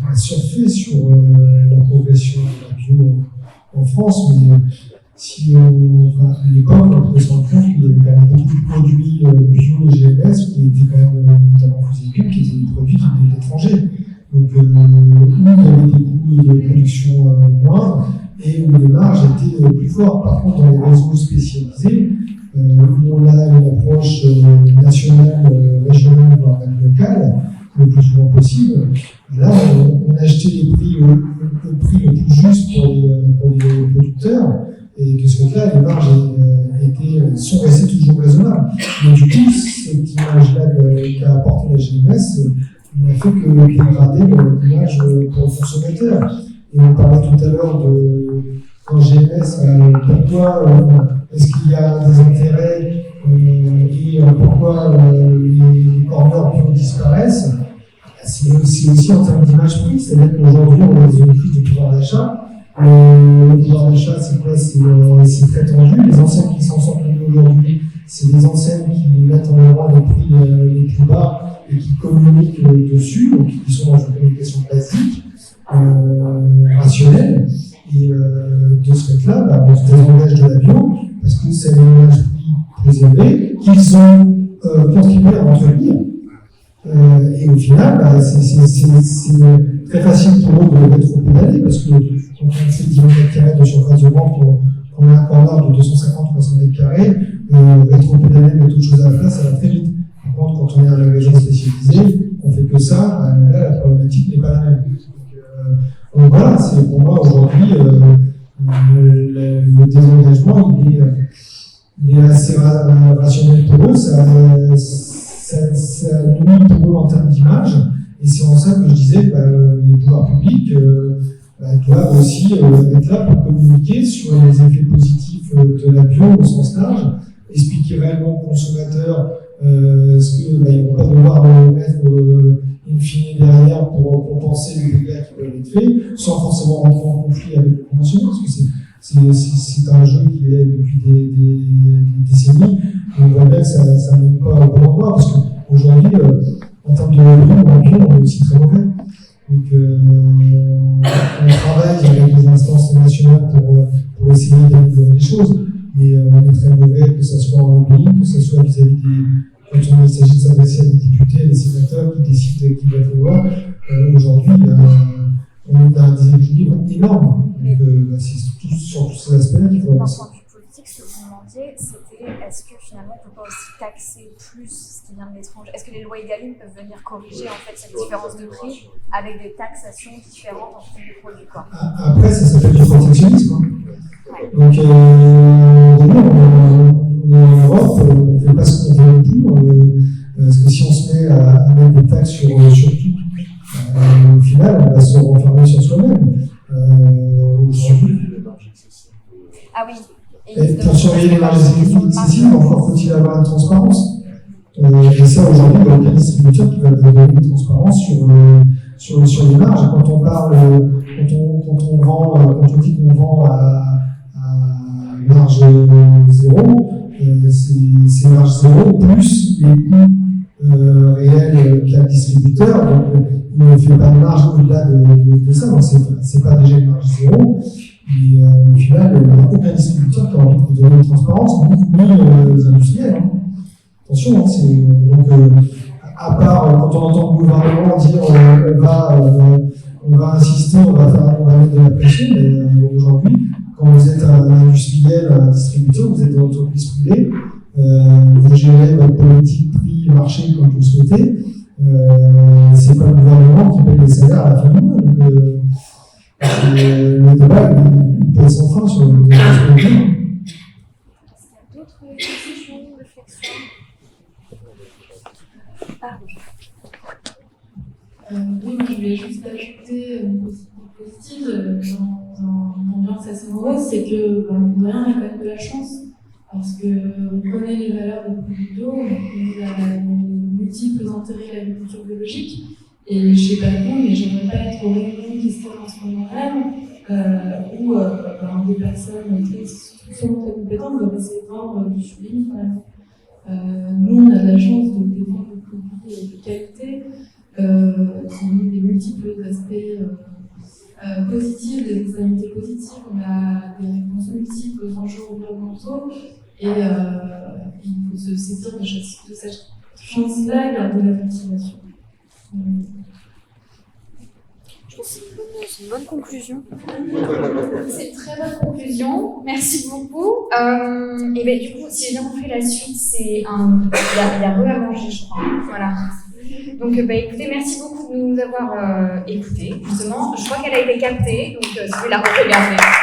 a surfé sur la progression de la bio en France, mais si à l'époque, on peut se rendre compte qu'il y avait quand même beaucoup de produits bio GMS qui étaient quand même, notamment Fusécube, qui étaient des produits qui venaient d'étrangers. Donc, où il y avait des coûts de production moindres et où les marges étaient plus fortes. Par contre, dans les réseaux spécialisés, où on a une approche nationale, régionale, voire même locale, le plus souvent possible, là, on a acheté les prix au prix le plus juste pour les producteurs. Et de ce fait-là, les marges sont restées toujours raisonnables. Mais du coup, cette image-là qu'a apporté la GMS n'a fait que dégrader l'image pour le consommateur. Et on parlait tout à l'heure dans GMS, pourquoi est-ce qu'il y a des intérêts et pourquoi les corners bio disparaissent. C'est aussi en termes d'image prix, c'est-à-dire qu'aujourd'hui, on a une crise de pouvoir d'achat. Le pouvoir d'achat, c'est quoi? C'est très tendu. Les enseignes qui s'en sortent aujourd'hui, c'est des enseignes qui mettent en avant les prix les plus bas et qui communiquent dessus, donc qui sont dans une communication basique, rationnelle. Et de ce fait-là, on se désengage de l'avion parce que c'est un image plus élevé qu'ils ont contribué à entretenir. Et au final, c'est très facile pour eux de rétro-pédaler parce que quand on fait 10 mètres carrés de surface de vente, on a un corner de 250-300 mètres carrés, rétro-pédaler, mettre autre chose à la place, ça va très vite. Par contre, quand on est à la région spécialisée, on fait que ça, là, la problématique n'est pas la même. Donc voilà, c'est pour moi aujourd'hui, le désengagement, il est assez rationnel pour eux, ça nuit pour eux en termes d'image, et c'est en ça que je disais que les pouvoirs publics doivent aussi être là pour communiquer sur les effets positifs de l'avion au sens large, expliquer réellement aux consommateurs ce qu'ils ne vont pas devoir mettre in fine derrière pour compenser les dégâts qui peuvent être faits, sans forcément rentrer en conflit avec le conventionnel, parce que c'est un jeu qui est depuis des décennies, et on voit bien que ça ne mène pas au bon endroit, parce qu'aujourd'hui, en termes de revenu, on est aussi très mauvais. Donc, on travaille avec les instances nationales pour essayer d'améliorer les choses, mais on est très mauvais, que ce soit en pays, que ce soit vis-à-vis quand il s'agit de s'adresser à des députés, à des sénateurs qui décident qui doivent le voir. Aujourd'hui, on a un déséquilibre énorme. Donc, c'est sur tous ces aspects qu'il faut avancer. D'un point de vue politique, ce que vous demandiez, c'était est-ce que finalement on ne peut pas aussi taxer plus ce qui vient de l'étranger? Est-ce que les lois Egalim peuvent venir corriger en fait cette différence de prix avec des taxations différentes en fonction des produits, quoi? Après, ça s'appelle du protectionnisme. Ouais. Donc, en Europe, on ne fait pas ce qu'on veut plus, parce que si on se met à mettre des taxes sur tout, au final, on va se renfermer sur soi-même. Ah oui. Et pour surveiller les marges excessives, encore faut-il avoir une transparence. Et ça, aujourd'hui, il y a aucun distributeur qui va donner une transparence sur les marges. Quand on parle, quand on dit qu'on vend à marge zéro, c'est marge zéro plus les coûts réels qu'a le distributeur. Donc, il ne fait pas de marge au-delà de ça. Donc, c'est pas déjà une marge zéro. Mais au final, il n'y a aucun distributeur qui a envie de donner une transparence, ni les industriels. Hein. Attention, donc, à part quand on entend le gouvernement dire on va insister, on va mettre de la pression, mais aujourd'hui, quand vous êtes un industriel, un distributeur, vous êtes une entreprise privée, vous gérez votre politique prix-marché comme vous le souhaitez, c'est pas le gouvernement qui paye les salaires à la fin du mois. Donc, le débat, il peut être sans fin sur le débat. Est-ce qu'il y a d'autres questions, réflexions? Oui, moi je voulais juste ajouter une positive dans une ambiance assez morose, c'est que, on a quand même de la chance, parce qu'on connaît les valeurs des produits bio, on connaît les multiples intérêts de l'agriculture biologique, et je sais pas vous, mais j'aimerais pas être au réunion qui se tient en ce moment même, où des personnes très compétentes doivent essayer de vendre du suivi. Nous, on a de la chance de défendre des produits de qualité qui ont des multiples aspects positifs, des externalités positives. On a des réponses multiples aux enjeux environnementaux et il faut se saisir de cette chance-là et garder la motivation. Je pense que c'est une bonne conclusion. C'est une très bonne conclusion. Merci beaucoup. Et bien, du coup, si j'ai bien compris, la suite, c'est il y a re à manger, je crois. Voilà. Donc, écoutez, merci beaucoup de nous avoir écoutés. Justement, je crois qu'elle a été captée, donc je vais la regarder.